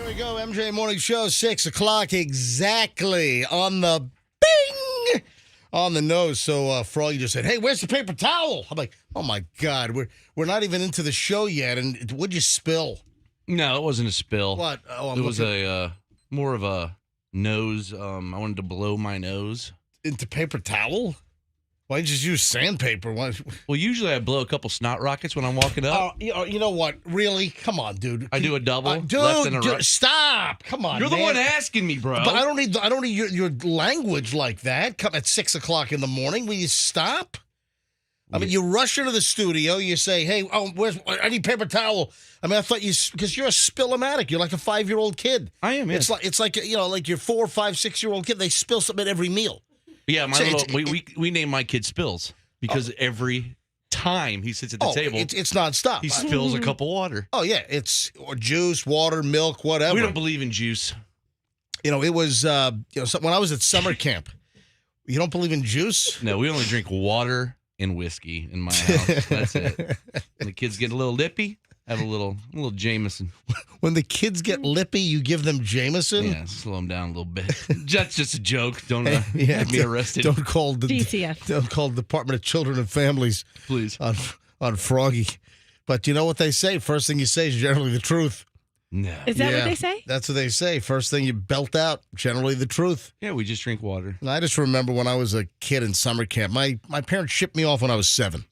Here we go, MJ Morning Show, 6 o'clock exactly on the bing, on the nose. So Froggy just said, hey, where's the paper towel? I'm like, oh my God, we're not even into the show yet, and what'd you spill? No, it wasn't a spill. What? Oh, it was a more of a nose. I wanted to blow my nose. Into paper towel? Why did you just use sandpaper? Why? Well, usually I blow a couple snot rockets when I'm walking up. You know what? Really? Come on, dude. I do a double, dude, left and a right. Stop! Come on, You're the man. one asking me, bro. But I don't need your language like that. Come at 6 o'clock in the morning. Will you stop? I mean, you rush into the studio. You say, "Hey, I need paper towel." I mean, I thought because you're a spill-o-matic. You're like a 5-year-old kid. I am. Yes. It's like like your 4, 5, 6-year-old kid. They spill something at every meal. Yeah, we name my kid Spills because every time he sits at the table, it's nonstop. He spills a cup of water. Oh yeah, or juice, water, milk, whatever. We don't believe in juice. It was when I was at summer camp. You don't believe in juice? No, we only drink water and whiskey in my house. That's it. When the kids get a little lippy, have a little Jameson. When the kids get lippy, you give them Jameson? Yeah, slow them down a little bit. That's just a joke. Don't get me arrested. Don't call the DCF. Don't call the Department of Children and Families, please, on Froggy. But you know what they say? First thing you say is generally the truth. No. Is that what they say? That's what they say. First thing you belt out, generally the truth. Yeah, we just drink water. And I just remember when I was a kid in summer camp, my parents shipped me off when I was 7.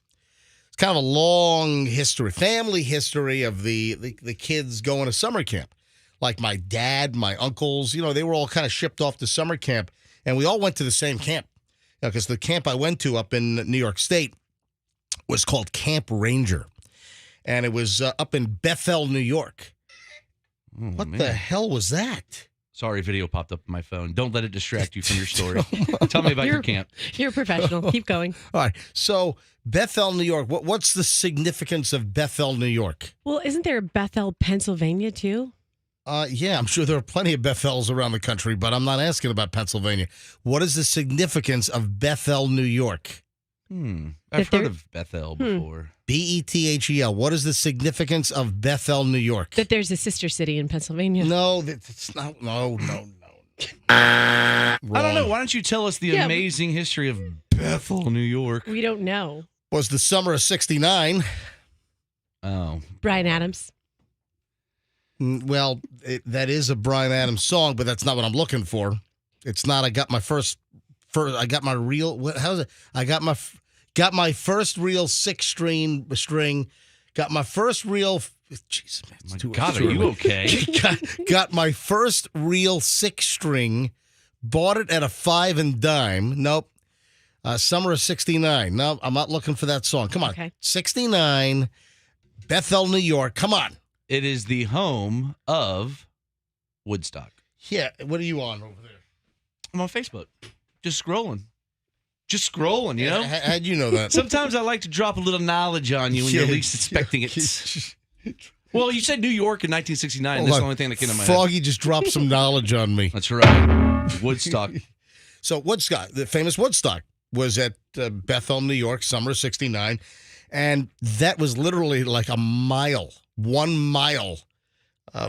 It's kind of a long history, family history of the kids going to summer camp. Like my dad, my uncles, they were all kind of shipped off to summer camp, and we all went to the same camp. Because the camp I went to up in New York State was called Camp Ranger, and it was up in Bethel, New York. Oh, what man. the hell was that? Sorry, video popped up on my phone. Don't let it distract you from your story. Tell me about your camp. You're a professional. Keep going. All right. So Bethel, New York. What's the significance of Bethel, New York? Well, isn't there Bethel, Pennsylvania, too? Yeah, I'm sure there are plenty of Bethels around the country, but I'm not asking about Pennsylvania. What is the significance of Bethel, New York? I've heard of Bethel before. Bethel. What is the significance of Bethel, New York? That there's a sister city in Pennsylvania. No, it's not. No. I don't know. Why don't you tell us the amazing history of Bethel, New York? We don't know. Was the summer of '69. Oh. Brian Adams. Well, that is a Brian Adams song, but that's not what I'm looking for. It's not. I got my first real 6-string. Got my first real. Jeez, man, it's too God, are you okay? got my first real 6-string. Bought it at a 5 and dime. Nope. Summer of '69. No, I'm not looking for that song. Come on. Okay. '69. Bethel, New York. Come on. It is the home of Woodstock. Yeah. What are you on over there? I'm on Facebook. Just scrolling. You know? How'd you know that? Sometimes I like to drop a little knowledge on you when you're least expecting it. Well, you said New York in 1969. That's the only thing that came to my head. Froggy just dropped some knowledge on me. That's right. Woodstock. So Woodstock, the famous Woodstock, was at Bethel, New York, summer of '69. And that was literally like 1 mile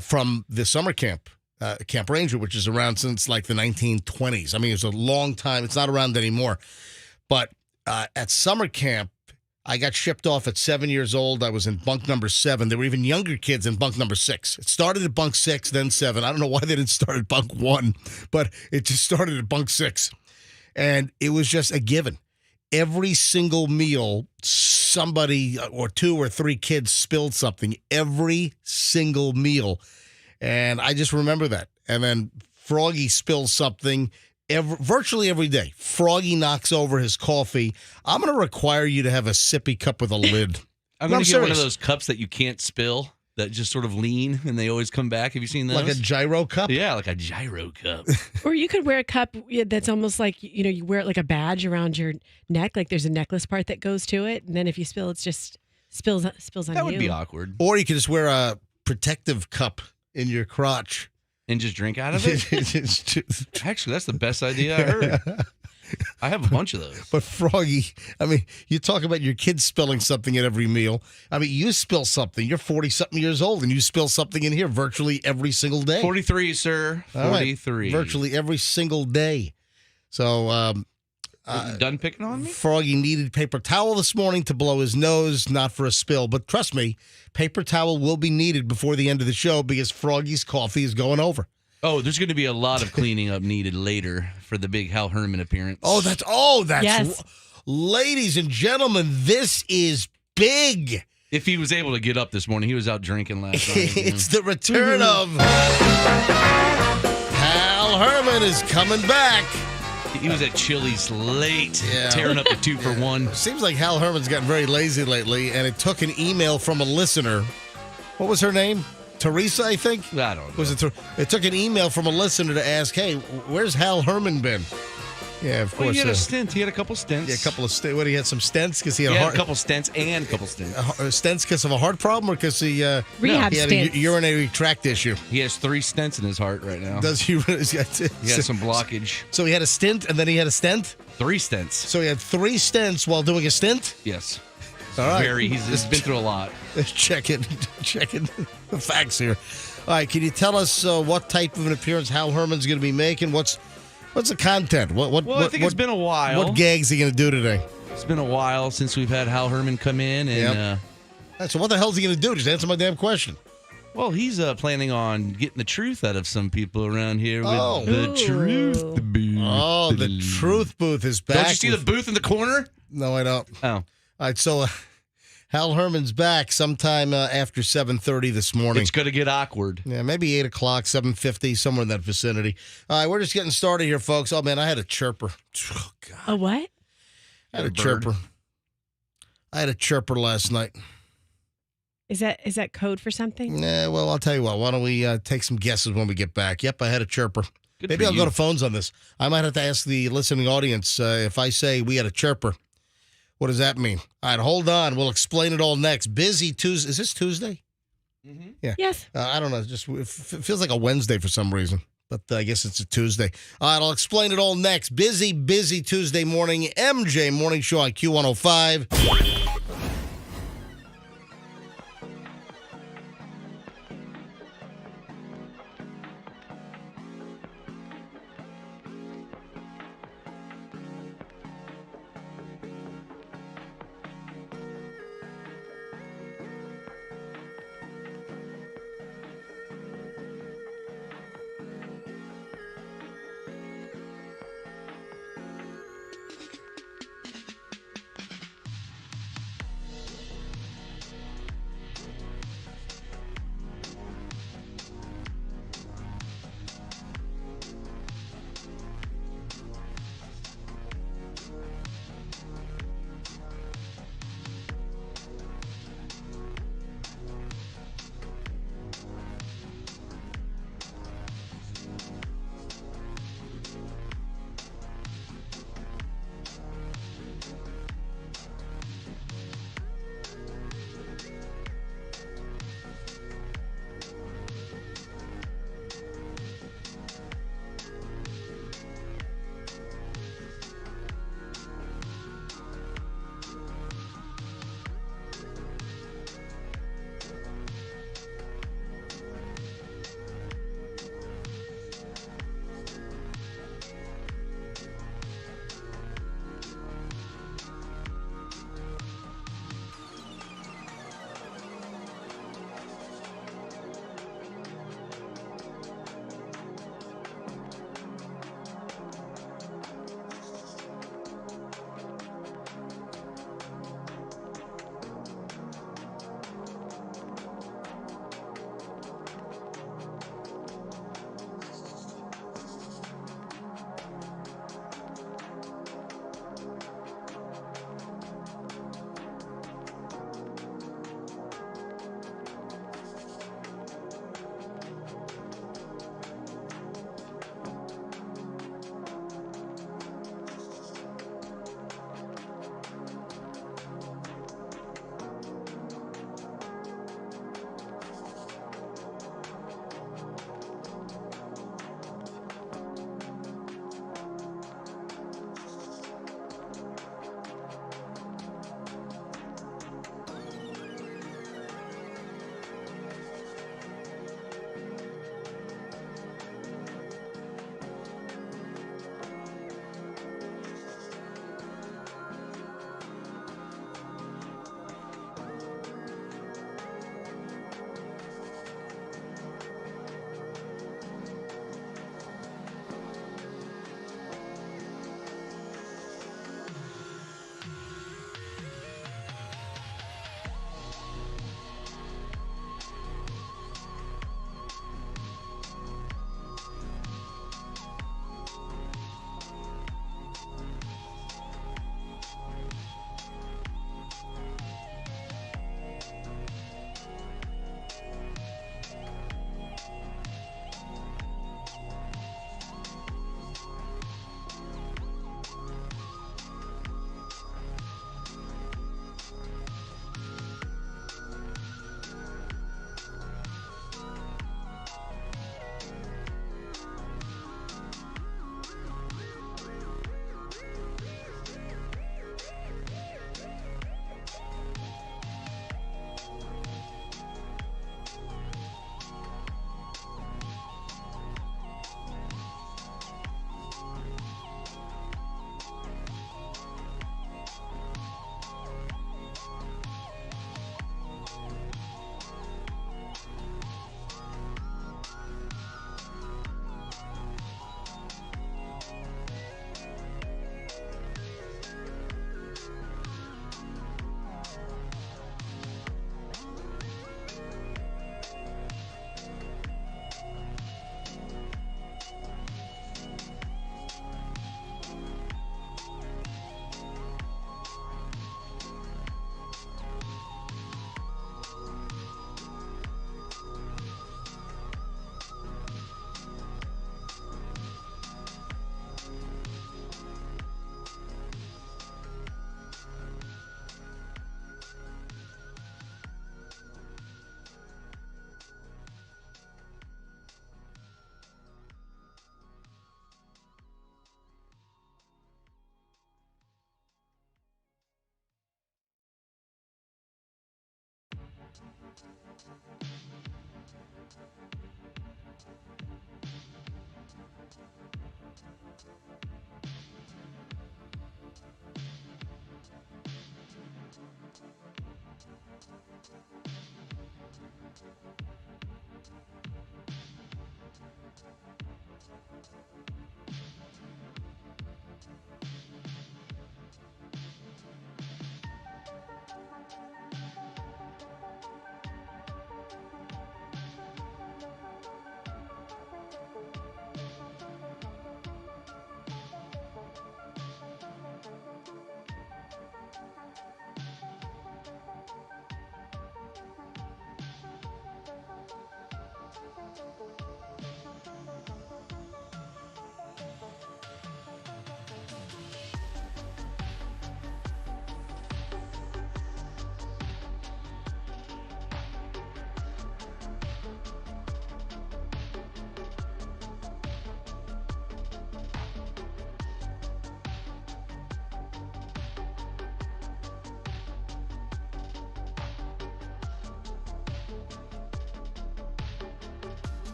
from the summer camp. Camp Ranger, which is around since like the 1920s. I mean, it's a long time. It's not around anymore. But at summer camp, I got shipped off at 7 years old. I was in bunk number 7. There were even younger kids in bunk number 6. It started at bunk 6, then 7. I don't know why they didn't start at bunk 1, but it just started at bunk 6. And it was just a given. Every single meal, somebody or 2 or 3 kids spilled something. Every single meal. And I just remember that. And then Froggy spills something virtually every day. Froggy knocks over his coffee. I'm going to require you to have a sippy cup with a lid. I'm going to get one of those cups that you can't spill, that just sort of lean, and they always come back. Have you seen those? Like a gyro cup? Yeah, like a gyro cup. Or you could wear a cup that's almost like, you wear it like a badge around your neck. Like there's a necklace part that goes to it. And then if you spill, it's just spills on you. That would be awkward. Or you could just wear a protective cup in your crotch. And just drink out of it? Actually, that's the best idea I heard. I have a bunch of those. But Froggy, I mean, you talk about your kids spilling something at every meal. I mean, you spill something. You're 40-something years old, and you spill something in here virtually every single day. 43, sir. 43. Right. Virtually every single day. So, you done picking on me? Froggy needed paper towel this morning to blow his nose, not for a spill. But trust me, paper towel will be needed before the end of the show because Froggy's coffee is going over. Oh, there's going to be a lot of cleaning up needed later for the big Hal Herman appearance. That's Yes. Ladies and gentlemen, this is big. If he was able to get up this morning, he was out drinking last night. It's the return of Hal Herman is coming back. He was at Chili's late, tearing up the 2-for-1. Seems like Hal Herman's gotten very lazy lately, and it took an email from a listener. What was her name? Teresa, I think? I don't know. It took an email from a listener to ask, hey, where's Hal Herman been? Yeah, of course. He had a stint. He had a couple stints. Yeah, a couple of stints. What, he had some stents? Because he had a couple stints and a couple stints. Stents because of a heart problem or because he had stints. a urinary tract issue? He has 3 stents in his heart right now. Does he really? He has some blockage. So he had a stint and then he had a stent? 3 stents. So he had 3 stents while doing a stint? Yes. All right. He's been through a lot. Checking the facts here. All right, can you tell us what type of an appearance Hal Herman's going to be making? What's the content? I think it's been a while. What gags are he going to do today? It's been a while since we've had Hal Herman come in. And so what the hell is he going to do? Just answer my damn question. Well, he's planning on getting the truth out of some people around here with the truth booth. Oh, the truth booth is back. Don't you see the booth in the corner? No, I don't. Oh. All right, so Hal Herman's back sometime after 7:30 this morning. It's going to get awkward. Yeah, maybe 8 o'clock, 7:50, somewhere in that vicinity. All right, we're just getting started here, folks. Oh, man, I had a chirper. Oh, God. A what? I had a chirper. I had a chirper last night. Is that code for something? Nah, well, I'll tell you what. Why don't we take some guesses when we get back? Yep, I had a chirper. Good Maybe for I'll you. go to phones on this. I might have to ask the listening audience if I say we had a chirper. What does that mean? All right, hold on. We'll explain it all next. Busy Tuesday. Is this Tuesday? Mm-hmm. Yeah. Yes. I don't know. It feels like a Wednesday for some reason, but I guess it's a Tuesday. All right, I'll explain it all next. Busy Tuesday morning. MJ Morning Show on Q105.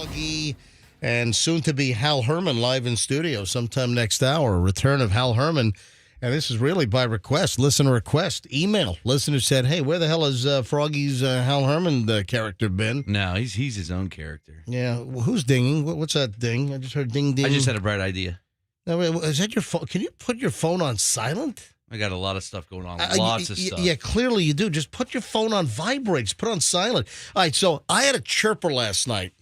Froggy, and soon to be Hal Herman live in studio sometime next hour. Return of Hal Herman. And this is really by request, listener request, email. Listener said, hey, where the hell has Froggy's Hal Herman character been? No, he's his own character. Yeah. Well, who's dinging? What's that ding? I just heard ding, ding. I just had a bright idea. No, wait, is that your phone? Can you put your phone on silent? I got a lot of stuff going on. Lots of stuff. Yeah, clearly you do. Just put your phone on vibrates. Put it on silent. All right, so I had a chirper last night.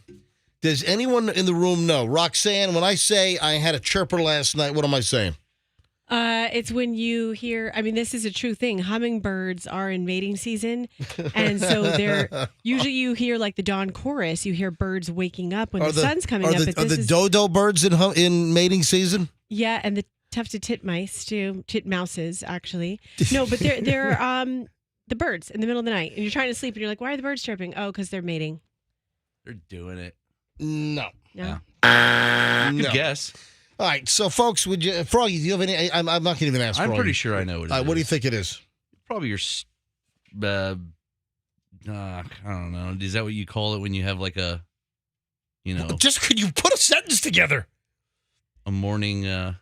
Does anyone in the room know? Roxanne, when I say I had a chirper last night, what am I saying? It's when you hear, I mean, this is a true thing. Hummingbirds are in mating season. And so they're, usually you hear like the dawn chorus, you hear birds waking up when the sun's coming up. Are the dodo birds in mating season? Yeah, and the tufted titmice too, titmouses actually. No, but they're the birds in the middle of the night. And you're trying to sleep and you're like, why are the birds chirping? Oh, because they're mating. They're doing it. No. No. Good guess. All right, so folks, would you, Froggy? Do you have any? I'm not going to even ask. I'm Froggy. pretty sure I know what it is. What do you think it is? Probably your. I don't know. Is that what you call it when you have like a, Just could you put a sentence together? A morning. I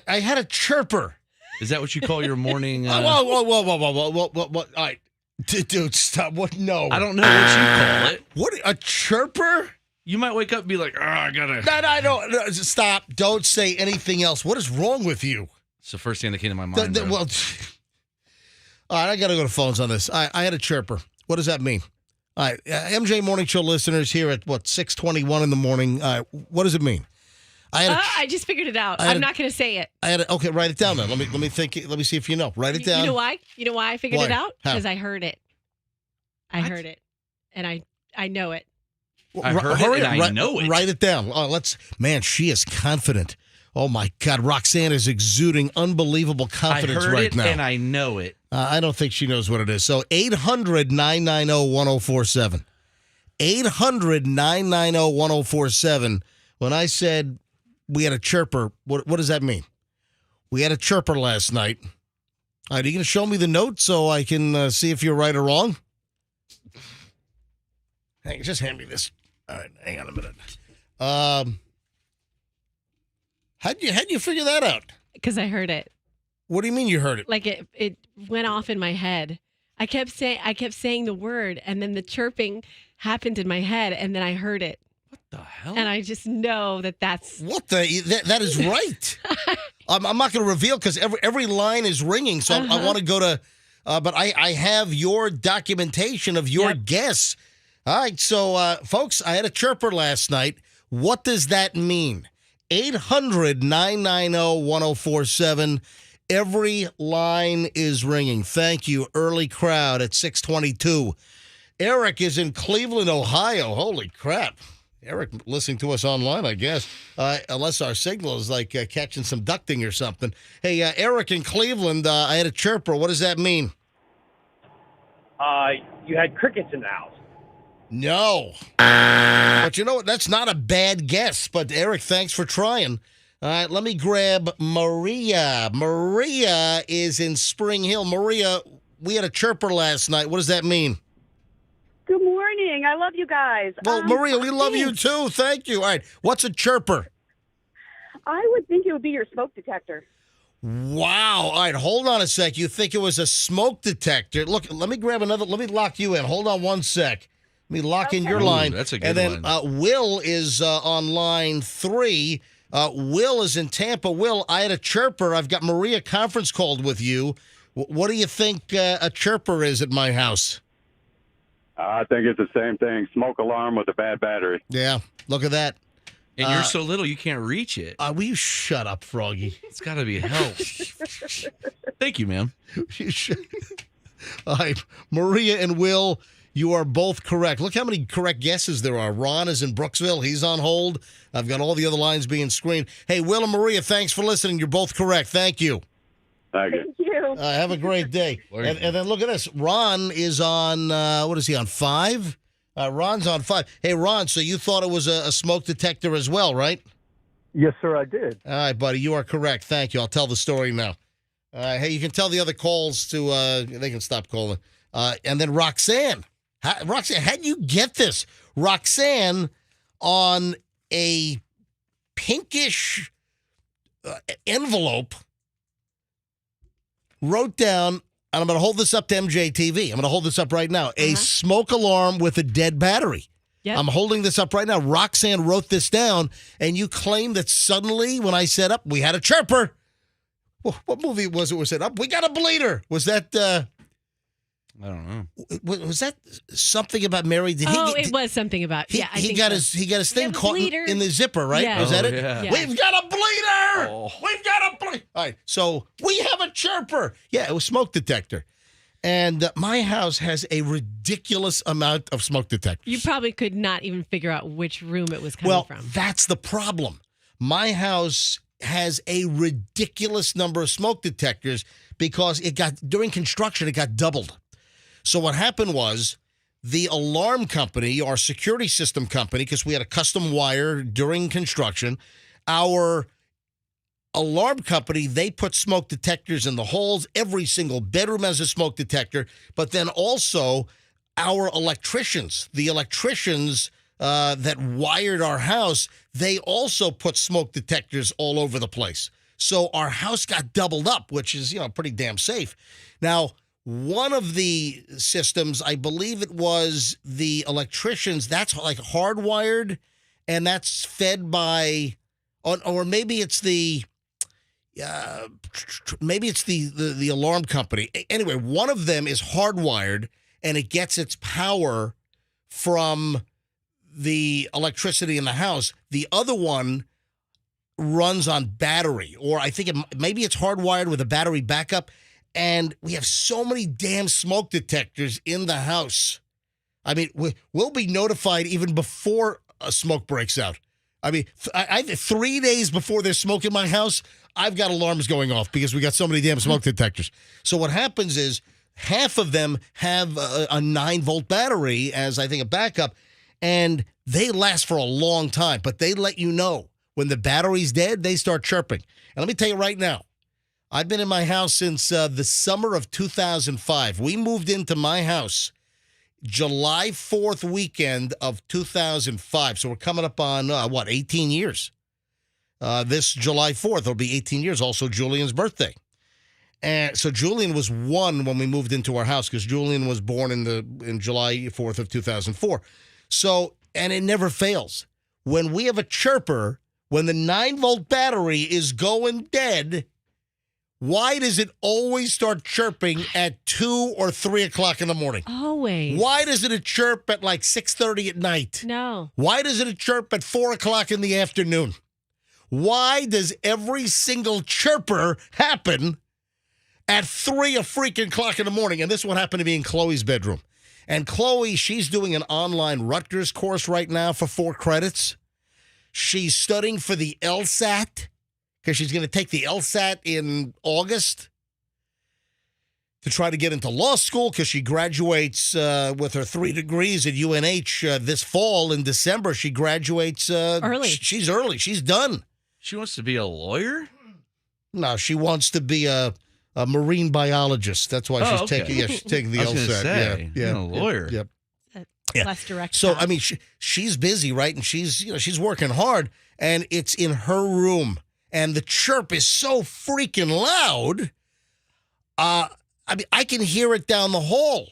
had a chirper. Is that what you call your morning? Whoa! All right, dude, stop! What? No, I don't know what you call it. What? A chirper? You might wake up and be like, I gotta. No, stop. Don't say anything else. What is wrong with you? It's the first thing that came to my mind. Well, all right, I got to go to phones on this. I had a chirper. What does that mean? All right, MJ Morning Show listeners here at, 6:21 in the morning. What does it mean? I just figured it out. I'm not going to say it. Okay, write it down then. Let me think. Let me see if you know. Write it down. You know why? You know why I figured it out? How? Because I heard it. I heard it. And I know it. I heard it and I know it. Write it down. Man, she is confident. Oh, my God. Roxanne is exuding unbelievable confidence right now. I heard it and I know it. I don't think she knows what it is. So 800-990-1047. 800-990-1047. When I said we had a chirper, what does that mean? We had a chirper last night. All right, are you going to show me the note so I can see if you're right or wrong? Hey, just hand me this. All right, hang on a minute. How'd you figure that out? Because I heard it. What do you mean you heard it? Like it went off in my head. I kept saying the word, and then the chirping happened in my head, and then I heard it. What the hell? And I just know that's what that is right. I'm not going to reveal because every line is ringing, so I want to go to. But I have your documentation of your guess. All right, so folks, I had a chirper last night. What does that mean? 800-990-1047. Every line is ringing. Thank you, early crowd at 622. Eric is in Cleveland, Ohio. Holy crap. Eric listening to us online, I guess, unless our signal is like catching some ducting or something. Hey, Eric in Cleveland, I had a chirper. What does that mean? You had crickets in the house. No. But you know what? That's not a bad guess. But, Eric, thanks for trying. All right, let me grab Maria. Maria is in Spring Hill. Maria, we had a chirper last night. What does that mean? Good morning. I love you guys. Well, Maria, we love you too. Thank you. All right, what's a chirper? I would think it would be your smoke detector. Wow. All right, hold on a sec. You think it was a smoke detector? Look, let me grab another. Let me lock you in. Hold on one sec. Let me lock in your line. That's a good one. And then Will is on line 3. Will is in Tampa. Will, I had a chirper. I've got Maria conference called with you. What do you think a chirper is at my house? I think it's the same thing. Smoke alarm with a bad battery. Yeah, look at that. And you're so little, you can't reach it. Will you shut up, Froggy? It's got to be help. Thank you, ma'am. You should. All right, Maria and Will, you are both correct. Look how many correct guesses there are. Ron is in Brooksville. He's on hold. I've got all the other lines being screened. Hey, Will and Maria, thanks for listening. You're both correct. Thank you. Thank you. Have a great day. And then look at this. Ron is on, what is he, on 5? Ron's on 5. Hey, Ron, so you thought it was a smoke detector as well, right? Yes, sir, I did. All right, buddy, you are correct. Thank you. I'll tell the story now. Hey, you can tell the other calls to, they can stop calling. And then Roxanne. Roxanne, how'd you get this? Roxanne on a pinkish envelope, wrote down, and I'm going to hold this up to MJTV. I'm going to hold this up right now. A smoke alarm with a dead battery. Yep. I'm holding this up right now. Roxanne wrote this down, and you claim that suddenly when I set up, we had a chirper. What movie was it? Was it up? We got a bleeder. Was that? I don't know. Was that something about Mary? It was something about. He, Yeah, I he think got so. his thing caught in the zipper, right? Yeah. Was that Oh, it? yeah. We've got a bleeder. Oh. We've got a bleeder. All right, so we have a chirper. Yeah, it was smoke detector. And my house has a ridiculous amount of smoke detectors. You probably could not even figure out which room it was coming from. Well, that's the problem. My house has a ridiculous number of smoke detectors because during construction, it got doubled. So what happened was the alarm company, our security system company, because we had a custom wire during construction, our alarm company, they put smoke detectors in the holes. Every single bedroom has a smoke detector. But then also our electricians, the electricians that wired our house, they also put smoke detectors all over the place. So our house got doubled up, which is, pretty damn safe. Now, one of the systems, I believe it was the electricians, that's like hardwired, and that's fed by, or maybe it's the alarm company. Anyway, one of them is hardwired, and it gets its power from the electricity in the house. The other one runs on battery, or I think maybe it's hardwired with a battery backup. And we have so many damn smoke detectors in the house. I mean, we'll be notified even before a smoke breaks out. I mean, 3 days before there's smoke in my house, I've got alarms going off because we got so many damn smoke detectors. So what happens is half of them have a 9-volt battery as, I think, a backup, and they last for a long time. But they let you know when the battery's dead, they start chirping. And let me tell you right now, I've been in my house since the summer of 2005. We moved into my house July 4th weekend of 2005. So we're coming up on, 18 years. This July 4th, it'll be 18 years, also Julian's birthday. And so Julian was 1 when we moved into our house because Julian was born in July 4th of 2004. So, and it never fails. When we have a chirper, when the 9-volt battery is going dead, why does it always start chirping at 2 or 3 o'clock in the morning? Always. Why doesn't it chirp at like 6:30 at night? No. Why doesn't it chirp at 4 o'clock in the afternoon? Why does every single chirper happen at 3 o'clock in the morning? And this one happened to be in Chloe's bedroom. And Chloe, she's doing an online Rutgers course right now for 4 credits. She's studying for the LSAT, because she's going to take the LSAT in August to try to get into law school because she graduates with her 3 degrees at UNH this fall. In December, she graduates early. She's early. She's done. She wants to be a lawyer? No, she wants to be a marine biologist. That's why she's taking the I was gonna LSAT. say, Yeah, a lawyer. Yep. Yeah. Less direct. So, path. I mean, she's busy, right? And she's working hard, and it's in her room. And the chirp is so freaking loud. I mean, I can hear it down the hall.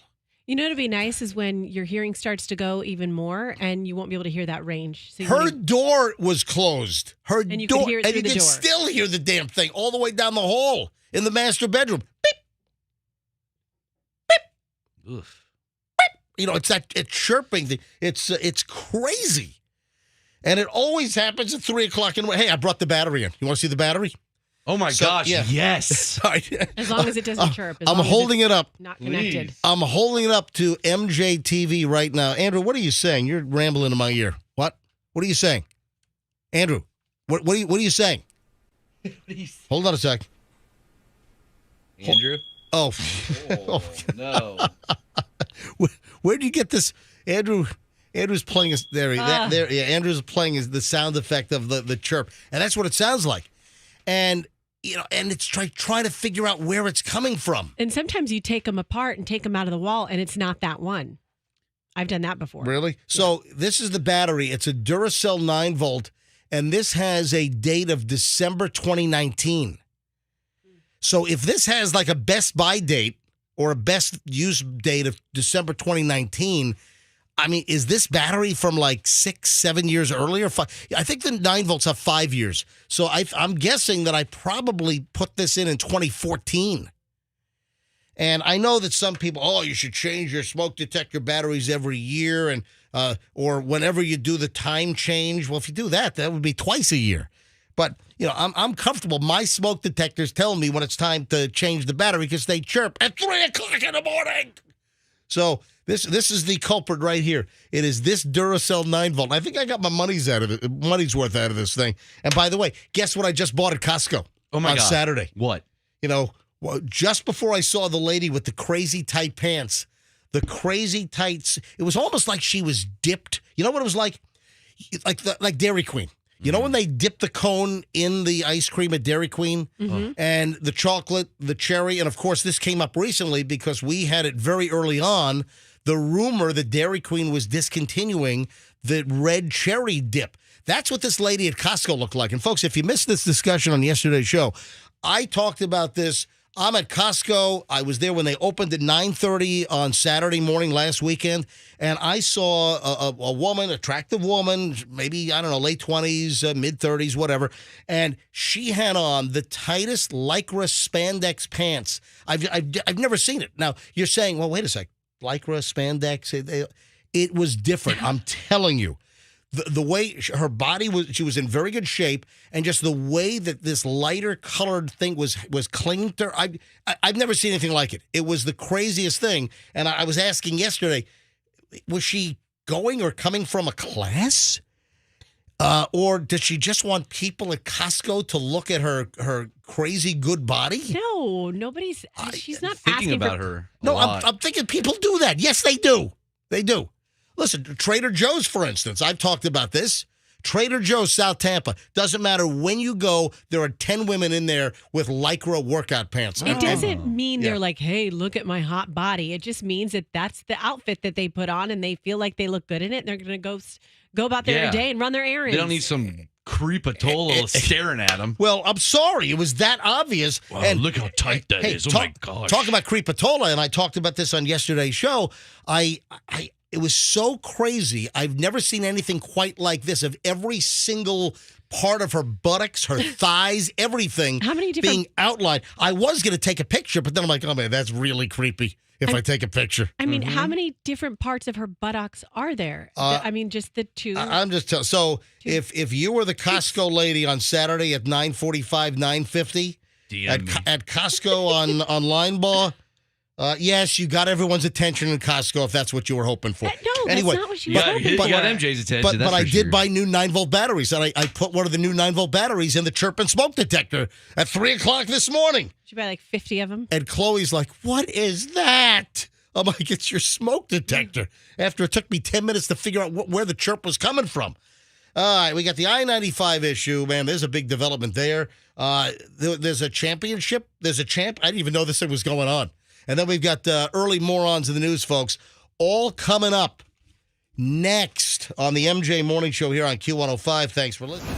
You know, what'd be nice is when your hearing starts to go even more, and you won't be able to hear that range. So Her door was closed. Her And you door, could hear it and through you the can door. still hear the damn thing all the way down the hall in the master bedroom. Beep, Oof. you know, it's chirping. It's crazy, and it always happens at 3 o'clock in the morning. Hey, I brought the battery in. You want to see the battery? Oh, my gosh. yeah. Yes. Sorry. as long as it doesn't chirp. As I'm long as holding it's it up. Not connected. Please. I'm holding it up to MJTV right now. Andrew, what are you saying? You're rambling in my ear. What? What are you saying? Andrew, what are you saying? Hold on a sec. Andrew? Oh. Oh, no. Where do you get this? Andrew's playing us there. Yeah, Andrew's playing the sound effect of the chirp. And that's what it sounds like. And and it's trying to figure out where it's coming from. And sometimes you take them apart and take them out of the wall, and it's not that one. I've done that before. Really? So this is the battery. It's a Duracell 9-volt, and this has a date of December 2019. So if this has like a best buy date or a best use date of December 2019, I mean, is this battery from like 6-7 years earlier? I think the 9 volts have 5 years. So I'm guessing that I probably put this in 2014. And I know that some people, you should change your smoke detector batteries every year and or whenever you do the time change. Well, if you do that, that would be twice a year. But, I'm comfortable. My smoke detectors tell me when it's time to change the battery because they chirp at 3 o'clock in the morning. So this is the culprit right here. It is this Duracell 9-volt. I think I got my money's worth out of this thing. And by the way, guess what I just bought at Costco on Saturday? What? Just before I saw the lady with the crazy tight pants, the crazy tights, it was almost like she was dipped. You know what it was like? Like Dairy Queen. You know when they dip the cone in the ice cream at Dairy Queen and the chocolate, the cherry, and of course this came up recently because we had it very early on, the rumor that Dairy Queen was discontinuing the red cherry dip. That's what this lady at Costco looked like. And folks, if you missed this discussion on yesterday's show, I talked about this. I'm at Costco. I was there when they opened at 9:30 on Saturday morning last weekend, and I saw a woman, attractive woman, maybe, I don't know, late 20s, mid-30s, whatever, and she had on the tightest Lycra spandex pants. I've never seen it. Now, you're saying, well, wait a sec, Lycra, spandex, it was different. I'm telling you. The way her body was, she was in very good shape, and just the way that this lighter colored thing was clinging to her, I've never seen anything like it. It was the craziest thing, and I was asking yesterday, was she going or coming from a class? Or does she just want people at Costco to look at her crazy good body? No, nobody's, she's not thinking asking about for, her. No, I'm thinking people do that. Yes, they do. They do. Listen, Trader Joe's, for instance, I've talked about this. Trader Joe's, South Tampa. Doesn't matter when you go, there are 10 women in there with Lycra workout pants. It doesn't mean they're like, hey, look at my hot body. It just means that that's the outfit that they put on and they feel like they look good in it. And they're going to go about their day and run their errands. They don't need some creepatola staring at them. Well, I'm sorry. It was that obvious. Wow, and look how tight that is. Oh, my gosh. Talk about creepatola, and I talked about this on yesterday's show. It was so crazy. I've never seen anything quite like this, of every single part of her buttocks, her thighs, everything being outlined. I was going to take a picture, but then I'm like, oh, man, that's really creepy if I take a picture. I mean, how many different parts of her buttocks are there? I mean, just the two. I'm just telling. So if you were the Costco lady on Saturday at 9:45, 9:50 at Costco on Line Bar, yes, you got everyone's attention in Costco if that's what you were hoping for. No, anyway, that's not what you were hoping for. You got MJ's attention. But I did buy new 9-volt batteries, and I put one of the new 9-volt batteries in the chirp and smoke detector at 3 o'clock this morning. Did you buy like 50 of them? And Chloe's like, what is that? I'm like, it's your smoke detector. After it took me 10 minutes to figure out where the chirp was coming from. All right, we got the I-95 issue. Man, there's a big development there. There's a championship. There's a champ. I didn't even know this thing was going on. And then we've got early morons in the news, folks, all coming up next on the MJ Morning Show here on Q105. Thanks for listening.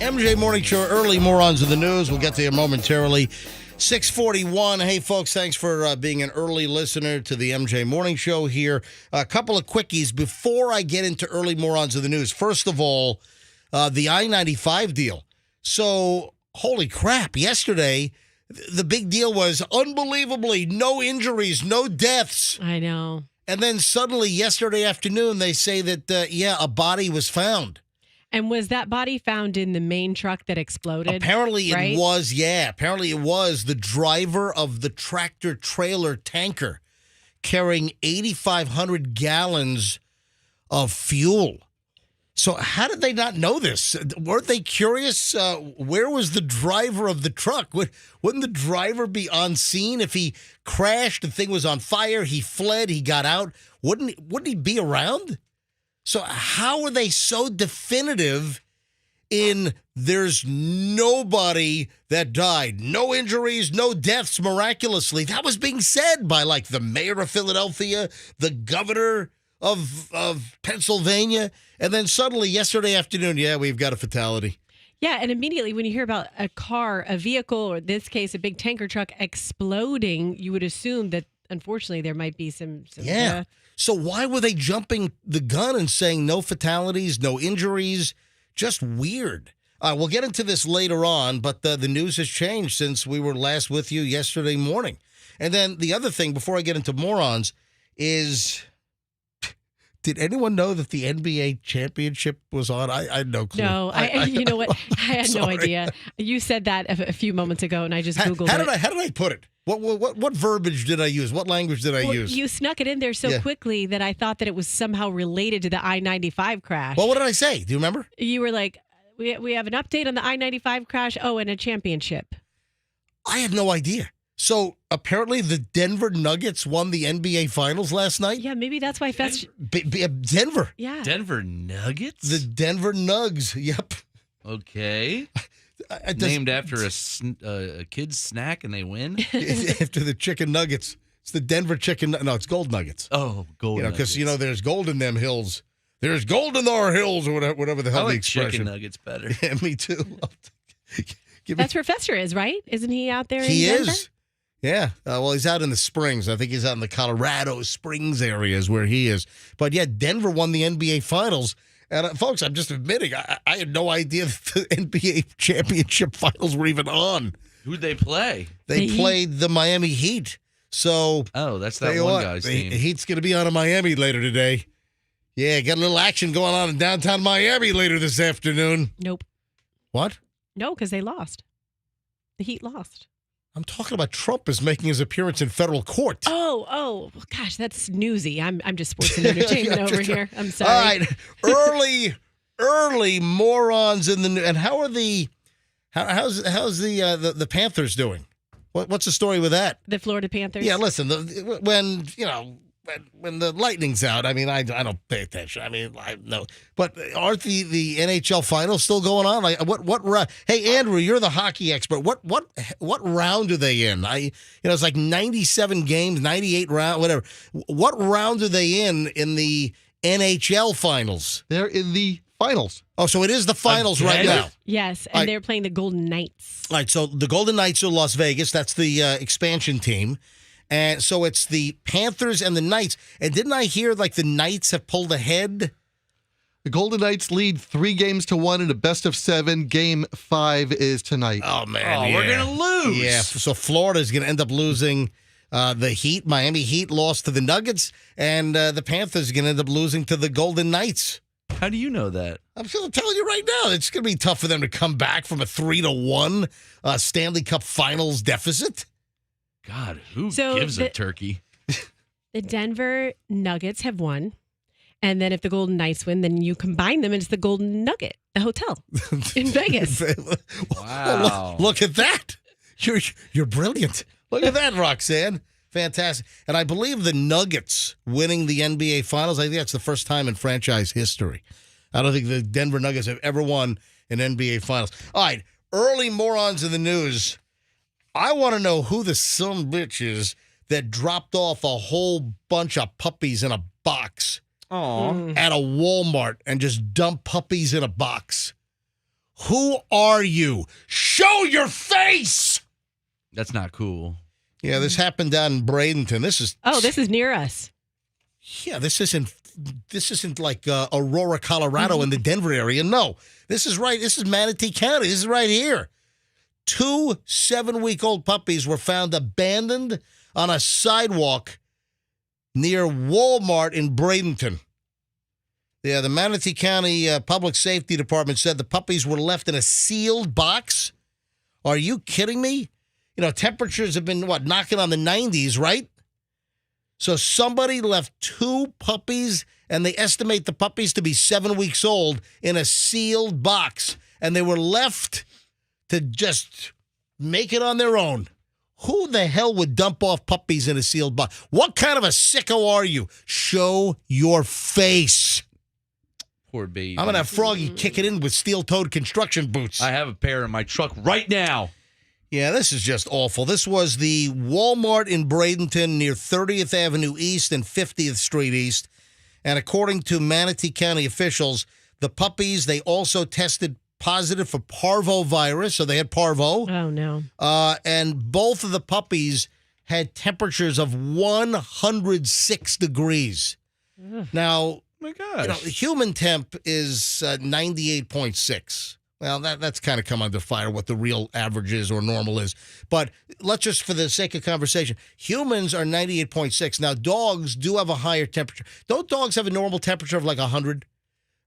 MJ Morning Show, early morons of the news. We'll get to you momentarily. 6:41. Hey, folks, thanks for being an early listener to the MJ Morning Show here. A couple of quickies before I get into early morons of the news. First of all, the I-95 deal. So, holy crap, yesterday, the big deal was unbelievably no injuries, no deaths. I know. And then suddenly, yesterday afternoon, they say that, a body was found. And was that body found in the main truck that exploded? Apparently right? it was, yeah. Apparently it was the driver of the tractor-trailer tanker carrying 8,500 gallons of fuel. So how did they not know this? Weren't they curious? Where was the driver of the truck? Wouldn't the driver be on scene if he crashed, the thing was on fire, he fled, he got out? Wouldn't he be around? So how are they so definitive in there's nobody that died, no injuries, no deaths miraculously? That was being said by like the mayor of Philadelphia, the governor of Pennsylvania, and then suddenly yesterday afternoon, we've got a fatality. Yeah, and immediately when you hear about a car, a vehicle, or in this case, a big tanker truck exploding, you would assume that unfortunately there might be some death. So why were they jumping the gun and saying no fatalities, no injuries? Just weird. We'll get into this later on, but the news has changed since we were last with you yesterday morning. And then the other thing, before I get into morons, is Did anyone know that the NBA championship was on? I had no clue. No, you know what? I had no idea. You said that a few moments ago, and I just Googled it. How did I put it? What verbiage did I use? What language did I use? You snuck it in there so quickly that I thought that it was somehow related to the I-95 crash. Well, what did I say? Do you remember? You were like, we have an update on the I-95 crash. Oh, and a championship. I had no idea. So apparently the Denver Nuggets won the NBA Finals last night? Yeah, maybe that's why Denver. Yeah. Denver Nuggets? The Denver Nugs. Yep. Okay. Named after a kid's snack and they win? After the chicken nuggets. It's the Denver chicken. No, it's gold nuggets. Oh, gold nuggets. Because, there's gold in them hills. There's gold in our hills or whatever the hell the expression. Chicken nuggets better. Yeah, me too. That's where Fester is, right? Isn't he out there in Denver? He is. Yeah. Well, he's out in the Springs. I think he's out in the Colorado Springs area is where he is. But, yeah, Denver won the NBA Finals. And, folks, I'm just admitting, I had no idea that the NBA Championship Finals were even on. Who'd they play? They played the Miami Heat. So, that's that one guy's team. The Heat's going to be on in Miami later today. Yeah, got a little action going on in downtown Miami later this afternoon. Nope. What? No, because they lost. The Heat lost. I'm talking about Trump is making his appearance in federal court. Oh, gosh, that's newsy. I'm just sports and entertainment over here. I'm sorry. All right, early morons in the news. And how are how's the Panthers doing? What's the story with that? The Florida Panthers. Yeah, listen, when the lightning's out, I mean, I don't pay attention. I mean, I know, but aren't the NHL finals still going on? Like, what? Hey, Andrew, you're the hockey expert. What round are they in? It's like 97 games, 98 round, whatever. What round are they in the NHL finals? They're in the finals. Oh, so it is the finals right now. Yes, and they're playing the Golden Knights. All right, so the Golden Knights are Las Vegas. That's the expansion team. And so it's the Panthers and the Knights. And didn't I hear like the Knights have pulled ahead? The Golden Knights lead 3-1 in a best of 7. Game 5 is tonight. Oh, man. We're going to lose. Yeah, so Florida is going to end up losing the Heat. Miami Heat lost to the Nuggets. And the Panthers are going to end up losing to the Golden Knights. How do you know that? I'm telling you right now, it's going to be tough for them to come back from a 3-1 Stanley Cup Finals deficit. God, who gives a turkey? The Denver Nuggets have won. And then if the Golden Knights win, then you combine them and it's the Golden Nugget, the hotel in Vegas. Wow. Look at that. You're brilliant. Look at that, Roxanne. Fantastic. And I believe the Nuggets winning the NBA Finals, I think that's the first time in franchise history. I don't think the Denver Nuggets have ever won an NBA Finals. All right, early morons in the news. I want to know who the son bitch is that dropped off a whole bunch of puppies in a box at a Walmart and just dumped puppies in a box. Who are you? Show your face! That's not cool. Yeah, this happened down in Bradenton. This is near us. Yeah, this isn't like Aurora, Colorado in the Denver area. No, this is Manatee County. This is right here. 2 7-week-old puppies were found abandoned on a sidewalk near Walmart in Bradenton. Yeah, the Manatee County Public Safety Department said the puppies were left in a sealed box. Are you kidding me? Temperatures have been, knocking on the 90s, right? So somebody left 2 puppies, and they estimate the puppies to be 7 weeks old, in a sealed box. And they were left to just make it on their own. Who the hell would dump off puppies in a sealed box? What kind of a sicko are you? Show your face. Poor baby. I'm going to have Froggy kick it in with steel-toed construction boots. I have a pair in my truck right now. Yeah, this is just awful. This was the Walmart in Bradenton near 30th Avenue East and 50th Street East. And according to Manatee County officials, the puppies, they also tested positive for parvovirus, so they had parvo. Oh, no. And both of the puppies had temperatures of 106 degrees. Ugh. Now, oh my gosh. Human temp is 98.6. Well, that's kind of come under fire what the real average is or normal is. But let's just, for the sake of conversation, humans are 98.6. Now, dogs do have a higher temperature. Don't dogs have a normal temperature of like 100?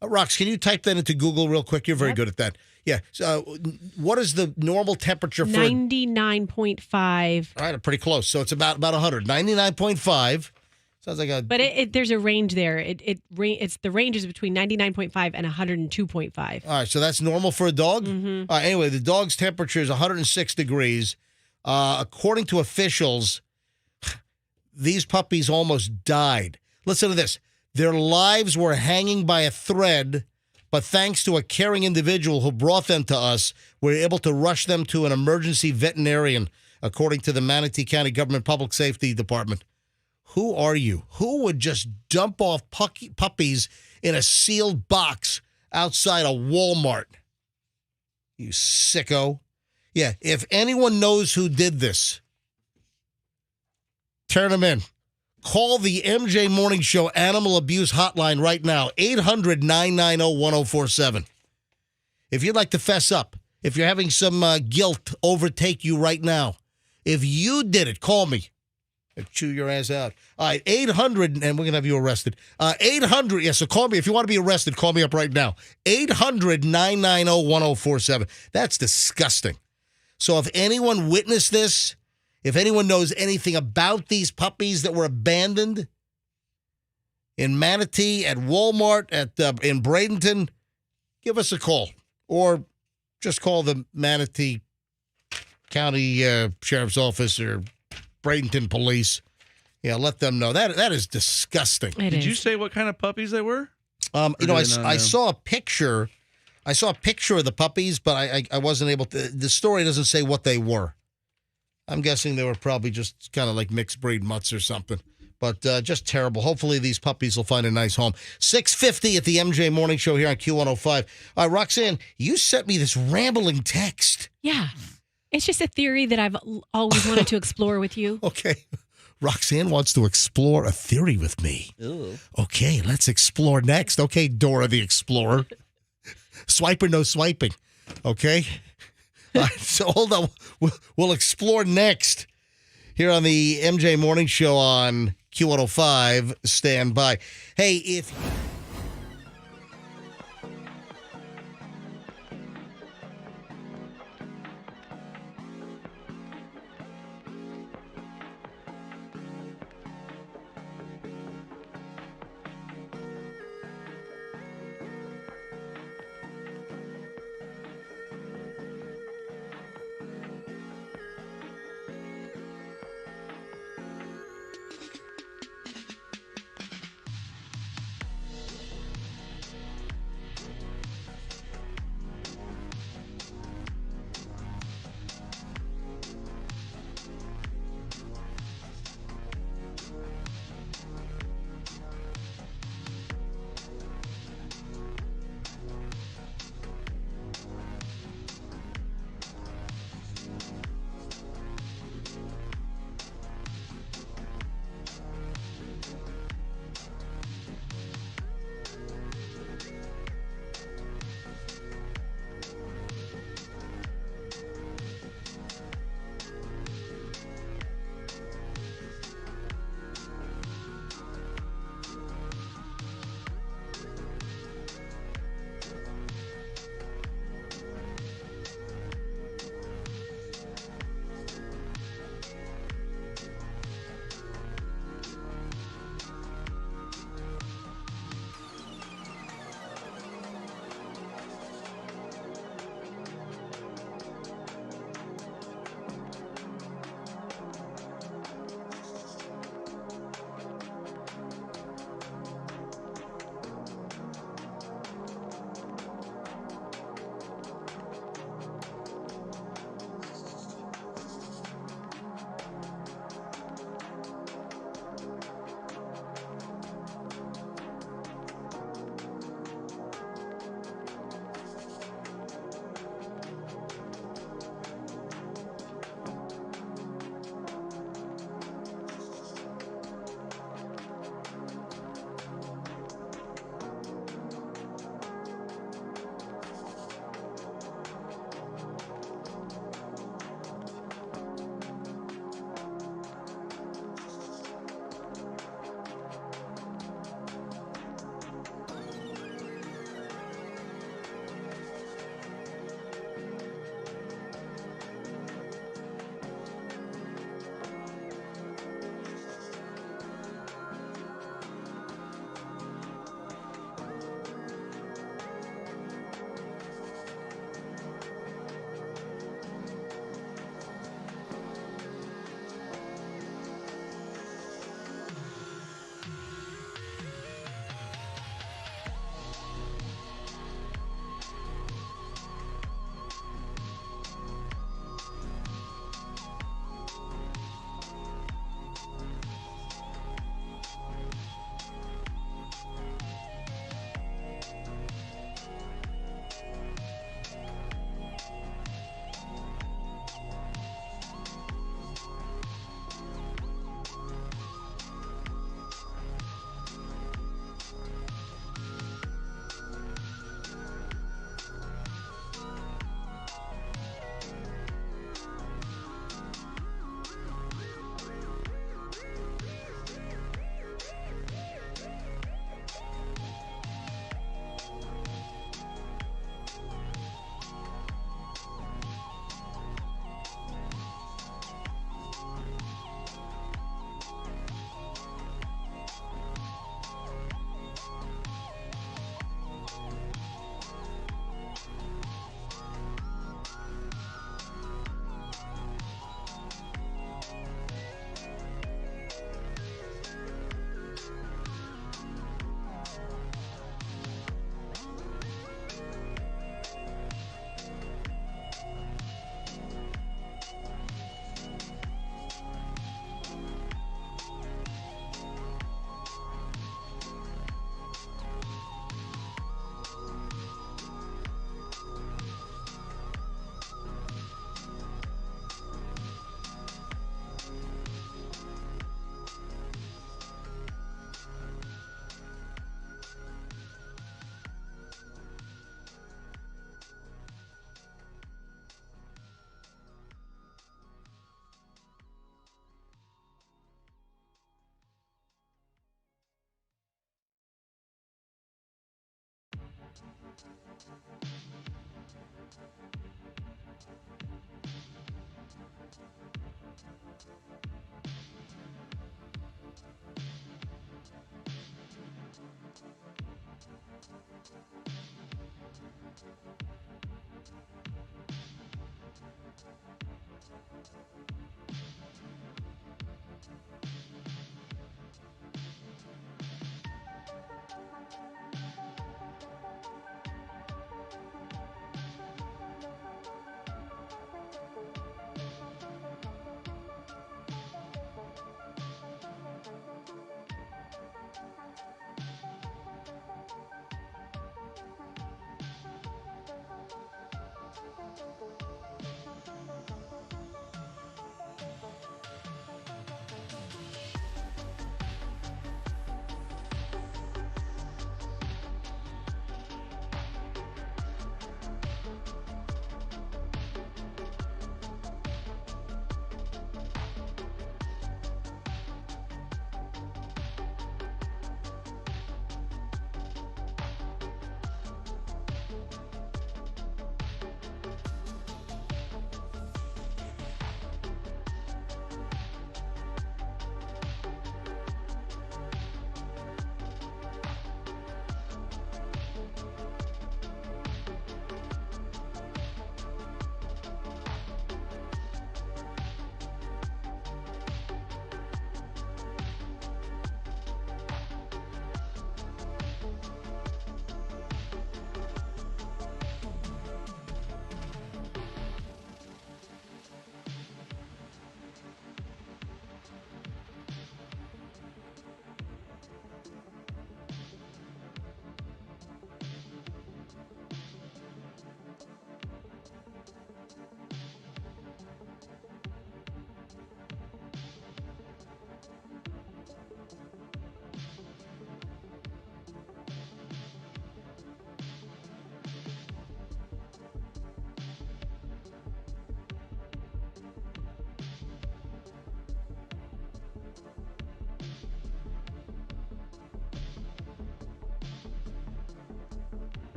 Rox, can you type that into Google real quick? You're very good at that. Yeah. So, what is the normal temperature for 99.5. All right, pretty close. So it's about 100. 99.5. Sounds like a. But there's a range there. It's the range is between 99.5 and 102.5. All right, so that's normal for a dog? Mm-hmm. All right, anyway, the dog's temperature is 106 degrees. According to officials, these puppies almost died. Listen to this. Their lives were hanging by a thread, but thanks to a caring individual who brought them to us, we were able to rush them to an emergency veterinarian, according to the Manatee County Government Public Safety Department. Who are you? Who would just dump off puppies in a sealed box outside a Walmart? You sicko. Yeah, if anyone knows who did this, turn them in. Call the MJ Morning Show Animal Abuse Hotline right now, 800-990-1047. If you'd like to fess up, if you're having some guilt overtake you right now, if you did it, call me. I'll chew your ass out. All right, 800, and we're going to have you arrested. 800, so call me. If you want to be arrested, call me up right now. 800-990-1047. That's disgusting. So if anyone witnessed this, if anyone knows anything about these puppies that were abandoned in Manatee, at Walmart, in Bradenton, give us a call. Or just call the Manatee County Sheriff's Office or Bradenton Police. Yeah, let them know. That is disgusting. Did you say what kind of puppies they were? I saw a picture. I saw a picture of the puppies, but I wasn't able to. The story doesn't say what they were. I'm guessing they were probably just kind of like mixed breed mutts or something. But just terrible. Hopefully these puppies will find a nice home. 6:50 at the MJ Morning Show here on Q105. All right, Roxanne, you sent me this rambling text. Yeah. It's just a theory that I've always wanted to explore with you. Okay. Roxanne wants to explore a theory with me. Ooh. Okay, let's explore next. Okay, Dora the Explorer. Swipe or no swiping. Okay? All right, so hold on. We'll explore next here on the MJ Morning Show on Q105. Stand by. Hey, if...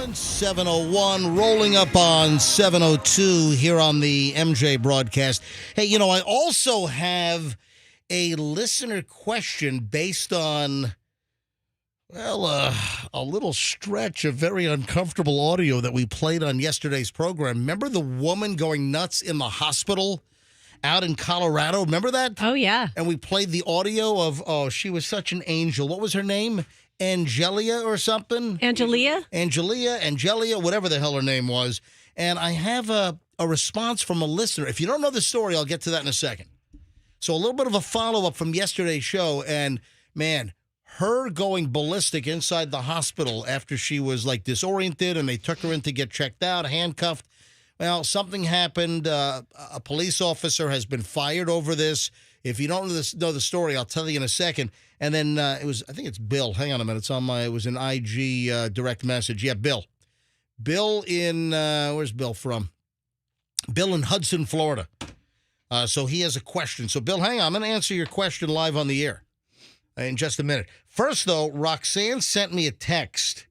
gentlemen, 7:01, rolling up on 7:02 here on the MJ broadcast. Hey, I also have a listener question based on, a little stretch of very uncomfortable audio that we played on yesterday's program. Remember the woman going nuts in the hospital out in Colorado? Remember that? Oh, yeah. And we played the audio of, she was such an angel. What was her name? Angelia or something? Angelia, whatever the hell her name was. And I have a response from a listener. If you don't know the story, I'll get to that in a second. So a little bit of a follow-up from yesterday's show. And, man, her going ballistic inside the hospital after she was, disoriented and they took her in to get checked out, handcuffed. Well, something happened. A police officer has been fired over this. If you don't know the story, I'll tell you in a second. And then I think it's Bill. Hang on a minute. It was an IG direct message. Yeah, Bill. Bill in, where's Bill from? Bill in Hudson, Florida. So he has a question. So, Bill, hang on. I'm going to answer your question live on the air in just a minute. First, though, Roxanne sent me a text.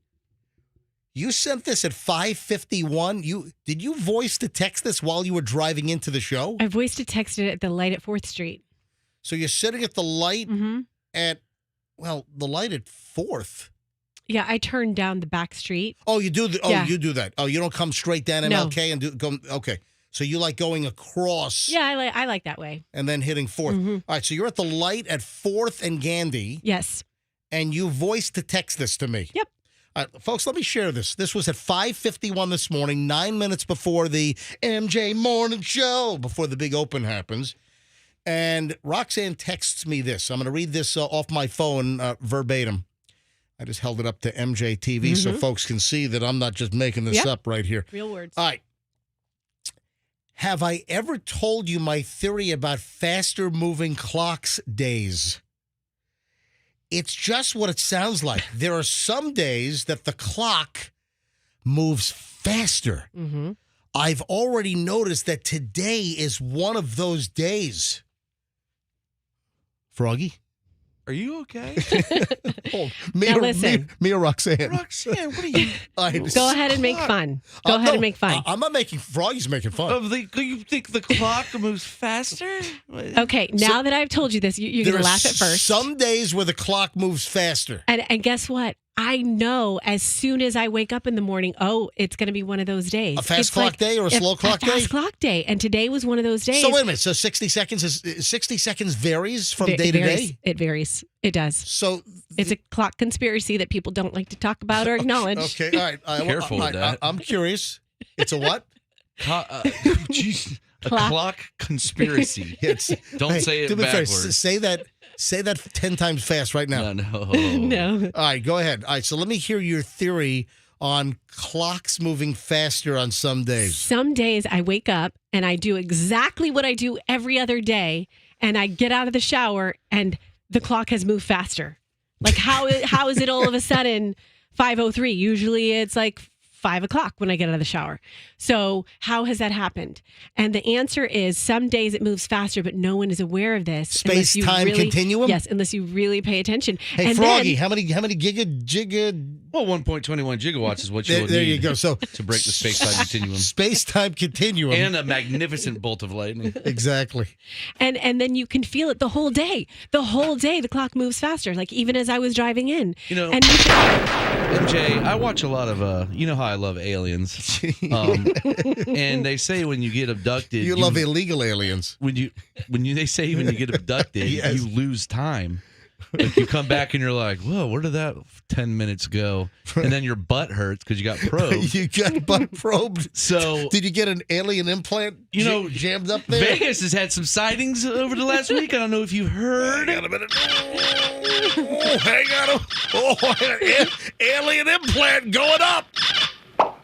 You sent this at 5:51. Did you voice to text this while you were driving into the show? I voiced to texted it at the light at 4th Street. So you're sitting at the light at 4th. Yeah, I turned down the back street. Oh, you do? Yeah. You do that. Oh, you don't come straight down MLK and go. Okay, so you like going across? Yeah, I like that way. And then hitting 4th. Mm-hmm. All right, so you're at the light at 4th and Gandy. Yes. And you voiced to text this to me. Yep. All right, folks, let me share this. This was at 5:51 this morning, 9 minutes before the MJ Morning Show, before the big open happens. And Roxanne texts me this. I'm going to read this off my phone verbatim. I just held it up to MJ TV so folks can see that I'm not just making this up right here. Real words. All right. Have I ever told you my theory about faster moving clocks days? It's just what it sounds like. There are some days that the clock moves faster. Mm-hmm. I've already noticed that today is one of those days. Froggy? Are you okay? Me or Roxanne? Roxanne, what are you? Go ahead and make fun. Go ahead and make fun. I'm not making, Froggy's making fun. You think the clock moves faster? Okay, now that I've told you this, you're going to laugh at first. Some days where the clock moves faster. And guess what? I know as soon as I wake up in the morning, it's going to be one of those days. A fast clock day or a slow clock day? A fast clock day. And today was one of those days. So wait a minute. So 60 seconds varies from day to day? It varies. It does. So it's a clock conspiracy that people don't like to talk about or acknowledge. Okay, all right. Careful with that. I'm curious. It's a what? Jeez. A clock conspiracy. Don't say it backwards. Say that 10 times fast right now. No. All right, go ahead. All right, so let me hear your theory on clocks moving faster on some days. Some days I wake up and I do exactly what I do every other day, and I get out of the shower and the clock has moved faster. Like how is it all of a sudden 5:03? Usually it's like 5 o'clock when I get out of the shower. So how has that happened? And the answer is some days it moves faster, but no one is aware of this. Space-time continuum? Yes, unless you really pay attention. Hey, and Froggy, how many giga? Well, 1.21 gigawatts is what you would need. There you go. So to break the space-time continuum. Space-time continuum. And a magnificent bolt of lightning. Exactly. And then you can feel it the whole day. The whole day the clock moves faster, like even as I was driving in. MJ, I watch a lot of, you know how I love aliens. And they say when you get abducted. You love illegal aliens. They say when you get abducted, Yes. you lose time. Like you come back and you're like, whoa, where did that 10 minutes go? And then your butt hurts because you got probed. You got butt probed. So did you get an alien implant jammed up there? Vegas has had some sightings over the last week. I don't know if you heard. Hang on a minute. Hang on. Alien implant going up.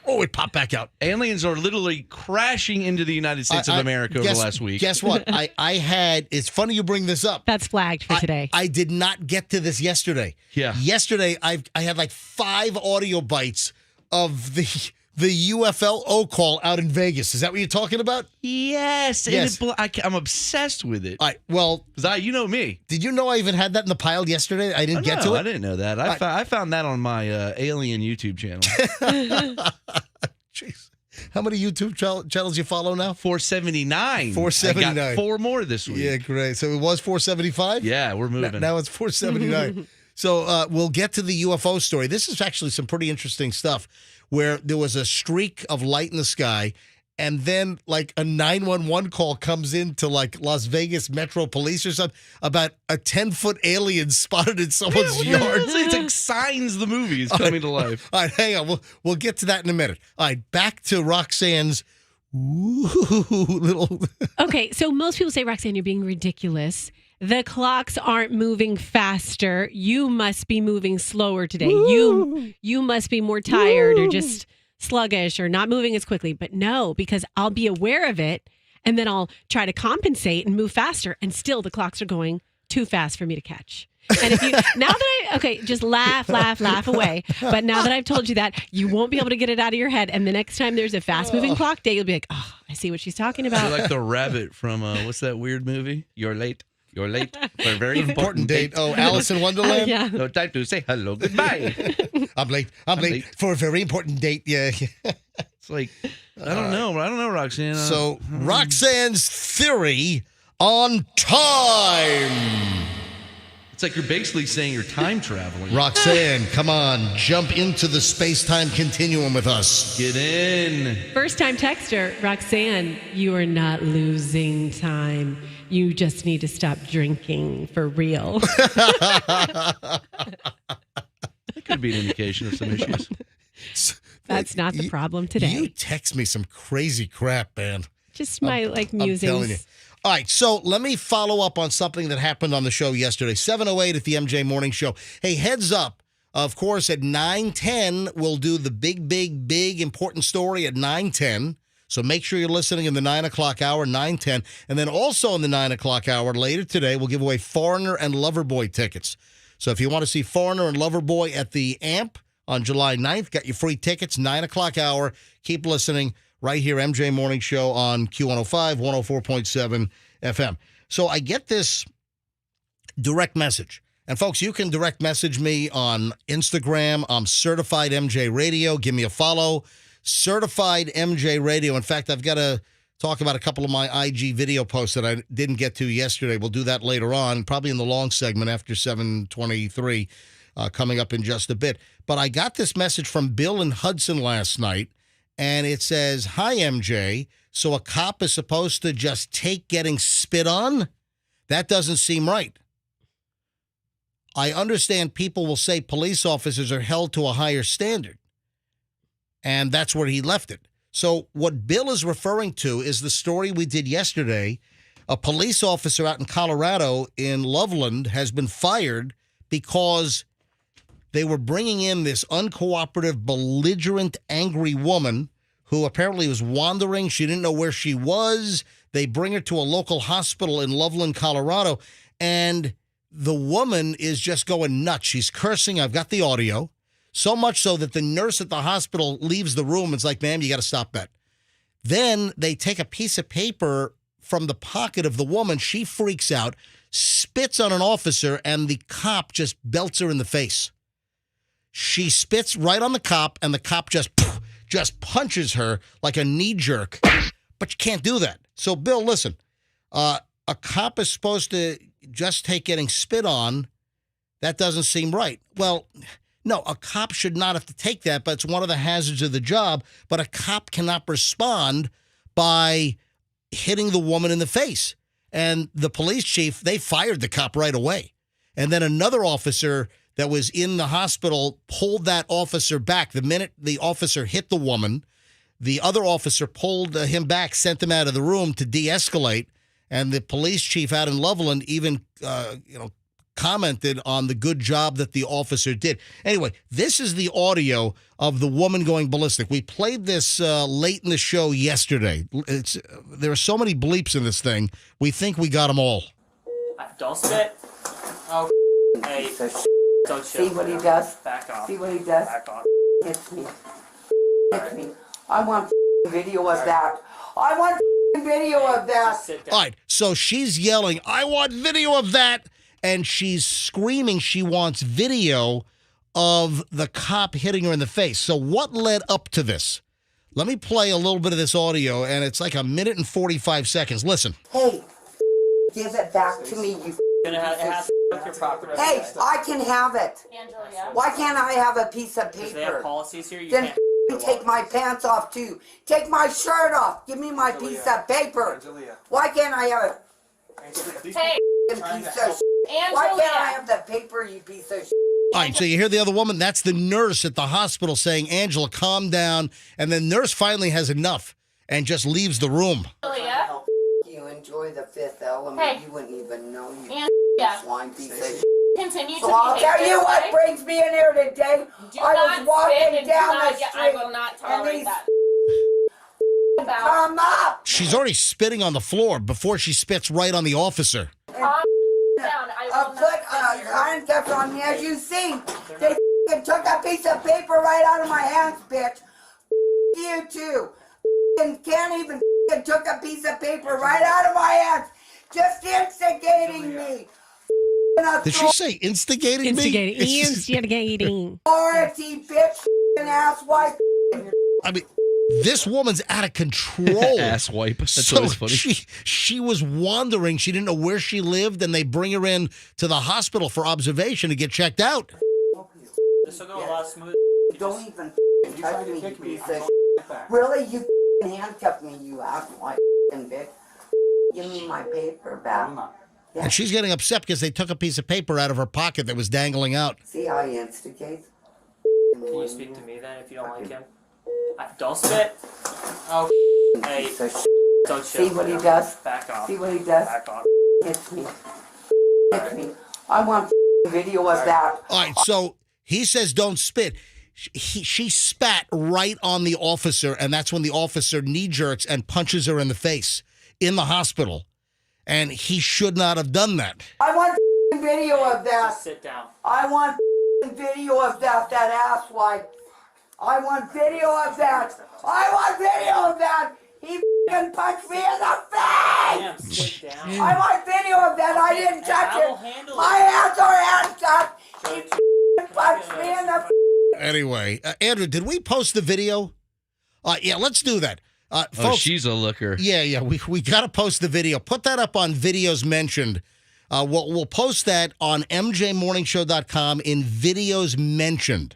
Oh, it popped back out. Aliens are literally crashing into the United States of America over the last week. Guess what? It's funny you bring this up. That's flagged for today. I did not get to this yesterday. Yeah. Yesterday, I had like 5 audio bites of the the UFO call out in Vegas. Is that what you're talking about? Yes. Yes. And I'm obsessed with it. All right. Well, You know me. did you know I even had that in the pile yesterday? I didn't get to it. I didn't know that. I found that on my alien YouTube channel. Jeez. How many YouTube channels you follow now? 479. 479. I got 4 more this week. Yeah, great. So it was 475? Yeah, we're moving. Now it's 479. So we'll get to the UFO story. This is actually some pretty interesting stuff where there was a streak of light in the sky, and then like a 911 call comes in to like Las Vegas Metro Police or something about a 10-foot alien spotted in someone's yard. It's like Signs, the movie is coming to life. All right, hang on. We'll get to that in a minute. All right, back to Roxanne's little... Okay, so most people say, Roxanne, you're being ridiculous. The clocks aren't moving faster. You must be moving slower today. You must be more tired or just sluggish or not moving as quickly. But no, because I'll be aware of it and then I'll try to compensate and move faster. And still the clocks are going too fast for me to catch. And if you just laugh away. But now that I've told you that, you won't be able to get it out of your head. And the next time there's a fast moving clock day, you'll be like, oh, I see what she's talking about. You're like the rabbit from what's that weird movie? You're late. You're late for a very important date. Oh, Alice in Wonderland? Yeah. No time to say hello, goodbye. I'm late for a very important date. Yeah. It's like, I don't know, Roxanne. So, Roxanne's theory on time. It's like you're basically saying you're time traveling. Roxanne, come on. Jump into the space-time continuum with us. Get in. First time texter, Roxanne, you are not losing time. You just need to stop drinking for real. That could be an indication of some issues. That's not the problem today. You text me some crazy crap, man. Just my musings. I'm telling you. All right, so let me follow up on something that happened on the show yesterday, 7:08 at the MJ Morning Show. Hey, heads up. Of course, at 9:10, we'll do the big important story at 9:10. So make sure you're listening in the 9 o'clock hour, 9:10. And then also in the 9 o'clock hour later today, we'll give away Foreigner and Loverboy tickets. So if you want to see Foreigner and Loverboy at the AMP on July 9th, got your free tickets, 9 o'clock hour. Keep listening right here, MJ Morning Show on Q105, 104.7 FM. So I get this direct message. And folks, you can direct message me on Instagram. I'm Certified MJ Radio. Give me a follow. Certified MJ Radio. In fact, I've got to talk about a couple of my IG video posts that I didn't get to yesterday. We'll do that later on, probably in the long segment after 7:23, coming up in just a bit. But I got this message from Bill in Hudson last night, and it says, "Hi, MJ. So a cop is supposed to just take getting spit on? That doesn't seem right. I understand people will say police officers are held to a higher standard." And that's where he left it. So what Bill is referring to is the story we did yesterday. A police officer out in Colorado in Loveland has been fired because they were bringing in this uncooperative, belligerent, angry woman who apparently was wandering. She didn't know where she was. They bring her to a local hospital in Loveland, Colorado, and the woman is just going nuts. She's cursing. I've got the audio. So much so that the nurse at the hospital leaves the room and is like, "Ma'am, you got to stop that." Then they take a piece of paper from the pocket of the woman. She freaks out, spits on an officer, and the cop just belts her in the face. She spits right on the cop, and the cop just punches her like a knee jerk. But you can't do that. So, Bill, listen. A cop is supposed to just take getting spit on. That doesn't seem right. Well, no, a cop should not have to take that, but it's one of the hazards of the job. But a cop cannot respond by hitting the woman in the face. And the police chief, they fired the cop right away. And then another officer that was in the hospital pulled that officer back. The minute the officer hit the woman, the other officer pulled him back, sent him out of the room to de-escalate. And the police chief out in Loveland even, commented on the good job that the officer did. Anyway, this is the audio of the woman going ballistic. We played this late in the show yesterday. There are so many bleeps in this thing. We think we got them all. Don't spit. Oh, hey. Don't See what he does? Back off. See what he does? Back off. Hits me. Hits me. I want video of that. I want video of that. All right, so she's yelling, I want video of that, and she's screaming she wants video of the cop hitting her in the face. So what led up to this? Let me play a little bit of this audio, and it's like 1:45 seconds. Listen. Hey, give it back to me, you. It has your property. Hey, I can have it. Angela, yeah. Why can't I have a piece of Because they have paper? policies here. You Then can't take my pants off too. Take my shirt off. Give me my piece of paper. Why can't I have a Hey, piece of Why can't I have the paper, you piece of All right, so you hear the other woman? That's the nurse at the hospital saying, Angela, calm down. And then nurse finally has enough and just leaves the room. Angela. You enjoy the Fifth Element. Hey. You wouldn't even know you Angela. swine piece of Continue to So I'll behave tell you this what way. brings me in here today. Do I not was spit walking and do down not the get- street. I will not tolerate these that. Come up. She's already spitting on the floor before she spits right on the officer. Calm down. I will Put not sit here. handcuffs on me as you see. They took a piece of paper right out of my hands, bitch. You too. Can't even took a piece of paper right out of my hands. Just instigating me. Did she say instigating Instigating. me? Instigating. Authority, bitch, asswipe. I mean, this woman's out of control. Ass wipe. That's So always funny. she was wandering. She didn't know where she lived, and they bring her in to the hospital for observation to get checked out. This will go a lot smoother. Don't even touch me, you piece of Really? You handcuffed me, you asswipe, bitch. Give me my paper back. And she's getting upset because they took a piece of paper out of her pocket that was dangling out. See how he instigates? Can you speak to me then if you don't like him? Don't spit. Oh, hey. Piece of Don't See shit. what he does? Back off. See what he does? Back off. Hits me. Hits me. I want video of that. All right, so he says don't spit. She spat right on the officer, and that's when the officer knee jerks and punches her in the face in the hospital. And he should not have done that. I want video of that. Just sit down. I want video of that asswipe. I want video of that. I want video of that. He punched me in the face. Damn, sit down. I want video of that. I didn't touch I will it. handle My hands are handcuffed. He punched me in the Anyway, Andrew, did we post the video? Yeah, let's do that. Folks, Oh, she's a looker. Yeah, we got to post the video. Put that up on videos mentioned. We'll post that on mjmorningshow.com in videos mentioned.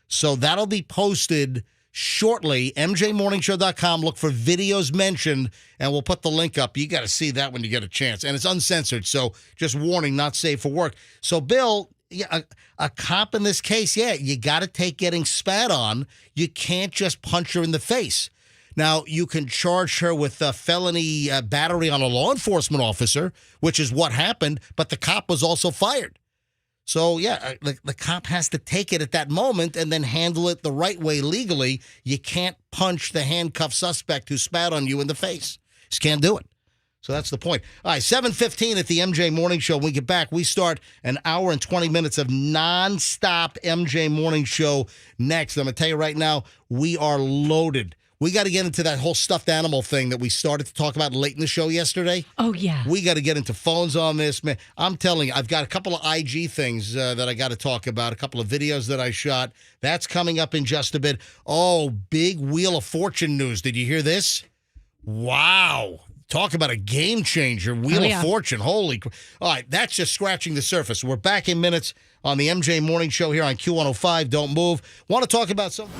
So that'll be posted shortly. mjmorningshow.com. Look for videos mentioned, and we'll put the link up. You got to see that when you get a chance. And it's uncensored, so just warning, not safe for work. So, Bill, yeah, a cop in this case, yeah, you got to take getting spat on. You can't just punch her in the face. Now, you can charge her with felony battery on a law enforcement officer, which is what happened, but the cop was also fired. So, yeah, the cop has to take it at that moment and then handle it the right way legally. You can't punch the handcuffed suspect who spat on you in the face. Just can't do it. So that's the point. All right, 7:15 at the MJ Morning Show. When we get back, we start an hour and 20 minutes of nonstop MJ Morning Show next. I'm going to tell you right now, we are loaded. We got to get into that whole stuffed animal thing that we started to talk about late in the show yesterday. Oh, yeah. We got to get into phones on this, man. I'm telling you, I've got a couple of IG things that I got to talk about, a couple of videos that I shot. That's coming up in just a bit. Oh, big Wheel of Fortune news. Did you hear this? Wow. Talk about a game changer. Wheel of Fortune. Holy. All right, that's just scratching the surface. We're back in minutes on the MJ Morning Show here on Q105. Don't move. Want to talk about something?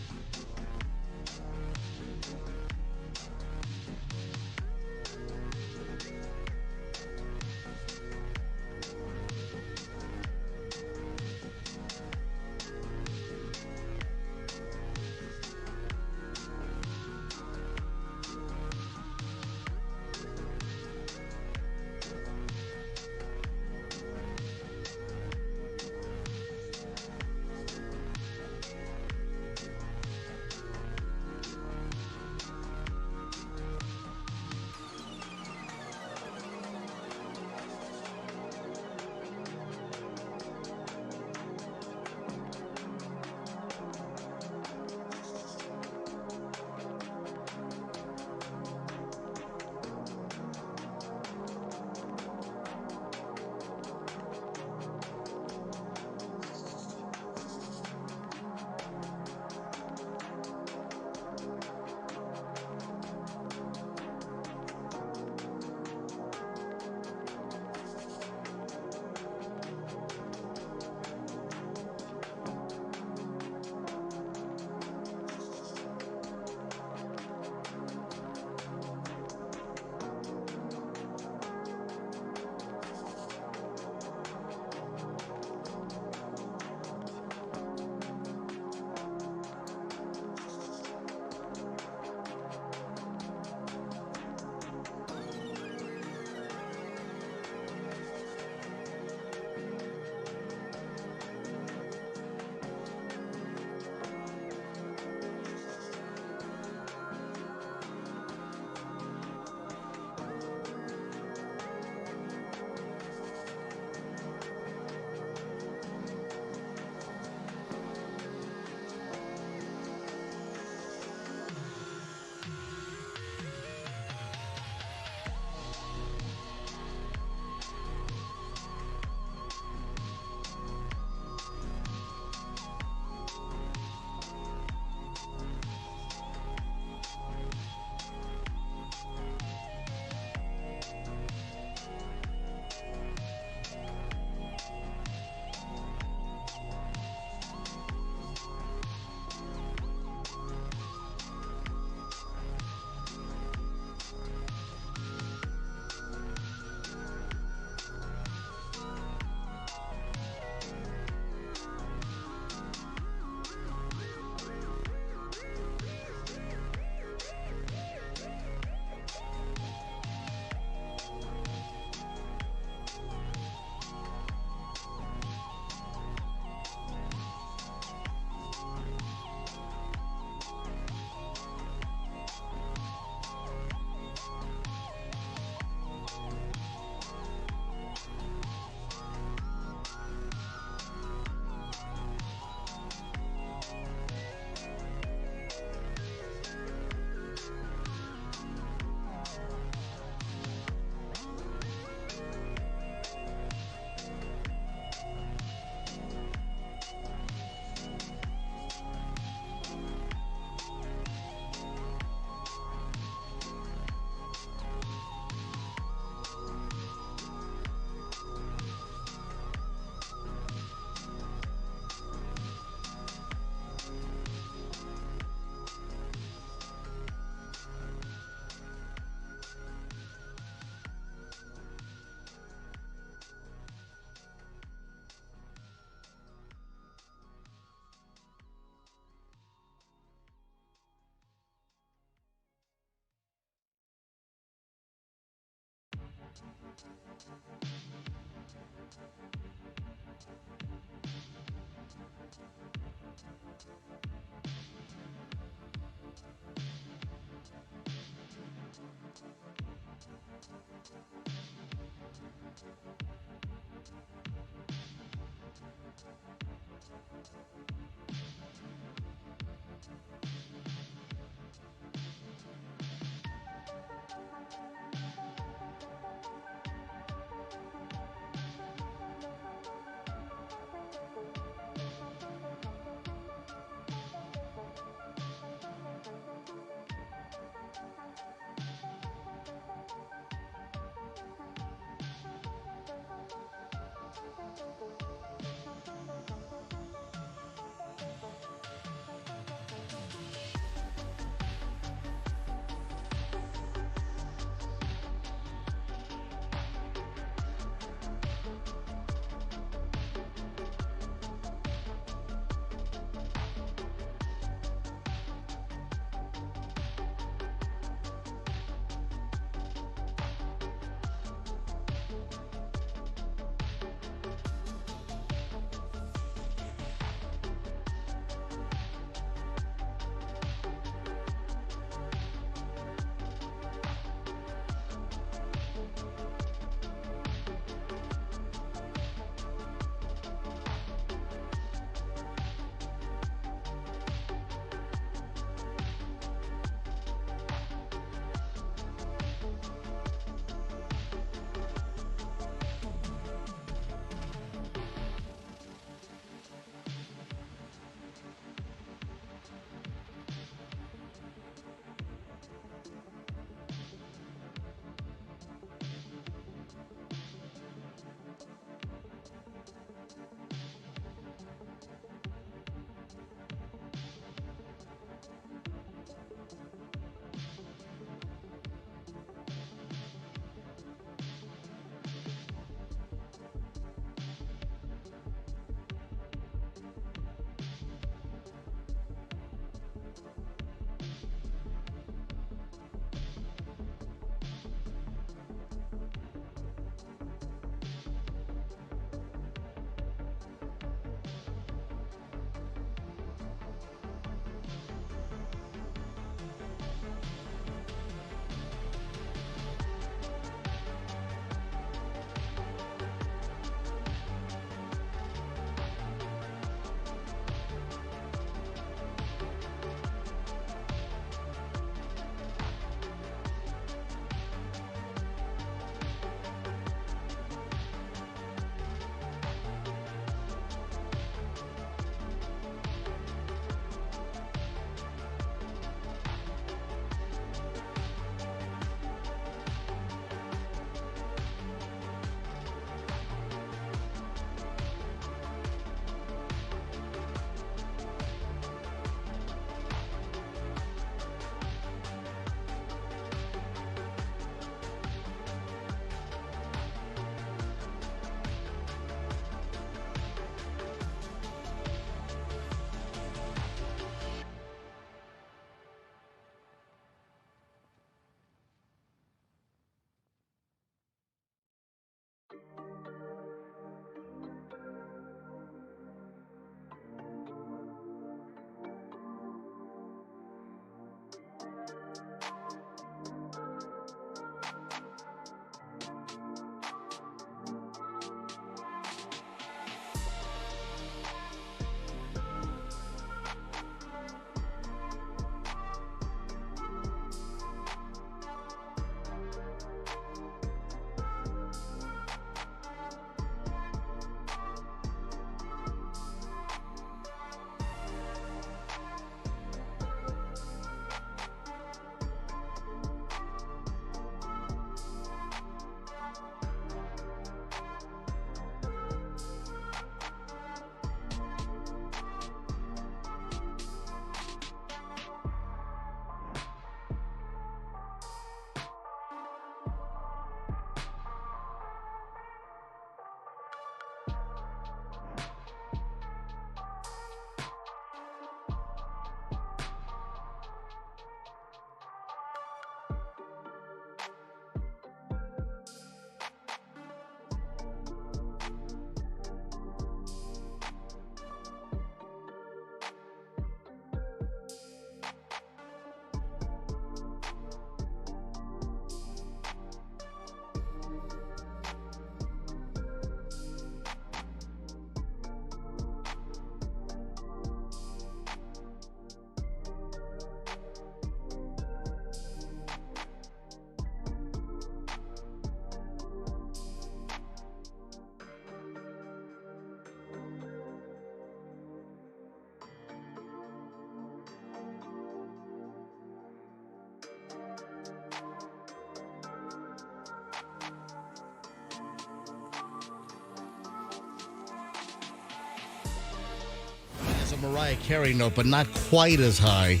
a Mariah Carey note, but not quite as high.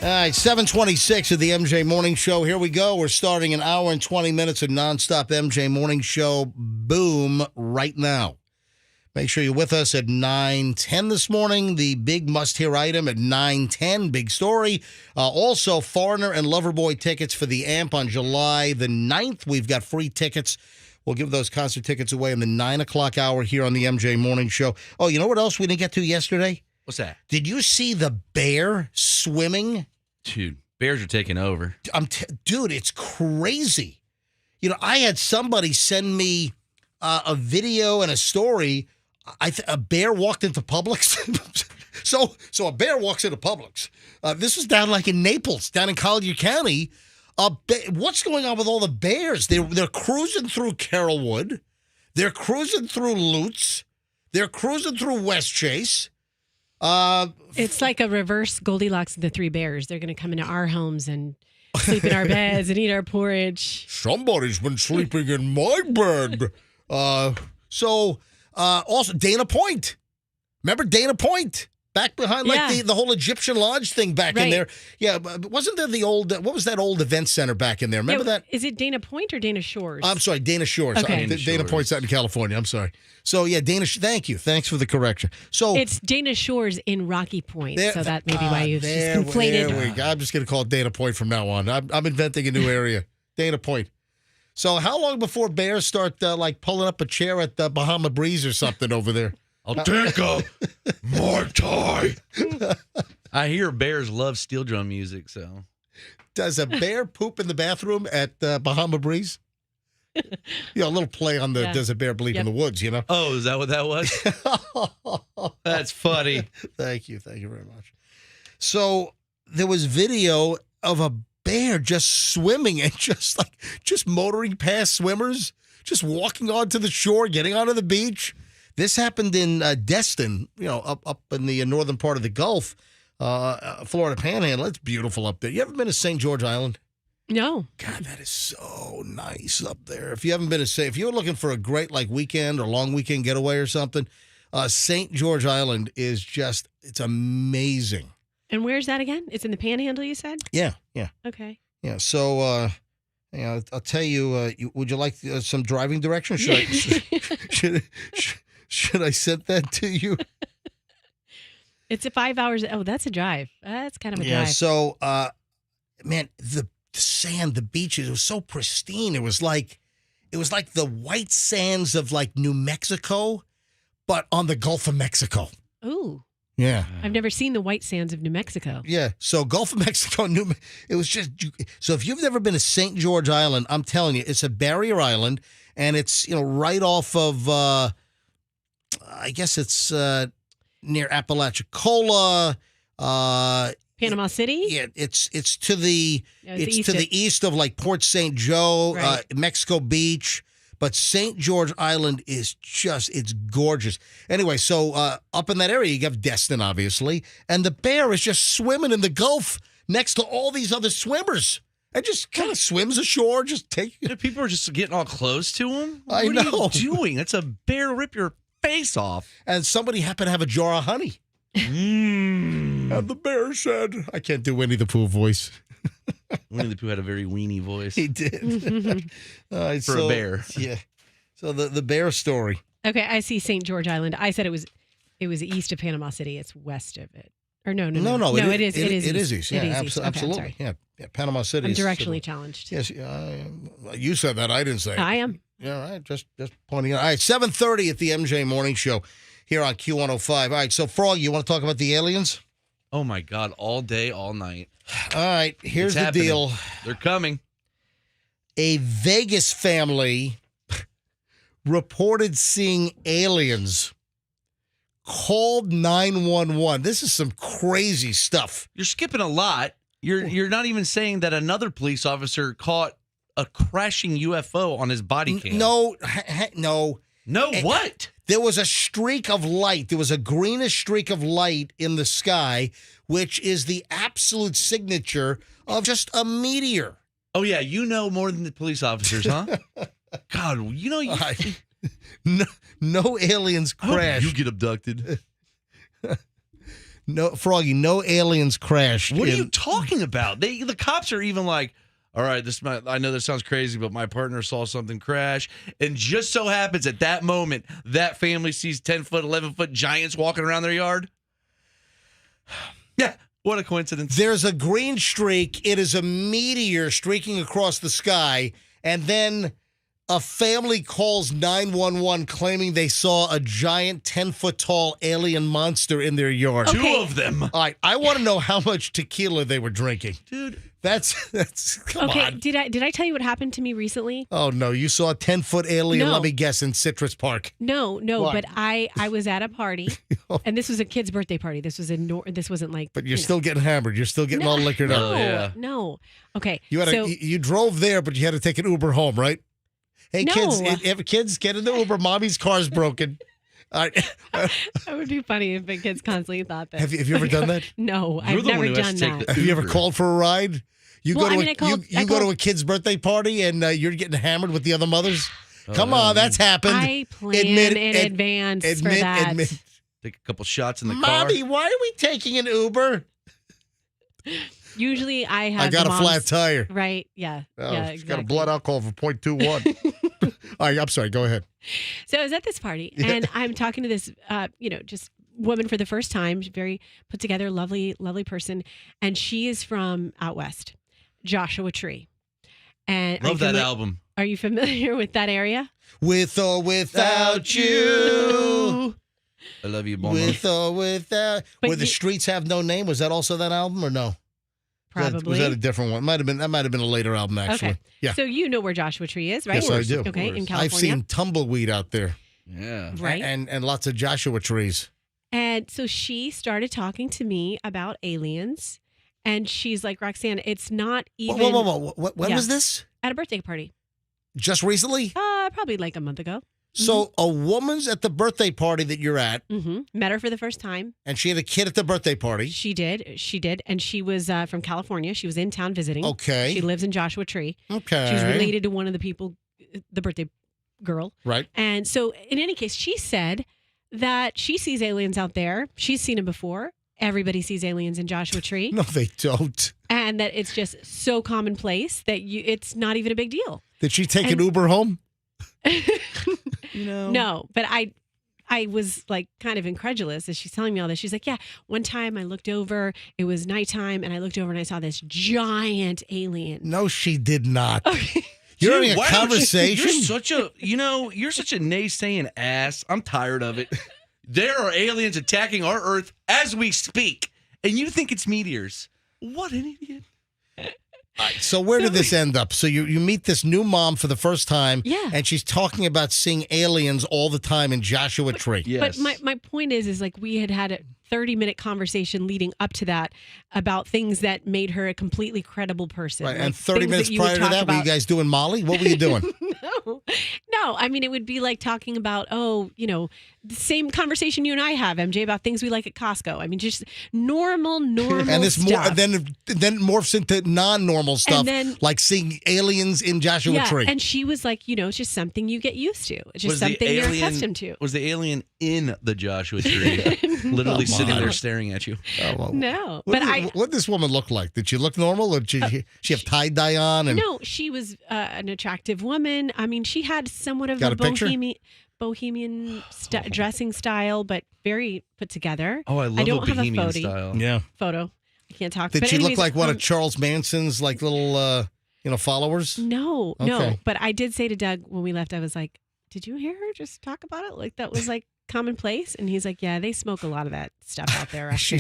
All right, 7:26 of the MJ Morning Show. Here we go. We're starting an hour and 20 minutes of nonstop MJ Morning Show. Boom, right now. Make sure you're with us at 9:10 this morning. The big must-hear item at 9:10, big story. Also, Foreigner and Loverboy tickets for the AMP on July the 9th. We've got free tickets. We'll give those concert tickets away in the 9 o'clock hour here on the MJ Morning Show. Oh, you know what else we didn't get to yesterday? What's that? Did you see the bear swimming? Dude, bears are taking over. Dude, it's crazy. You know, I had somebody send me a video and a story. A bear walked into Publix. so a bear walks into Publix. This was down like in Naples, down in Collier County. What's going on with all the bears? They're cruising through Carrollwood. They're cruising through Lutz. They're cruising through Westchase. It's like a reverse Goldilocks and the Three Bears. They're going to come into our homes and sleep in our beds and eat our porridge. Somebody's been sleeping in my bed. Also, Dana Point. Remember Dana Point? Back behind, like the whole Egyptian lodge thing back in there. Yeah, wasn't there the old, what was that old event center back in there? Remember that? Is it Dana Point or Dana Shores? I'm sorry, Dana Shores. Okay. Dana Point's out in California. I'm sorry. So, yeah, thank you. Thanks for the correction. So it's Dana Shores in Rocky Point, so that may be why you've just conflated. There we go. I'm just going to call it Dana Point from now on. I'm inventing a new area. Dana Point. So how long before bears start, pulling up a chair at the Bahama Breeze or something over there? I'll take a Mai Tai. I hear bears love steel drum music, so. Does a bear poop in the bathroom at Bahama Breeze? You know, a little play on the does a bear bleep in the woods, you know? Oh, is that what that was? That's funny. Thank you very much. So there was video of a bear just swimming and just motoring past swimmers, just walking onto the shore, getting onto the beach. This happened in Destin, you know, up in the northern part of the Gulf, Florida Panhandle. It's beautiful up there. You ever been to St. George Island? No. God, that is so nice up there. If you haven't been if you're looking for a great weekend or long weekend getaway or something, St. George Island is it's amazing. And where's that again? It's in the Panhandle, you said? Yeah. Okay. Yeah. So, I'll tell you. Would you like some driving directions? Should I send that to you? It's a 5 hours. Oh, that's a drive. That's kind of a drive. Yeah. So, man, the sand, the beaches, it was so pristine. It was like the white sands of New Mexico, but on the Gulf of Mexico. Ooh. Yeah. I've never seen the white sands of New Mexico. Yeah. So Gulf of Mexico, it was just, so if you've never been to St. George Island, I'm telling you, it's a barrier island, and it's, right off of, I guess it's near Apalachicola. Panama City? Yeah, it's to the east of Port St. Joe, right. Mexico Beach. But St. George Island is it's gorgeous. Anyway, so up in that area, you have Destin, obviously, and the bear is just swimming in the Gulf next to all these other swimmers. And just kind of swims ashore, People are just getting all close to him? I know. What are you doing? That's a bear rip your face off. And somebody happened to have a jar of honey. And the bear said, I can't do Winnie the Pooh voice. Winnie the Pooh had a very weenie voice. He did. For a bear. Yeah. So the bear story. Okay, I see St. George Island. I said it was east of Panama City. It's west of it. Or no. It is east. Yeah, absolutely. Okay, yeah, Panama City. I'm directionally challenged. Yes, you said that. I didn't say it. I am. Yeah, all right. Just pointing out. All right, 7:30 at the MJ Morning Show here on Q105. All right, so Froggy, you want to talk about the aliens? Oh my God! All day, all night. All right, here's the deal. They're coming. A Vegas family reported seeing aliens. Called 911. This is some crazy stuff. You're skipping a lot. You're not even saying that another police officer caught a crashing UFO on his body cam. No. What? There was a streak of light. There was a greenish streak of light in the sky, which is the absolute signature of just a meteor. Oh, yeah. You know more than the police officers, huh? God, No aliens crashed. You get abducted. No, Froggy, no aliens crashed. What are you talking about? The cops are even like, all right, I know this sounds crazy, but my partner saw something crash. And just so happens at that moment, that family sees 10-foot, 11-foot giants walking around their yard. Yeah, what a coincidence. There's a green streak. It is a meteor streaking across the sky. And then a family calls 911 claiming they saw a giant 10-foot tall alien monster in their yard. Two of them. All right, I want to know how much tequila they were drinking. Dude. That's come okay, on. did I tell you what happened to me recently? Oh, no, you saw a 10-foot alien, No. let me guess, in Citrus Park. No, What? but I was at a party, and this was a kid's birthday party. This was this wasn't like. But you're still getting hammered. You're still getting all liquored no, up. yeah. No. Okay. You drove there, but you had to take an Uber home, right? Hey, No. kids, get in the Uber. Mommy's car's broken. All right. That would be funny if the kids constantly thought that. Have you ever done that? No, You're I've the one never who has done to take that. the- Have you ever Uber. called for a ride? You Well, go to I mean, I go called- to a kid's birthday party and you're getting hammered with the other mothers. Come yeah. on, that's happened. I plan Admit- in ad- advance for that. Admit. Take a couple shots in the car. Mommy, why are we taking an Uber? Usually, I have. I got the a flat moms- tire. Right? Yeah. Oh, yeah. she's Exactly. got a blood alcohol for 0.21. All right, I'm sorry. Go ahead. So I was at this party, and I'm talking to this, just woman for the first time. She's very put together, lovely, lovely person, and she is from out west, Joshua Tree. And Love that album. Are you familiar with that area? With or without you. I love you, Bono. With or without. But Where the streets have no name. Was that also that album or no? Probably. Was that a different one? That might have been a later album, actually. Okay. Yeah. So you know where Joshua Tree is, right? Yes, I do. Okay, in California. I've seen tumbleweed out there. Yeah. Right. And lots of Joshua trees. And so she started talking to me about aliens. And she's like, Roxanne, it's not even Whoa. When Yeah. was this? at a birthday party. Just recently? Probably like a month ago. So a woman's at the birthday party that you're at, Met her for the first time. and she had a kid at the birthday party. She did. And she was from California. She was in town visiting. Okay. She lives in Joshua Tree. Okay. She's related to one of the people, the birthday girl. Right. And so in any case, she said that she sees aliens out there. She's seen them before. Everybody sees aliens in Joshua Tree. No, they don't. And that it's just so commonplace that it's not even a big deal. Did she take an Uber home? No, but I was like kind of incredulous as she's telling me all this. She's like, yeah, one time I looked over, it was nighttime, and I looked over and I saw this giant alien. No, she did not. Okay. You're Dude, having a why don't conversation. You're such a naysaying ass. I'm tired of it. There are aliens attacking our Earth as we speak, and you think it's meteors. What an idiot. All right, so where did this end up? So you meet this new mom for the first time, Yeah. and she's talking about seeing aliens all the time in Joshua Tree. Yes. But my point is like we had a 30-minute conversation leading up to that about things that made her a completely credible person. Right, like and 30 things minutes you would prior to talk that, were you about. guys doing Molly? What were you doing? No. I mean, it would be like talking about, the same conversation you and I have, MJ, about things we like at Costco. I mean, just normal and this stuff. then morphs into non-normal stuff, And then- like seeing aliens in Joshua yeah, Tree. and she was like, it's just something you get used to. It's just something you're accustomed to. Was the alien in the Joshua Tree, literally Come sitting on. there staring at you? Oh, well, No, What but did this woman look like? Did she look normal, or did she have tie dye on? And No, she was an attractive woman. I mean, she had somewhat of Got a a picture? bohemian dressing style, but very put together. Oh, I love don't a have a bohemian photo. style. yeah, Photo. I can't talk. did but she anyways, look like one of Charles Manson's little followers? No, Okay. no. But I did say to Doug when we left, I was like, "Did you hear her just talk about it? Like that was like commonplace." And he's like, "Yeah, they smoke a lot of that stuff out there." Roxanne."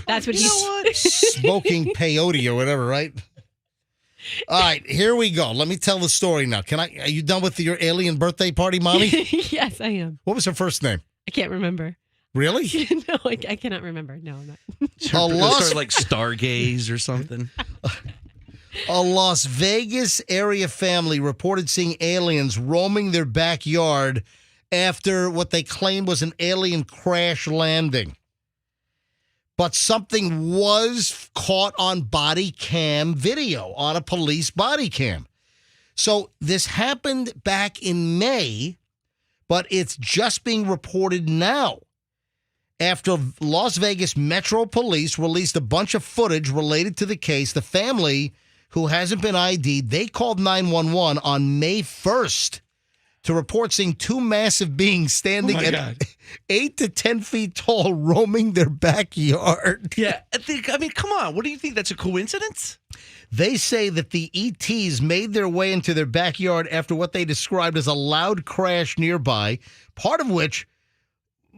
That's what he's smoking peyote or whatever, right? All right, here we go. Let me tell the story now. Are you done with your alien birthday party, mommy? Yes, I am. What was her first name? I can't remember. Really? No, I cannot remember. No, I'm not. A Las, Sort of like Stargaze or something. a Las Vegas area family reported seeing aliens roaming their backyard after what they claimed was an alien crash landing. But something was caught on body cam video, on a police body cam. So this happened back in May, but it's just being reported now. After Las Vegas Metro Police released a bunch of footage related to the case, the family, who hasn't been ID'd, they called 911 on May 1st to report seeing two massive beings standing at 8 to 10 feet tall roaming their backyard. Yeah, I mean, come on. What do you think? That's a coincidence? They say that the ETs made their way into their backyard after what they described as a loud crash nearby, part of which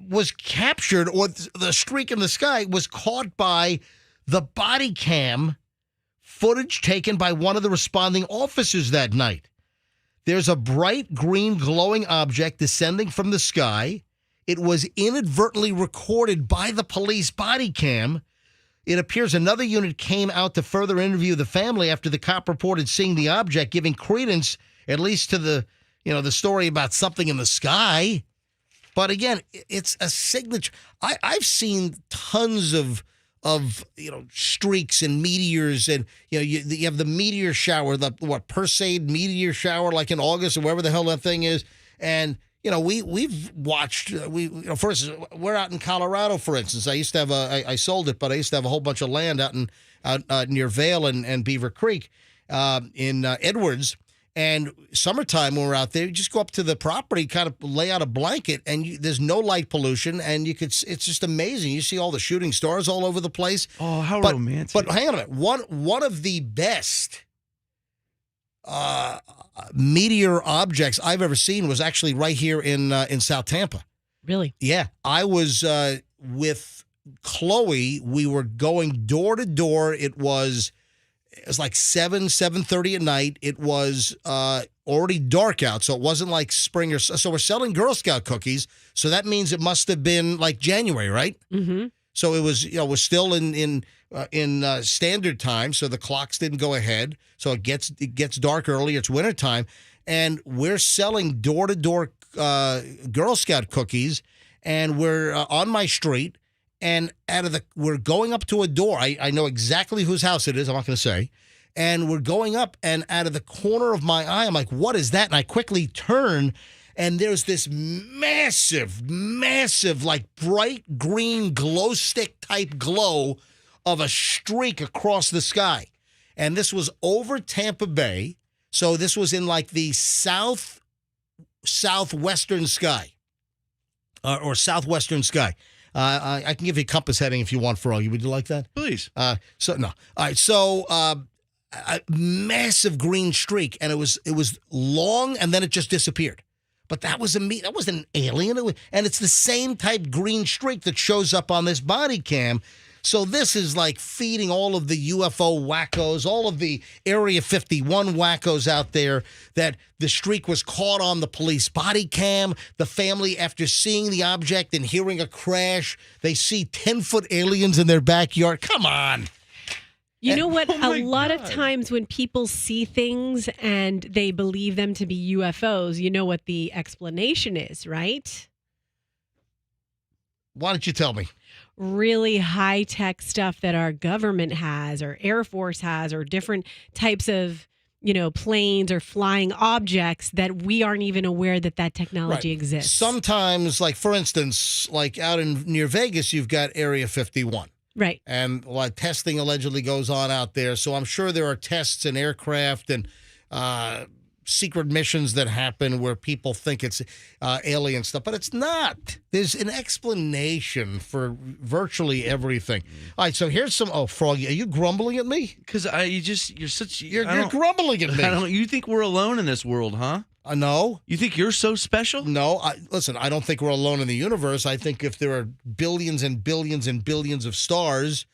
was captured, or the streak in the sky was caught by the body cam footage taken by one of the responding officers that night. There's a bright green glowing object descending from the sky. It was inadvertently recorded by the police body cam. It appears another unit came out to further interview the family after the cop reported seeing the object, giving credence at least to the story about something in the sky. But again, it's a signature. I've seen tons of streaks and meteors, and you have the meteor shower, the Perseid meteor shower, like in August or wherever the hell that thing is. And we've watched. First, we're out in Colorado, for instance. I used to have I sold it, but I used to have a whole bunch of land out near Vail and Beaver Creek, in Edwards. And summertime, when we're out there, you just go up to the property, kind of lay out a blanket, and there's no light pollution, and it's just amazing. You see all the shooting stars all over the place. Oh, how romantic! But hang on a minute. One of the best meteor objects I've ever seen was actually right here in South Tampa. Really? Yeah, I was with Chloe. We were going door to door. It was like 7:30 at night. It was already dark out, so it wasn't like spring or so. We're selling Girl Scout cookies, so that means it must have been like January, right? Mm-hmm. So it was, we're still in standard time, so the clocks didn't go ahead. So it gets dark early. It's wintertime, and we're selling door to door Girl Scout cookies, and we're on my street. And we're going up to a door. I know exactly whose house it is. I'm not going to say. And we're going up, and out of the corner of my eye, I'm like, what is that? And I quickly turn, and there's this massive, like bright green glow stick type glow of a streak across the sky. And this was over Tampa Bay. So this was in like the southwestern sky, or southwestern sky. I can give you a compass heading if you want, Froggy. Would you like that? Please. So no. All right. So a massive green streak, and it was long, and then it just disappeared. But that was that wasn't an alien, and it's the same type green streak that shows up on this body cam. So this is like feeding all of the UFO wackos, all of the Area 51 wackos out there, that the streak was caught on the police body cam. The family, after seeing the object and hearing a crash, they see 10-foot aliens in their backyard. Come on. You know what? Oh a lot of times when people see things and they believe them to be UFOs, you know what the explanation is, right? Why don't you tell me? Really high-tech stuff that our government has, or Air Force has, or different types of, planes or flying objects that we aren't even aware that technology exists. Sometimes, like, for instance, like out near Vegas, you've got Area 51. Right. And testing allegedly goes on out there. So I'm sure there are tests in aircraft and secret missions that happen where people think it's alien stuff, but it's not. There's an explanation for virtually everything. All right, so here's some. Oh, Froggy, are you grumbling at me? Because you're grumbling at me. You think we're alone in this world, huh? No. You think you're so special? No. Listen, I don't think we're alone in the universe. I think if there are billions and billions and billions of stars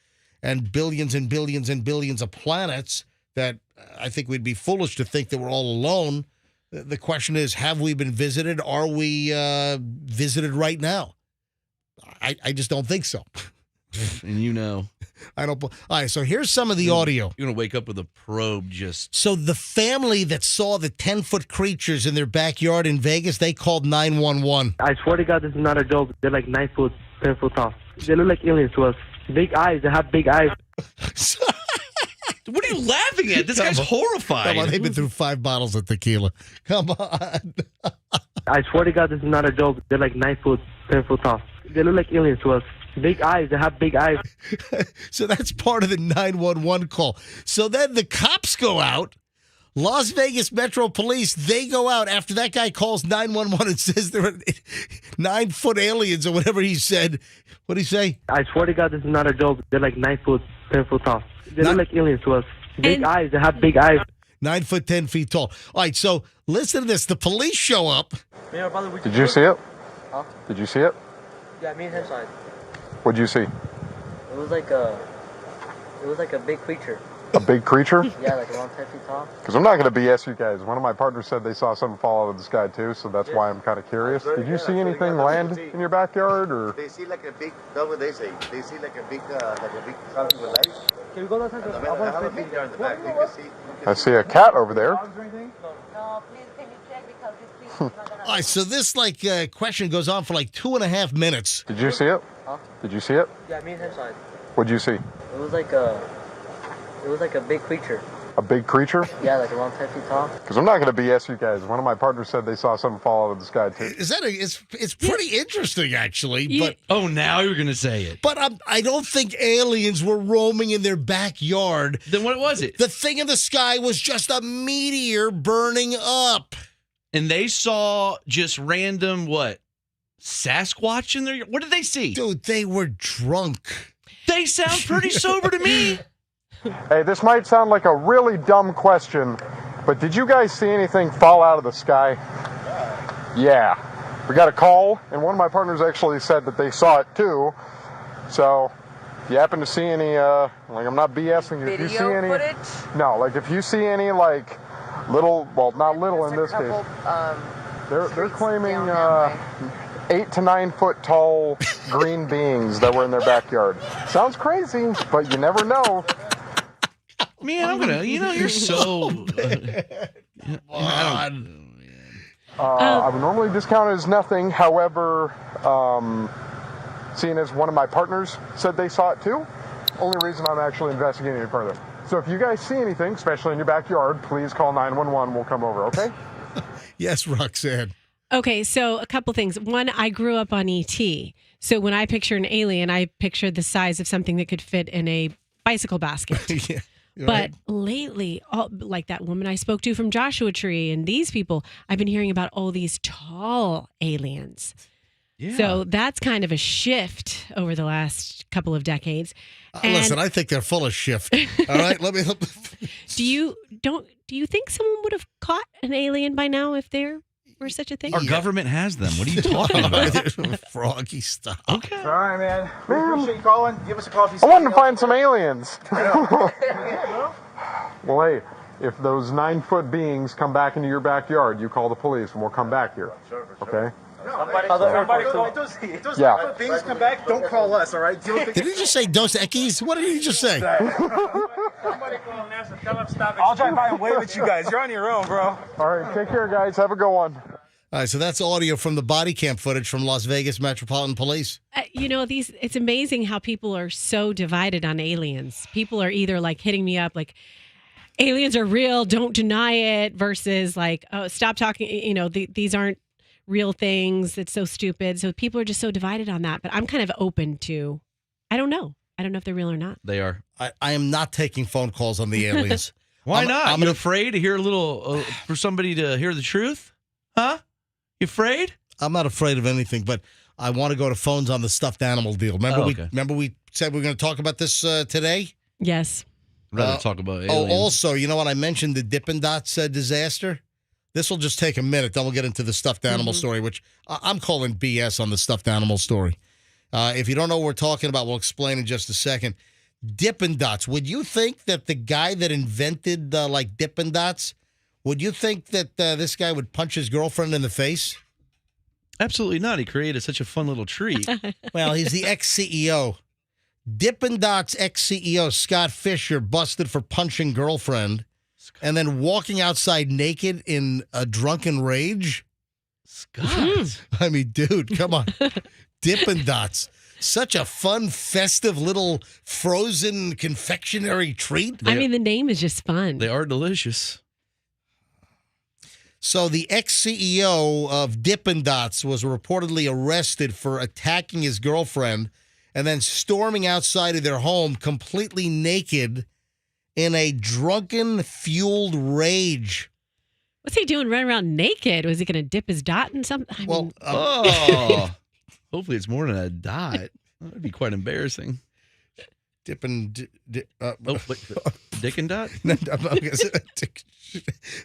and billions and billions and billions of planets, that I think we'd be foolish to think that we're all alone. The question is, have we been visited? Are we visited right now? I just don't think so. And I don't. All right, so here's some of the audio. You're going to wake up with a probe just. So the family that saw the 10-foot creatures in their backyard in Vegas, they called 911. I swear to God, this is not a joke. They're like 9 foot, 10 foot tall. They look like aliens to us. Big eyes. They have big eyes. What are you laughing at? This guy's horrified. Come on, they've been through 5 bottles of tequila. Come on. I swear to God, this is not a joke. They're like 9 foot, 10 foot tall. They look like aliens to us. Big eyes. They have big eyes. So that's part of the 911 call. So then the cops go out. Las Vegas Metro Police, they go out after that guy calls 911 and says there are 9-foot aliens or whatever he said. What did he say? I swear to God, this is not a joke. They're like 9 foot, 10 foot tall. They look like aliens to us. Big eyes. They have big eyes. 9 foot, 10 feet tall. All right, so listen to this. The police show up. Did you see it? Huh? Did you see it? Yeah, me and him saw it. What'd you see? It was like a big creature. A big creature? Yeah, like around 10 feet tall. Because I'm not going to BS you guys. One of my partners said they saw something fall out of the sky too, so that's why I'm kind of curious. Did you see anything land in your backyard, or? They see like a big. That's what they say. They see like a big something with legs. Can we go outside? I have a big there in the back. You can see. I see a cat over there. No, please, can you check because this creature is not gonna. All right, so this question goes on for like 2.5 minutes. Did you see it? Huh? Did you see it? Yeah, me and him saw it. What'd you see? It was like a big creature. A big creature? Yeah, like around 10 feet tall. Because I'm not going to BS you guys. One of my partners said they saw something fall out of the sky too. Is that it's pretty interesting actually, Yeah. but Oh, now you're going to say it. but I don't think aliens were roaming in their backyard. Then what was it? The thing in the sky was just a meteor burning up. And they saw just random, what? Sasquatch in there? What did they see? Dude, they were drunk. They sound pretty sober to me. Hey, this might sound like a really dumb question, but did you guys see anything fall out of the sky? Yeah. We got a call, and one of my partners actually said that they saw it too. So, if you happen to see any, like I'm not BSing you, if you see any, footage? no, like if you see any like little, well, not little in this case, they're claiming 8 to 9 foot tall green beings that were in their backyard. Sounds crazy, but you never know. Man, I'm going to, you're so. I would normally discount it as nothing. However, seeing as one of my partners said they saw it too, only reason I'm actually investigating it further. So if you guys see anything, especially in your backyard, please call 911. We'll come over, okay? Yes, Roxanne. Okay, so a couple things. One, I grew up on ET. So when I picture an alien, I picture the size of something that could fit in a bicycle basket. Yeah. But lately, like that woman I spoke to from Joshua Tree and these people, I've been hearing about all these tall aliens. Yeah. So that's kind of a shift over the last couple of decades. Listen, I think they're full of shift. All right, let me. Do you think someone would have caught an alien by now if there were such a thing? Our government has them. What are you talking about? Froggy stuff. Okay. All right, man. We appreciate you calling. Give us a call if you see I wanted to anything find some aliens. else. Well, hey, if those 9 foot beings come back into your backyard, you call the police and we'll come back here. Okay? Somebody call those Yeah. things come back. Don't call us, all right? Did he just say Dos Equis? What did he just say? Somebody call NASA. Tell them stop. I'll drive by and wave at you guys. You're on your own, bro. All right, take care, guys. Have a good one. All right, so that's audio from the body cam footage from Las Vegas Metropolitan Police. It's amazing how people are so divided on aliens. People are either like hitting me up like, aliens are real, don't deny it, versus like, oh, stop talking, these aren't real things. It's so stupid. So people are just so divided on that. But I'm kind of open to, I don't know if they're real or not. They are. I am not taking phone calls on the aliens. Why not? You afraid to hear a little, for somebody to hear the truth? Huh? You afraid? I'm not afraid of anything, but I want to go to phones on the stuffed animal deal. Remember we said we were going to talk about this today? Yes. I'd rather talk about aliens. Also, you know what? I mentioned the Dippin' Dots disaster. This will just take a minute. Then we'll get into the stuffed animal story, which I'm calling BS on the stuffed animal story. If you don't know what we're talking about, we'll explain in just a second. Dippin' Dots. Would you think that the guy that invented Dippin' Dots, would you think that this guy would punch his girlfriend in the face? Absolutely not. He created such a fun little treat. Well, he's the ex-CEO. Dippin' Dots ex-CEO Scott Fisher busted for punching girlfriend and then walking outside naked in a drunken rage. Scott. I mean, dude, come on. Dippin' Dots. Such a fun, festive little frozen confectionery treat. I mean, the name is just fun. They are delicious. So the ex-CEO of Dippin' Dots was reportedly arrested for attacking his girlfriend and then storming outside of their home completely naked in a drunken, fueled rage. What's he doing running around naked? Was he going to dip his dot in something? Hopefully it's more than a dot. That would be quite embarrassing. Dick and Dot?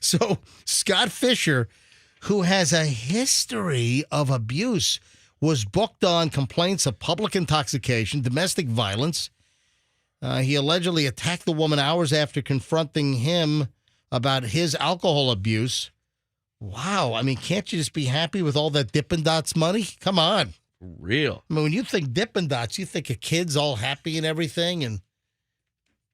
So Scott Fisher, who has a history of abuse, was booked on complaints of public intoxication, domestic violence. He allegedly attacked the woman hours after confronting him about his alcohol abuse. Wow. I mean, can't you just be happy with all that Dippin' Dots money? Come on. Real. I mean, when you think Dippin' Dots, you think of kids all happy and everything. And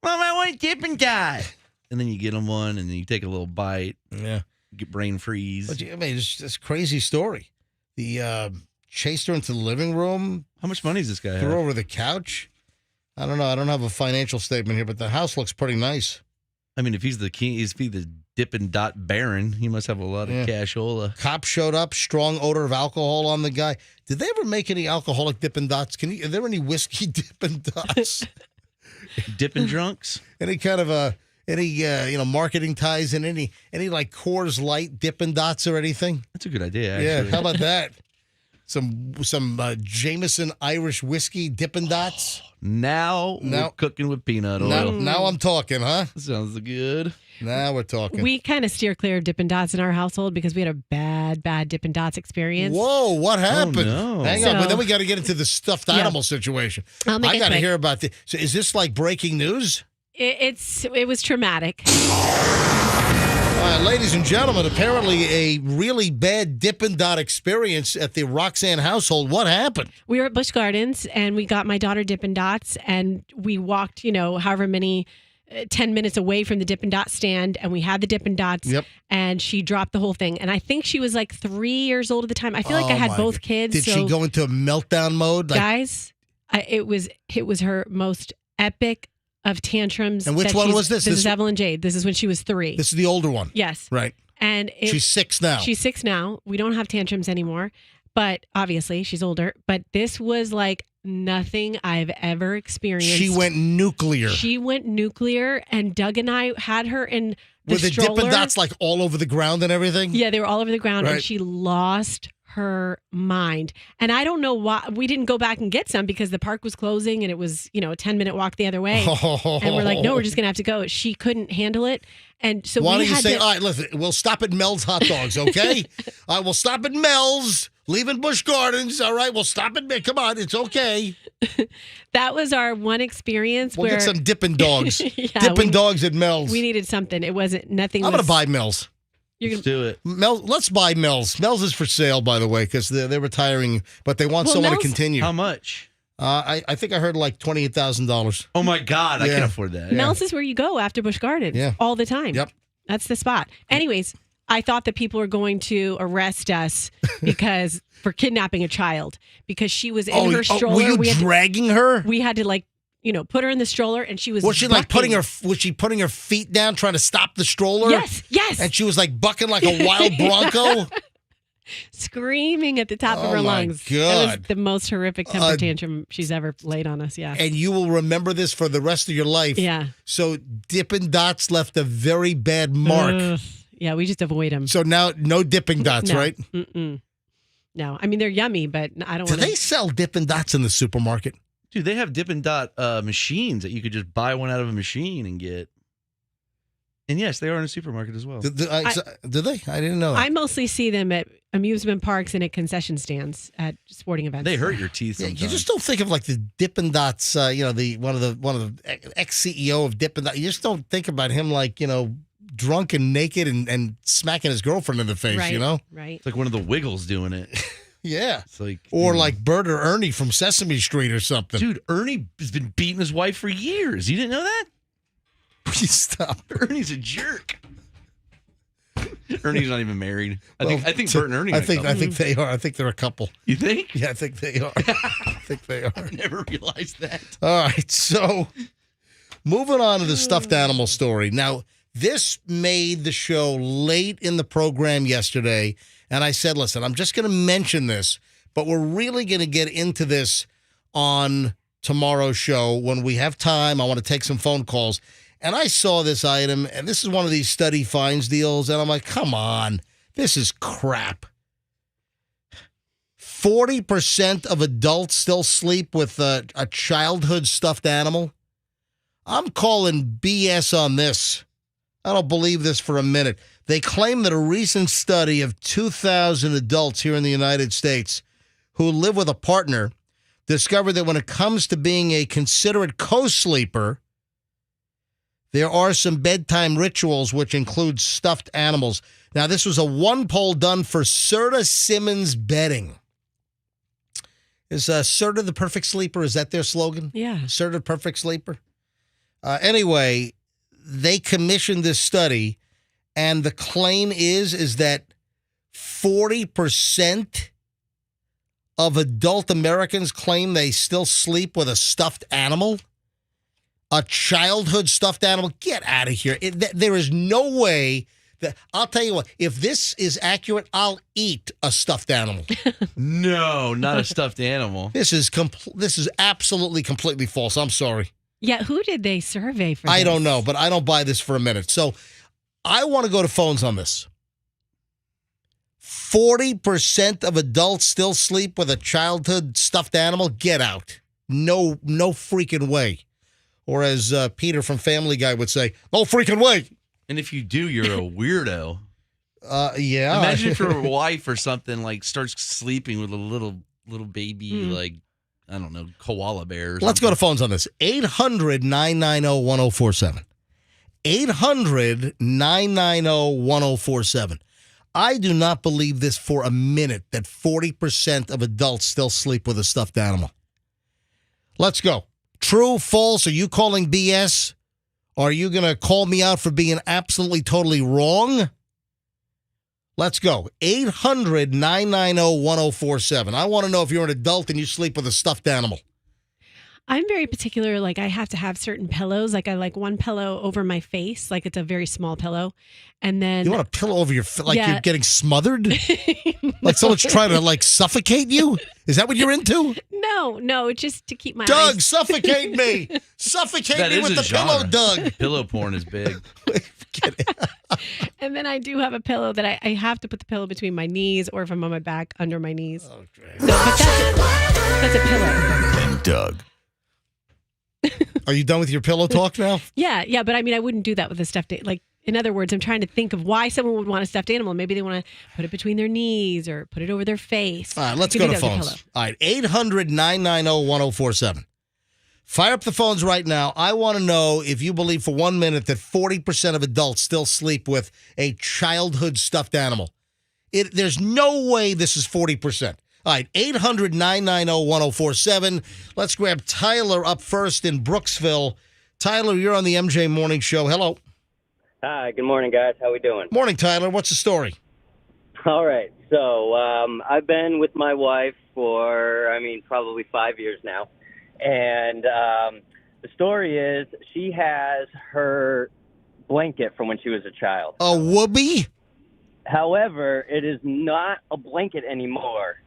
Mom, I want Dippin' Dot. And then you get them one, and then you take a little bite. Yeah. Get brain freeze. But, I mean, it's just a crazy story. The chased her into the living room. How much money does this guy Threw have? her over the couch. I don't know. I don't have a financial statement here, but the house looks pretty nice. I mean, if he's the king, he's the Dippin' Dot Baron, he must have a lot of cashola. Cops showed up, strong odor of alcohol on the guy. Did they ever make any alcoholic Dippin' Dots? Are there any whiskey Dippin' Dots? Dippin' Drunks? Any kind of marketing ties in any like Coors Light Dippin' Dots or anything? That's a good idea, actually. Yeah, how about that? Some Jameson Irish whiskey Dippin' Dots. Now we're cooking with peanut oil. Now I'm talking, huh? Sounds good. Now we're talking. We kind of steer clear of Dippin' Dots in our household because we had a bad Dippin' Dots experience. Whoa, what happened? Oh, no. Hang on, but then we got to get into the stuffed animal situation. I'll make I it got to quick. hear about this. So is this like breaking news? It was traumatic. All right, ladies and gentlemen, apparently a really bad Dippin' Dot experience at the Roxanne household. What happened? We were at Busch Gardens and we got my daughter Dippin' Dots and we walked, however many 10 minutes away from the Dippin' Dot stand and we had the Dippin' Dots and she dropped the whole thing. And I think she was like 3 years old at the time. I feel like I had both kids. Did she go into a meltdown mode? Guys, it was her most epic of tantrums. And which one was this? This is Evelyn Jade. This is when she was 3. This is the older one. Yes. Right. And she's 6 now. She's 6 now. We don't have tantrums anymore, but obviously she's older. But this was like nothing I've ever experienced. She went nuclear. And Doug and I had her in the stroller. Were the Dippin' Dots like all over the ground and everything? Yeah, they were all over the ground, Right. and she lost her mind. And I don't know why we didn't go back and get some because the park was closing and it was, a 10-minute walk the other way. And we're like, no, we're just going to have to go. She couldn't handle it. And so why we don't you had say, to, all right, listen, we'll stop at Mel's Hot Dogs, okay? All right, we'll stop at Mel's, leaving Busch Gardens. All right, we'll stop at, come on, it's okay. that was our one experience We'll where get some Dippin' Dogs. Yeah, Dippin' Dogs at Mel's. we needed something. It wasn't nothing. I'm going to buy Mel's. Let's do it. Let's buy Mel's. Mel's is for sale, by the way, because they're retiring, but they want someone to continue. How much? I think I heard like $28,000. Oh my God, I can't afford that. Mel's is where you go after Busch Gardens all the time. Yep. That's the spot. Anyways, I thought that people were going to arrest us because for kidnapping a child because she was in her stroller. Were you dragging her? We had to put her in the stroller and she was she bucking. was she putting her feet down trying to stop the stroller? Yes. And she was like bucking like a wild bronco? Screaming at the top of her lungs. God. It was the most horrific temper tantrum she's ever laid on us, And you will remember this for the rest of your life. Yeah. So Dippin' Dots left a very bad mark. Yeah, we just avoid them. So now no Dippin' Dots, No. right? Mm-mm. No, I mean, they're yummy, but I don't Do want to. they sell Dippin' Dots in the supermarket? Dude, they have Dippin' Dot machines that you could just buy one out of a machine and get. And yes, they are in a supermarket as well. Do they? I didn't know that. I mostly see them at amusement parks and at concession stands at sporting events. They hurt your teeth sometimes. You just don't think of like the Dippin' Dots, the one of the ex-CEO of Dippin' Dots. You just don't think about him like, drunk and naked and smacking his girlfriend in the face, Right. It's like one of the Wiggles doing it. Yeah. It's like, or like Bert or Ernie from Sesame Street or something. Dude, Ernie has been beating his wife for years. You didn't know that? Please stop. Ernie's a jerk. Ernie's not even married. I think Bert and Ernie are I think they are. I think they're a couple. You think? Yeah, I think they are. I think they are. I never realized that. All right. So moving on to the stuffed animal story. Now, This made the show late in the program yesterday, and I said, listen, I'm just going to mention this, but we're really going to get into this on tomorrow's show when we have time. I want to take some phone calls. And I saw this item, and this is one of these study finds deals, and I'm like, come on, this is crap. 40% of adults still sleep with a childhood stuffed animal. I'm calling BS on this. I don't believe this for a minute. They claim that a recent study of 2,000 adults here in the United States who live with a partner discovered that when it comes to being a considerate co-sleeper, there are some bedtime rituals which include stuffed animals. Now, this was a one poll done for Serta Simmons Bedding. Is Serta the perfect sleeper? Is that their slogan? Yeah. Serta the perfect sleeper? Anyway, they commissioned this study, and the claim is that 40% of adult Americans claim they still sleep with a stuffed animal. A childhood stuffed animal? Get out of here. There is no way that, I'll tell you what, if this is accurate, I'll eat a stuffed animal. No, not a stuffed animal. This is absolutely completely false. I'm sorry. Yeah, who did they survey for this? I don't know, but I don't buy this for a minute. So I want to go to phones on this. 40% of adults still sleep with a childhood stuffed animal? Get out. No freaking way. Or as Peter from Family Guy would say, no freaking way. And if you do, you're a weirdo. Yeah. Imagine if your wife or something like starts sleeping with a little baby, like, I don't know, koala bear or something. Let's go to phones on this. 800-990-1047. 800-990-1047. I do not believe this for a minute that 40% of adults still sleep with a stuffed animal. Let's go. True, false? Are you calling BS? Are you going to call me out for being absolutely, totally wrong? Let's go. 800-990-1047. I want to know if you're an adult and you sleep with a stuffed animal. I'm very particular. Like, I have to have certain pillows. Like, I like one pillow over my face. Like, it's a very small pillow. And then... You want a pillow over your face? Like you're getting smothered? Like someone's trying to, like, suffocate you? Is that what you're into? No, just to keep my Doug, eyes... suffocate me. Suffocate me with the pillow, Doug. Pillow porn is big. And then I do have a pillow that I have to put the pillow between my knees, or if I'm on my back, under my knees. Oh, great. No, but that's a pillow. And Doug. Are you done with your pillow talk now? Yeah, but I mean, I wouldn't do that with a stuffed animal. Like, in other words, I'm trying to think of why someone would want a stuffed animal. Maybe they want to put it between their knees or put it over their face. All right, let's go to phones. All right, 800-990-1047. Fire up the phones right now. I want to know if you believe for 1 minute that 40% of adults still sleep with a childhood stuffed animal. There's no way this is 40%. All right, 800-990-1047. Let's grab Tyler up first in Brooksville. Tyler, you're on the MJ Morning Show. Hello. Hi, good morning, guys. How we doing? Morning, Tyler. What's the story? All right. So I've been with my wife for, probably 5 years now. And the story is she has her blanket from when she was a child. A whoopee? However, it is not a blanket anymore.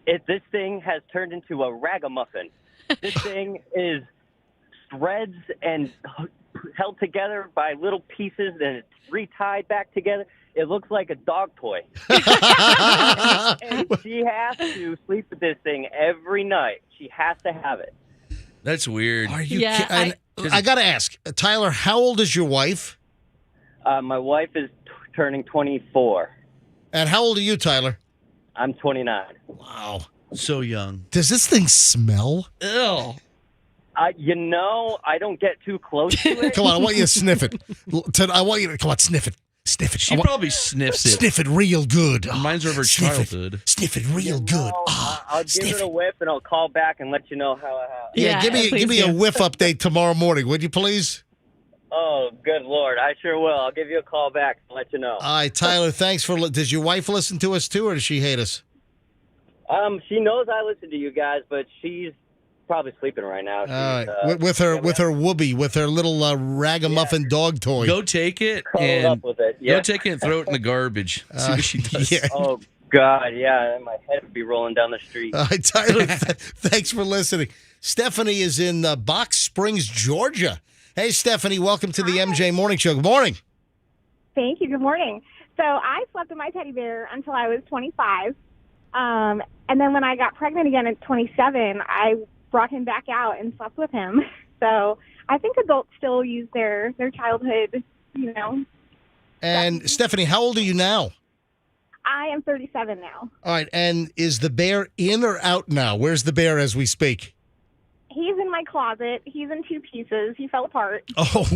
This thing has turned into a ragamuffin. This thing is threads and held together by little pieces, and it's retied back together. It looks like a dog toy. And she has to sleep with this thing every night. She has to have it. That's weird. Are you kidding? I got to ask, Tyler, how old is your wife? My wife is turning 24. And how old are you, Tyler? I'm 29. Wow. So young. Does this thing smell? Ew. I don't get too close to it. Come on, I want you to sniff it. I want you to, come on, sniff it. Sniff it. She probably sniffs it. Sniff it real good. Reminds her of her childhood. Sniff it real good. I'll give it a whiff, and I'll call back and let you know how I have. Yeah, give me a whiff update tomorrow morning, would you please? Oh, good Lord. I sure will. I'll give you a call back and let you know. All right, Tyler, thanks for... Does your wife listen to us too, or does she hate us? She knows I listen to you guys, but she's probably sleeping right now. With her whoopee, with her little ragamuffin dog toy. Go take it Cuddled up with it. Yeah. go take it and throw it in the garbage. See what she does. Yeah. Oh, God, yeah. My head would be rolling down the street. Tyler, thanks for listening. Stephanie is in Box Springs, Georgia. Hey, Stephanie, welcome to the MJ Morning Show. Good morning. Thank you. Good morning. So I slept with my teddy bear until I was 25. And then when I got pregnant again at 27, I brought him back out and slept with him. So I think adults still use their childhood, And Stephanie, how old are you now? I am 37 now. All right, and is the bear in or out now? Where's the bear as we speak? He's in my closet. He's in two pieces. He fell apart. Oh.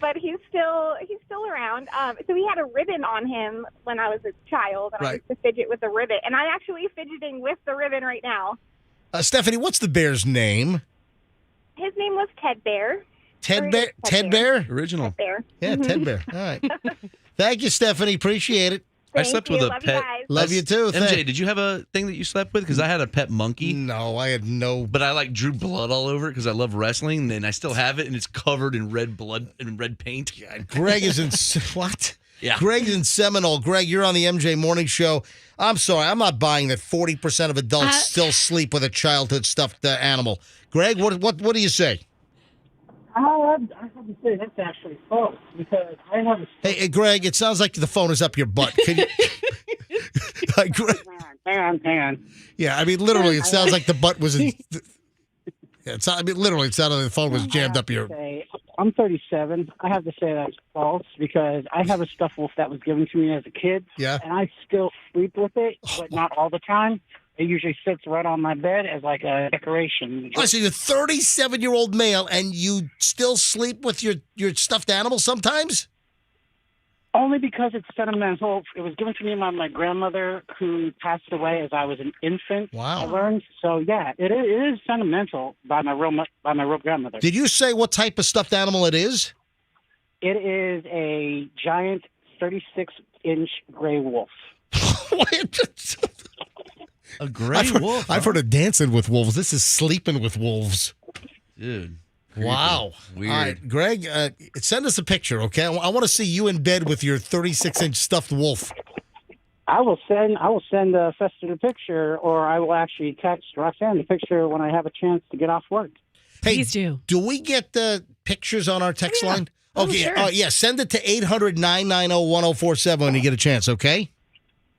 But he's still around. So he had a ribbon on him when I was a child, and I used to fidget with the ribbon. And I'm actually fidgeting with the ribbon right now. Stephanie, what's the bear's name? His name was Ted Bear. Ted Bear? Original. Ted Bear. Yeah, Mhm. Ted Bear. All right. Thank you, Stephanie. Appreciate it. I slept with a Love you pet. guys. Love you too. MJ, did you have a thing that you slept with? Because I had a pet monkey. No, I had no. But I drew blood all over it because I love wrestling, and I still have it, and it's covered in red blood and red paint. Greg is in what? Yeah. Greg's in Seminole. Greg, you're on the MJ Morning Show. I'm sorry, I'm not buying that 40% of adults still sleep with a childhood stuffed animal. Greg, what do you say? I have to say that's actually false because I have a... Hey, Greg, it sounds like the phone is up your butt. Can you... Greg... Hang on. Yeah, I mean, literally, it sounds like the butt was... literally, it sounded like the phone was jammed up your... I'm 37. I have to say that's false because I have a stuffed wolf that was given to me as a kid. Yeah. And I still sleep with it, but not all the time. It usually sits right on my bed as like a decoration. Oh, so you're a 37-year-old male, and you still sleep with your stuffed animal sometimes? Only because it's sentimental. It was given to me by my grandmother, who passed away as I was an infant. Wow. I learned. So yeah, it is sentimental by my real grandmother. Did you say what type of stuffed animal it is? It is a giant 36-inch gray wolf. A gray wolf? I've heard of dancing with wolves. This is sleeping with wolves. Dude. Wow. Weird. All right, Greg, send us a picture, okay? I want to see you in bed with your 36-inch stuffed wolf. I will send Fester the picture, or I will actually text Roxanne the picture when I have a chance to get off work. Hey, Please do. Do we get the pictures on our text line? Okay, sure. Yeah, send it to 800-990-1047 when you get a chance, okay?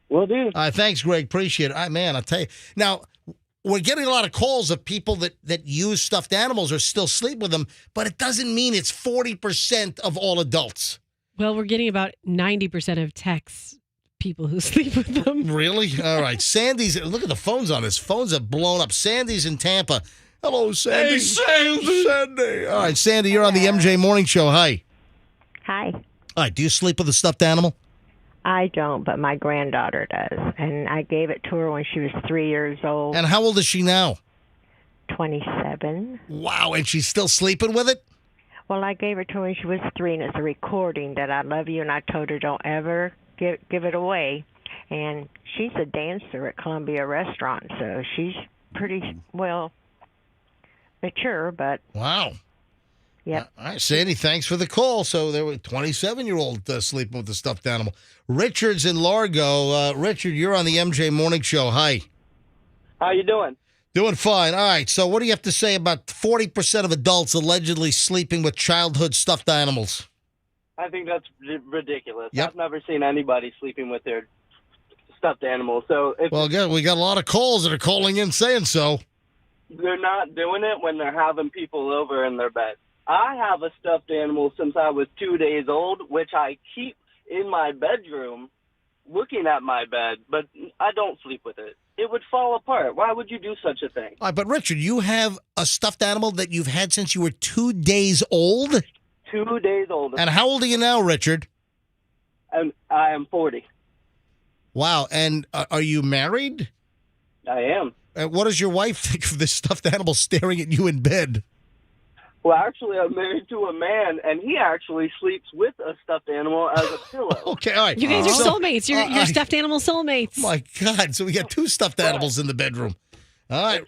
Will do. Thanks, Greg. Appreciate it. Man, I'll tell you. Now, we're getting a lot of calls of people that use stuffed animals or still sleep with them, but it doesn't mean it's 40% of all adults. Well, we're getting about 90% of texts, people who sleep with them. Really? All right. Sandy's, look at the phones on his. Phones have blown up. Sandy's in Tampa. Hello, Sandy. Hey, Sandy. Sandy. All right, Sandy, you're on the MJ Morning Show. Hi. Hi. All right, do you sleep with a stuffed animal? I don't, but my granddaughter does. And I gave it to her when she was 3 years old. And how old is she now? 27. Wow, and she's still sleeping with it? Well, I gave it to her when she was 3, and it's a recording that I love you, and I told her don't ever give it away. And she's a dancer at Columbia Restaurant, so she's pretty, well, mature, but... Wow. Yep. All right, Sandy, thanks for the call. So there were 27-year-old sleeping with the stuffed animal. Richard's in Largo. Richard, you're on the MJ Morning Show. Hi. How you doing? Doing fine. All right, so what do you have to say about 40% of adults allegedly sleeping with childhood stuffed animals? I think that's ridiculous. Yep. I've never seen anybody sleeping with their stuffed animals. So if Well, again, we got a lot of calls that are calling in saying so. they're not doing it when they're having people over in their bed. I have a stuffed animal since I was 2 days old, which I keep in my bedroom looking at my bed, but I don't sleep with it. It would fall apart. Why would you do such a thing? All right, but Richard, you have a stuffed animal that you've had since you were 2 days old? 2 days old. And how old are you now, Richard? I am 40. Wow, and are you married? I am. What does your wife think of this stuffed animal staring at you in bed? Well, actually, I'm married to a man, and he actually sleeps with a stuffed animal as a pillow. Okay, all right. You guys are soulmates. You're stuffed animal soulmates. My God. So we got 2 stuffed animals in the bedroom. All right.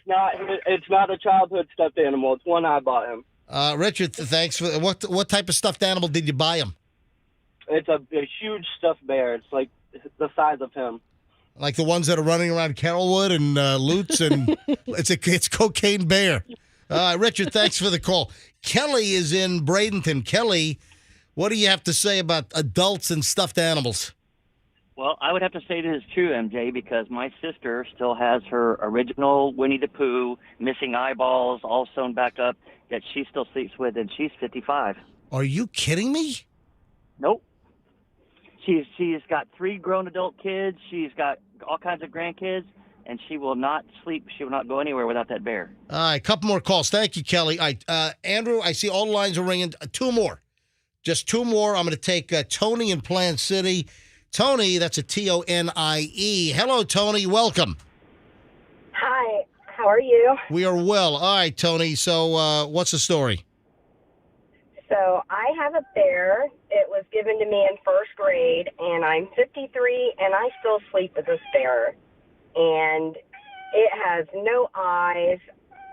It's not a childhood stuffed animal. It's one I bought him. Richard, thanks for what type of stuffed animal did you buy him? It's a huge stuffed bear. It's like the size of him. Like the ones that are running around Carrollwood and Lutz, and it's Cocaine Bear. Richard, thanks for the call. Kelly is in Bradenton. Kelly, what do you have to say about adults and stuffed animals? Well, I would have to say this is true, MJ, because my sister still has her original Winnie the Pooh, missing eyeballs, all sewn back up, that she still sleeps with, and she's 55. Are you kidding me? Nope. She's got 3 grown adult kids. She's got all kinds of grandkids, and she will not sleep. She will not go anywhere without that bear. All right, a couple more calls. Thank you, Kelly. All right, Andrew, I see all the lines are ringing. 2 more. Just 2 more. I'm going to take Tony in Plant City. Tony, that's a Tonie. Hello, Tony. Welcome. Hi. How are you? We are well. All right, Tony. So what's the story? So I have a bear. It was given to me in 1st grade, and I'm 53, and I still sleep with this bear. And it has no eyes.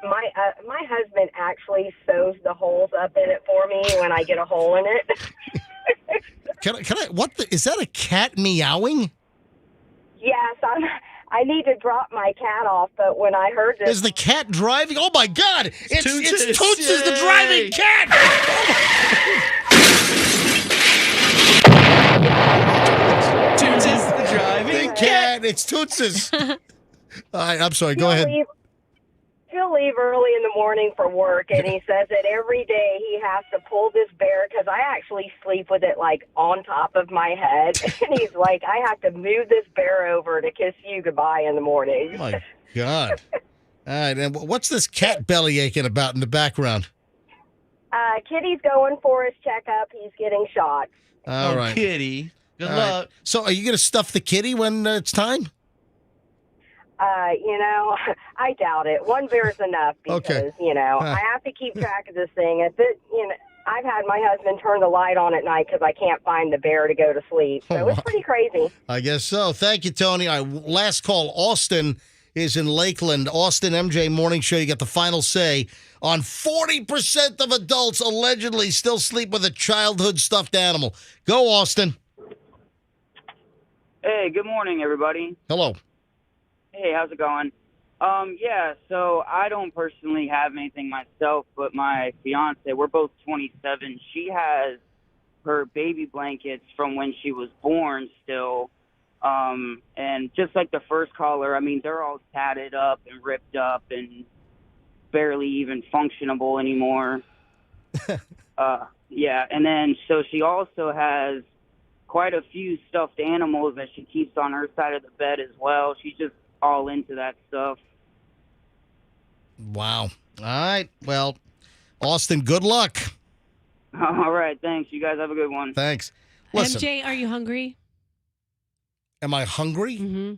My husband actually sews the holes up in it for me when I get a hole in it. Can I? Is that a cat meowing? Yes, I need to drop my cat off, but when I heard this... Is the cat driving? Oh, my God! It's Toots is the driving cat! Toots is the driving cat. It's Toots. All right, I'm sorry. Go ahead. He'll leave early in the morning for work, and he says that every day he has to pull this bear, because I actually sleep with it, like, on top of my head. And he's like, I have to move this bear over to kiss you goodbye in the morning. Oh, my God. All right, and what's this cat belly aching about in the background? Kitty's going for his checkup. He's getting shot. All right. Kitty. Good All luck. right. So are you going to stuff the kitty when it's time? I doubt it. 1 bear's enough because, I have to keep track of this thing. I've had my husband turn the light on at night because I can't find the bear to go to sleep. So it's pretty crazy. I guess so. Thank you, Tony. All right, last call. Austin is in Lakeland. Austin, MJ Morning Show. You got the final say on 40% of adults allegedly still sleep with a childhood stuffed animal. Go, Austin. Hey, good morning, everybody. Hello. Hey, how's it going? Yeah, so I don't personally have anything myself, but my fiance, we're both 27. She has her baby blankets from when she was born still. And just like the first caller, I mean, they're all tatted up and ripped up and barely even functionable anymore. Yeah, and then so she also has quite a few stuffed animals that she keeps on her side of the bed as well. She's just all into that stuff. Wow. All right. Well, Austin, good luck. All right. Thanks. You guys have a good one. Thanks. Listen, MJ, are you hungry? am I hungry? Mm-hmm.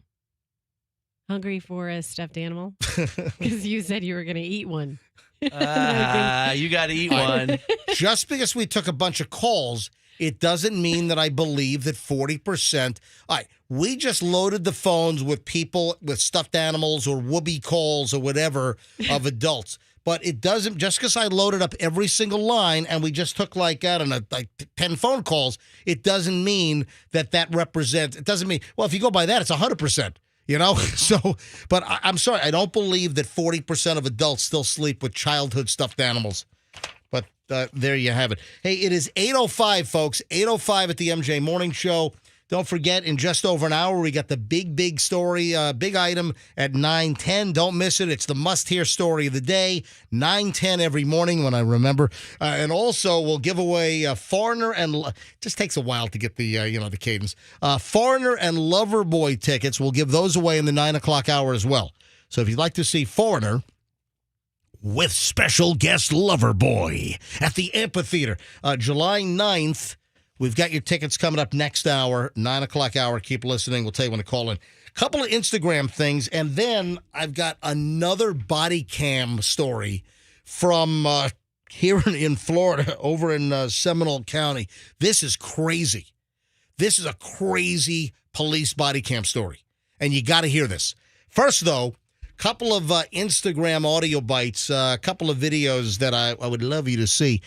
Hungry for a stuffed animal? Because you said you were going to eat one. You got to eat one. Just because we took a bunch of calls, it doesn't mean that I believe that 40%. All right, we just loaded the phones with people with stuffed animals or whoopee calls or whatever of adults. But it doesn't, just because I loaded up every single line and we just took like 10 phone calls, it doesn't mean that represents, it doesn't mean, well, if you go by that, it's 100%. So, but I'm sorry, I don't believe that 40% of adults still sleep with childhood stuffed animals. But there you have it. Hey, it is 8:05, folks. 8:05 at the MJ Morning Show. Don't forget, in just over an hour, we got the big story, big item at 9:10. Don't miss it. It's the must-hear story of the day. 9:10 every morning when I remember. And also, we'll give away Foreigner and just takes a while to get the the cadence. Foreigner and Loverboy tickets. We'll give those away in the 9 o'clock hour as well. So if you'd like to see Foreigner with special guest Loverboy at the Amphitheater, July 9th. We've got your tickets coming up next hour, 9 o'clock hour. Keep listening. We'll tell you when to call in. Couple of Instagram things, and then I've got another body cam story from here in Florida, over in Seminole County. This is crazy. This is a crazy police body cam story, and you got to hear this. First, though, couple of Instagram audio bites, a couple of videos that I would love you to see.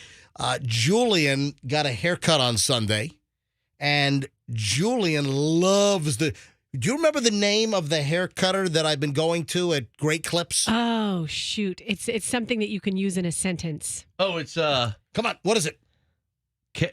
Julian got a haircut on Sunday, and Julian loves the... Do you remember the name of the hair cutter that I've been going to at Great Clips? Oh, shoot. It's something that you can use in a sentence. Oh, it's Come on, what is it? K?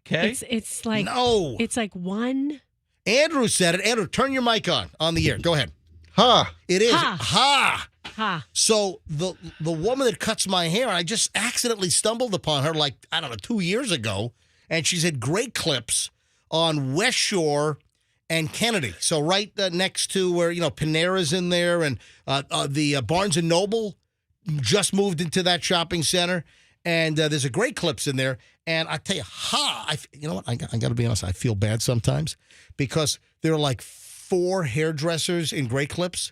It's like... No. It's like one... Andrew said it. Andrew, turn your mic on the air. Go ahead. Ha. It is. Ha. Ha. Ha. So the woman that cuts my hair, I just accidentally stumbled upon her like, I don't know, 2 years ago. And she's at Great Clips on West Shore and Kennedy. So right next to where, Panera's in there, and the Barnes & Noble just moved into that shopping center. And there's a Great Clips in there. And I tell you, you know what? I got to be honest. I feel bad sometimes because there are like 4 hairdressers in Great Clips,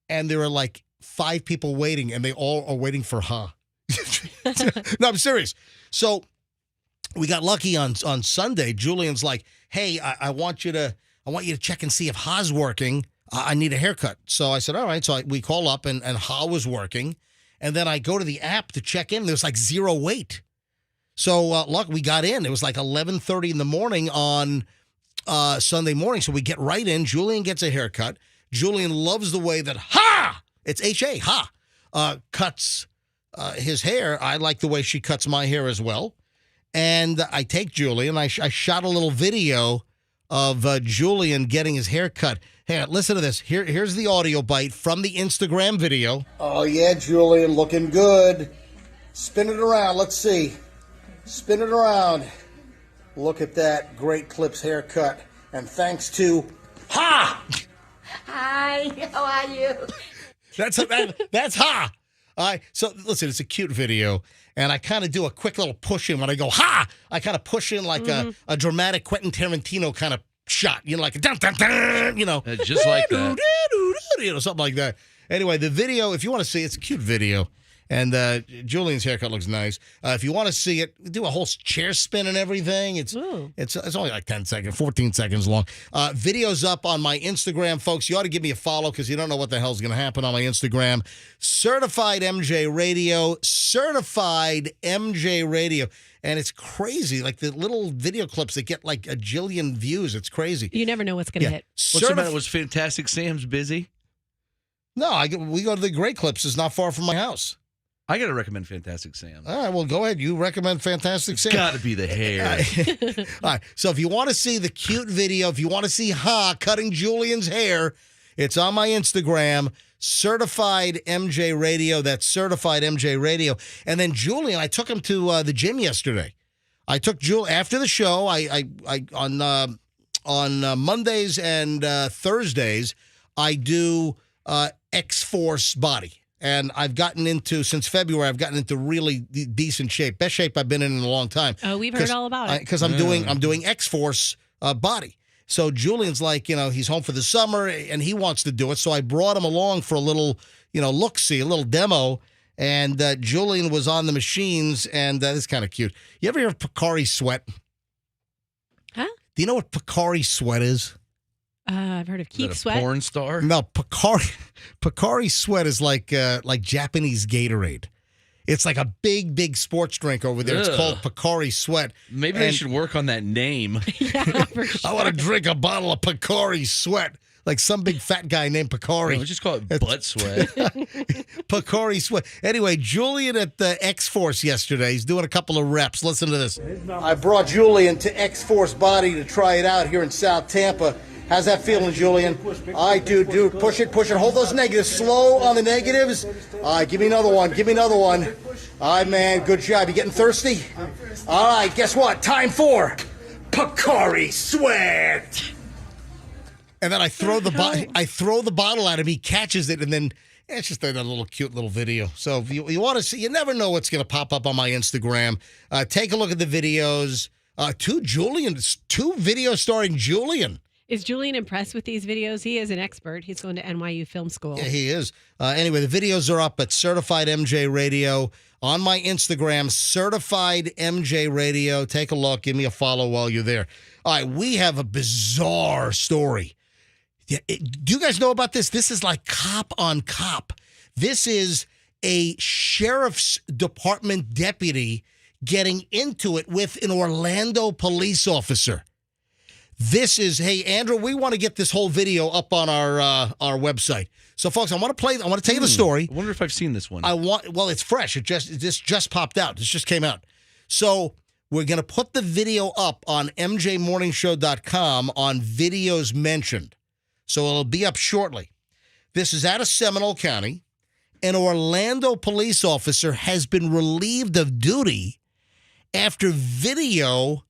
and there are like 5 people waiting, and they all are waiting for No, I'm serious. So we got lucky on Sunday. Julian's like, hey, I want you to check and see if Ha's working. I need a haircut. So I said, all right. So we call up, and Ha was working. And then I go to the app to check in. There's like 0 wait. So look, we got in. It was like 11:30 in the morning on Sunday morning. So we get right in. Julian gets a haircut. Julian loves the way that it's H-A, cuts his hair. I like the way she cuts my hair as well. And I take Julian. I shot a little video of Julian getting his hair cut. Hey, listen to this. Here's the audio bite from the Instagram video. Oh, yeah, Julian, looking good. Spin it around. Let's see. Spin it around. Look at that Great Clips haircut. And thanks to Ha! Hi, how are you? That's Ha! All right, so listen, it's a cute video. And I kind of do a quick little push in when I go, Ha! I kind of push in like a dramatic Quentin Tarantino kind of shot, like a dun, dun, dun, just like that. Something like that. Anyway, the video, if you want to see it, it's a cute video. And Julian's haircut looks nice. If you want to see it, do a whole chair spin and everything. It's only like 10 seconds, 14 seconds long. Video's up on my Instagram, folks. You ought to give me a follow because you don't know what the hell's going to happen on my Instagram. Certified MJ Radio. Certified MJ Radio. And it's crazy. Like the little video clips that get like a jillion views. It's crazy. You never know what's going to hit. What's the matter? Was Fantastic Sam's busy? No, we go to the Great Clips. It's not far from my house. I got to recommend Fantastic Sam. All right, well, go ahead. You recommend Fantastic Sam. It's got to be the hair. All right, so if you want to see the cute video, if you want to see Ha cutting Julian's hair, it's on my Instagram, Certified MJ Radio. That's Certified MJ Radio. And then Julian, I took him to the gym yesterday. I took Julian after the show. I on Mondays and Thursdays, I do X-Force Body. And I've gotten into, since February, I've gotten into really decent shape. Best shape I've been in a long time. Oh, we've heard all about it. Because I'm doing X-Force Body. So Julian's like, he's home for the summer and he wants to do it. So I brought him along for a little, look-see, a little demo. And Julian was on the machines, and this is kind of cute. You ever hear of Picari Sweat? Huh? Do you know what Picari Sweat is? I've heard of Keep Sweat. Porn star? No, Picari Sweat is like Japanese Gatorade. It's like a big sports drink over there. It's called Picari Sweat. Maybe they should work on that name. Yeah, for sure. I want to drink a bottle of Picari Sweat. Like some big fat guy named Picari. No, just call it butt sweat. Picari Sweat. Anyway, Julian at the X-Force yesterday. He's doing a couple of reps. Listen to this. I brought Julian to X-Force Body to try it out here in South Tampa. How's that feeling, Julian? All right, dude. Push it. Hold those negatives. Slow on the negatives. All right, give me another one. All right, man. Good job. You getting thirsty? All right, guess what? Time for Picari Sweat. And then I throw the bottle at him. He catches it, and then it's just a little cute little video. So if you want to see, you never know what's going to pop up on my Instagram. Take a look at the videos. Two videos starring Julian. Is Julian impressed with these videos? He is an expert. He's going to NYU Film School. Yeah, he is. Anyway, the videos are up at Certified MJ Radio on my Instagram, Certified MJ Radio. Take a look. Give me a follow while you're there. All right, we have a bizarre story. Yeah, do you guys know about this? This is like cop on cop. This is a sheriff's department deputy getting into it with an Orlando police officer. This is, hey, Andrew, we want to get this whole video up on our website. So, folks, I want to tell you the story. I wonder if I've seen this one. Well, it's fresh. This just popped out. This just came out. So we're going to put the video up on mjmorningshow.com on videos mentioned. So it'll be up shortly. This is out of Seminole County. An Orlando police officer has been relieved of duty after video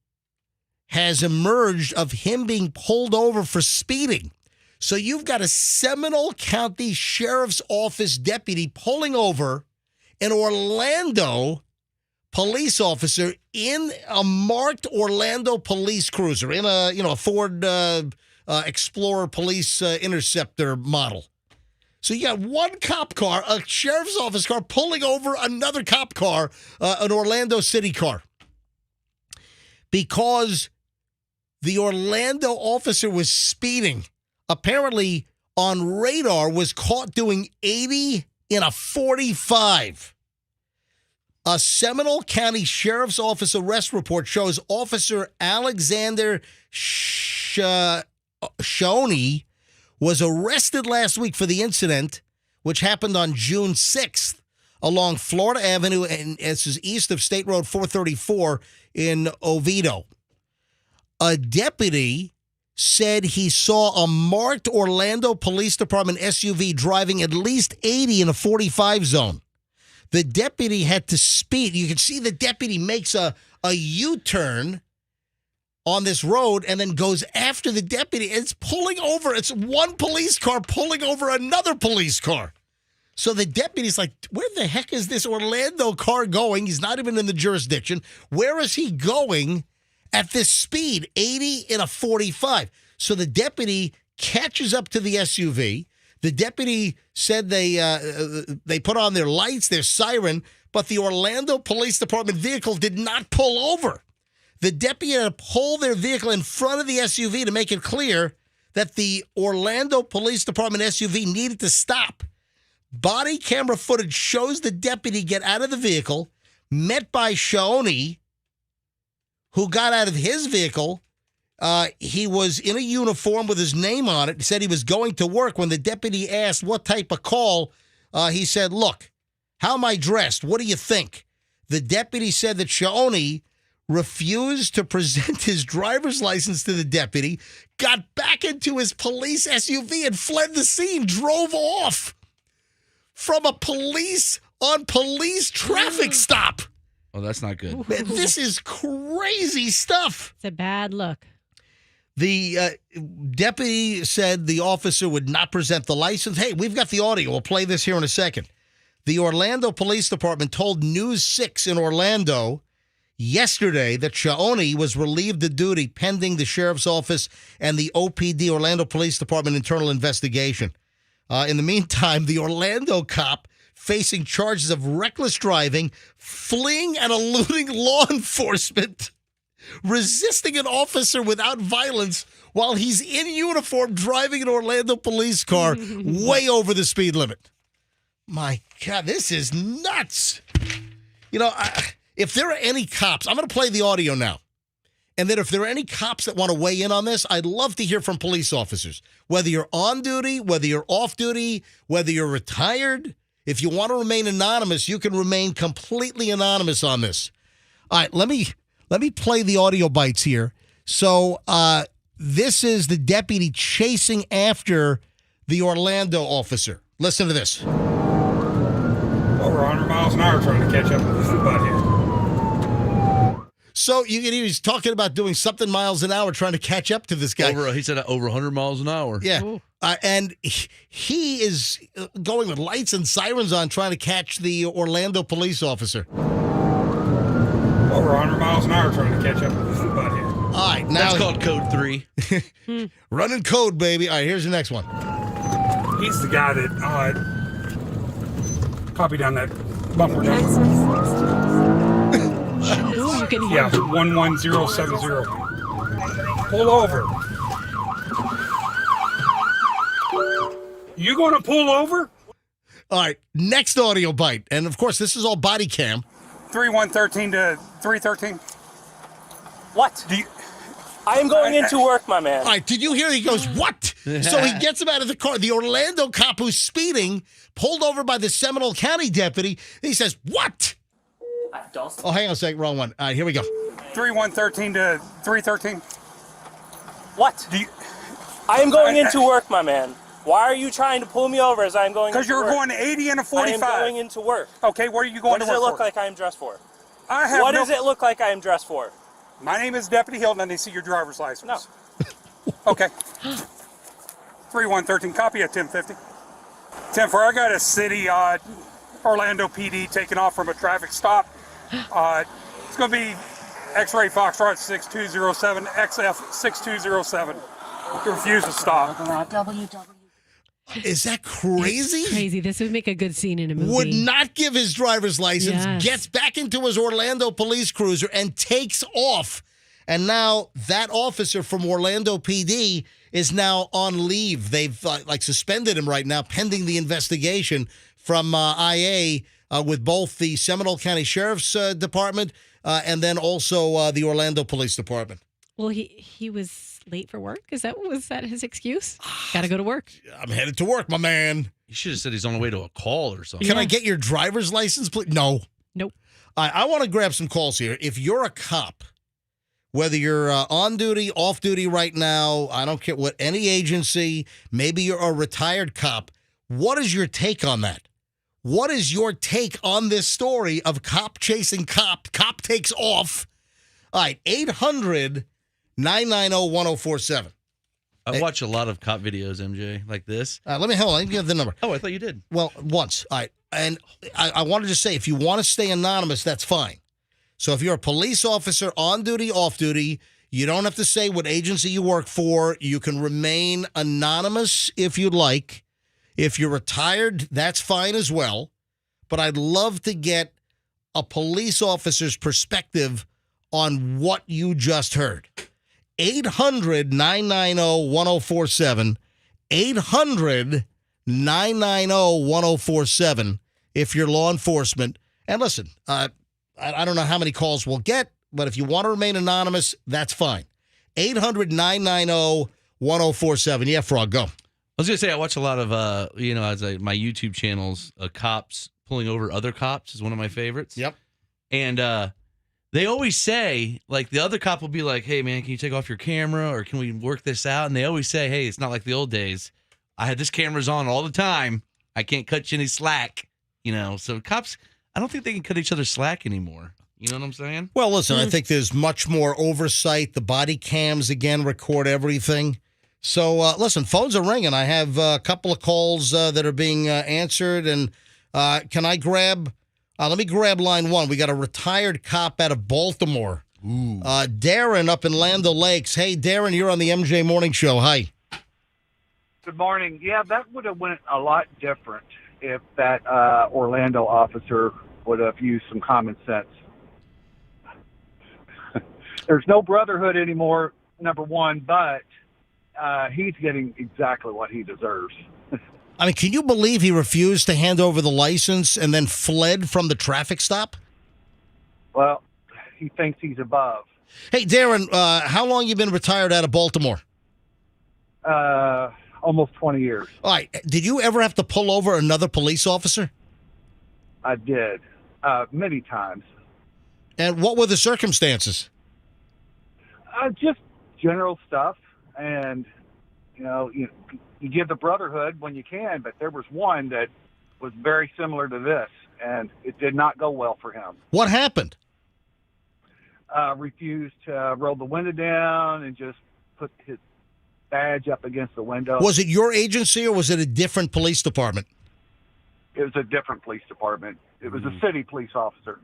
has emerged of him being pulled over for speeding. So you've got a Seminole County Sheriff's Office deputy pulling over an Orlando police officer in a marked Orlando police cruiser, in a Ford Explorer police interceptor model. So you got one cop car, a sheriff's office car, pulling over another cop car, an Orlando city car. Because the Orlando officer was speeding, apparently on radar, was caught doing 80 in a 45. A Seminole County Sheriff's Office arrest report shows Officer Alexander Shawnee was arrested last week for the incident, which happened on June 6th along Florida Avenue, and this is east of State Road 434 in Oviedo. A deputy said he saw a marked Orlando Police Department SUV driving at least 80 in a 45 zone. The deputy had to speed. You can see the deputy makes a U-turn on this road and then goes after the deputy. It's pulling over. It's one police car pulling over another police car. So the deputy's like, where the heck is this Orlando car going? He's not even in the jurisdiction. Where is he going at this speed? 80 in a 45. So the deputy catches up to the SUV. The deputy said they put on their lights, their siren, but the Orlando Police Department vehicle did not pull over. The deputy had to pull their vehicle in front of the SUV to make it clear that the Orlando Police Department SUV needed to stop. Body camera footage shows the deputy get out of the vehicle, met by Shawnee, who got out of his vehicle. He was in a uniform with his name on it. He said he was going to work. When the deputy asked what type of call, he said, look, how am I dressed? What do you think? The deputy said that Shawnee refused to present his driver's license to the deputy, got back into his police SUV and fled the scene, drove off from a police traffic stop. Oh, that's not good. Man, this is crazy stuff. It's a bad look. The deputy said the officer would not present the license. Hey, we've got the audio. We'll play this here in a second. The Orlando Police Department told News 6 in Orlando yesterday that Shawnee was relieved of duty pending the sheriff's office and the OPD, Orlando Police Department, internal investigation. In the meantime, the Orlando cop facing charges of reckless driving, fleeing and eluding law enforcement, resisting an officer without violence while he's in uniform driving an Orlando police car way over the speed limit. My God, this is nuts. You know, if there are any cops, I'm going to play the audio now. And then if there are any cops that want to weigh in on this, I'd love to hear from police officers. Whether you're on duty, whether you're off duty, whether you're retired. If you want to remain anonymous, you can remain completely anonymous on this. All right, let me play the audio bites here. So this is the deputy chasing after the Orlando officer. Listen to this. Over 100 miles an hour trying to catch up with this butthead. So you can hear he's talking about doing something miles an hour trying to catch up to this guy. He said over 100 miles an hour. Yeah. And he is going with lights and sirens on trying to catch the Orlando police officer. Over 100 miles an hour trying to catch up with this butthead. All right. Now that's called code 3. Running code, baby. All right, here's the next one. He's the guy that copied on that bumper number. Ooh, you can hear. Yeah, 11070. Pull over. You going to pull over? All right, next audio bite. And, of course, this is all body cam. 3113 to 313. What? I am going into work, my man. All right, did you hear? He goes, what? So he gets him out of the car. The Orlando cop who's speeding, pulled over by the Seminole County deputy. He says, what? Oh, hang on a second. Wrong one. All right, here we go. 3113 to 313. What? I am going into work, my man. Why are you trying to pull me over as I'm going into work? Because you're going 80 and a 45. I am going into work. Okay, what are you going to work for? What does it look like I am dressed for? What does it look like I am dressed for? My name is Deputy Hilton, and they see your driver's license. No. Okay. 3113, copy at 1050. 10-4, I got a city, Orlando PD taking off from a traffic stop. It's going to be X-Ray Foxtrot 6207, XF 6207. Refuse to stop. Is that crazy? It's crazy. This would make a good scene in a movie. Would not give his driver's license, Yes. gets back into his Orlando police cruiser and takes off. And now that officer from Orlando PD is now on leave. They've suspended him right now pending the investigation from IA with both the Seminole County Sheriff's Department and then also the Orlando Police Department. Well, he was late for work. Was that his excuse? Got to go to work. I'm headed to work, my man. You should have said he's on the way to a call or something. Can I get your driver's license, please? No. Nope. I want to grab some calls here. If you're a cop, whether you're on duty, off duty right now, I don't care what, any agency, maybe you're a retired cop, what is your take on that? What is your take on this story of cop chasing cop takes off? All right, 800-990-1047. I watch a lot of cop videos, MJ, like this. Let me give the number. Oh, I thought you did. Well, once. All right. And I wanted to say, if you want to stay anonymous, that's fine. So if you're a police officer on duty, off duty, you don't have to say what agency you work for. You can remain anonymous if you'd like. If you're retired, that's fine as well. But I'd love to get a police officer's perspective on what you just heard. 800-990-1047. 800-990-1047 if you're law enforcement. And listen, I don't know how many calls we'll get, but if you want to remain anonymous, that's fine. 800-990-1047. Yeah, Frog, go. I was going to say, I watch a lot of, my YouTube channels, cops pulling over other cops is one of my favorites. Yep. And they always say, like, the other cop will be like, hey, man, can you take off your camera or can we work this out? And they always say, hey, it's not like the old days. I had this camera's on all the time. I can't cut you any slack. So cops, I don't think they can cut each other slack anymore. You know what I'm saying? Well, listen, I think there's much more oversight. The body cams, again, record everything. So, listen, phones are ringing. I have a couple of calls that are being answered. And can I grab, let me grab line one. We got a retired cop out of Baltimore. Ooh. Darren up in Land O'Lakes. Hey, Darren, you're on the MJ Morning Show. Hi. Good morning. Yeah, that would have went a lot different if that Orlando officer would have used some common sense. There's no brotherhood anymore, number one, but he's getting exactly what he deserves. I mean, can you believe he refused to hand over the license and then fled from the traffic stop? Well, he thinks he's above. Hey, Darren, how long you been retired out of Baltimore? Almost 20 years. All right. Did you ever have to pull over another police officer? I did, many times. And what were the circumstances? Just general stuff, and you give the brotherhood when you can, but there was one that was very similar to this, and it did not go well for him. What happened? Refused to roll the window down and just put his badge up against the window. Was it your agency or was it a different police department? It was a different police department. It was a city police officer.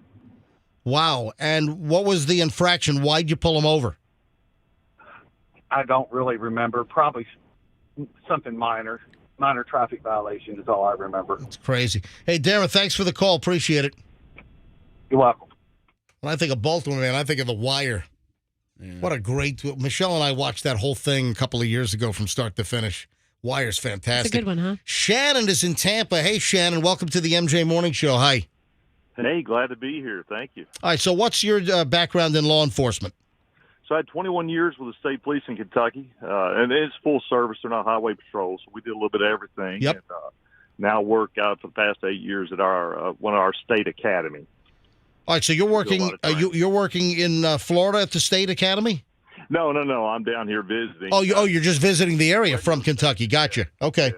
Wow. And what was the infraction? Why'd you pull him over? I don't really remember. Probably something minor. Minor traffic violation is all I remember. It's crazy. Hey, Darren, thanks for the call. Appreciate it. You're welcome. When I think of Baltimore, man, I think of The Wire. Yeah. What a great... Michelle and I watched that whole thing a couple of years ago from start to finish. Wire's fantastic. That's a good one, huh? Shannon is in Tampa. Hey, Shannon, welcome to the MJ Morning Show. Hi. Hey, glad to be here. Thank you. All right, so what's your background in law enforcement? So I had 21 years with the state police in Kentucky, and it's full service. They're not highway patrol, so we did a little bit of everything. Yep. And, now work out for the past 8 years at our one of our state academy. All right, so you're working. You're working in Florida at the state academy. No. I'm down here visiting. You're just visiting the area from Kentucky. Gotcha. Okay.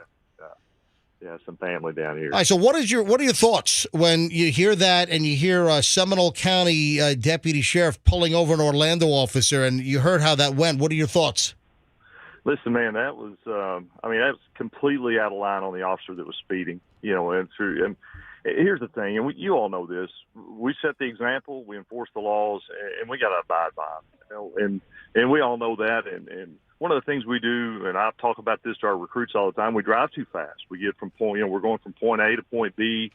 Yeah, some family down here. All right. So what are your thoughts when you hear that and you hear Seminole County deputy sheriff pulling over an Orlando officer, and you heard how that went? What are your thoughts? Listen, man, that was that was completely out of line on the officer that was speeding. And here's the thing, and you all know this: we set the example, we enforce the laws, and we got to abide by them. And we all know that. And one of the things we do, and I talk about this to our recruits all the time, we drive too fast. We get from we're going from point A to point B,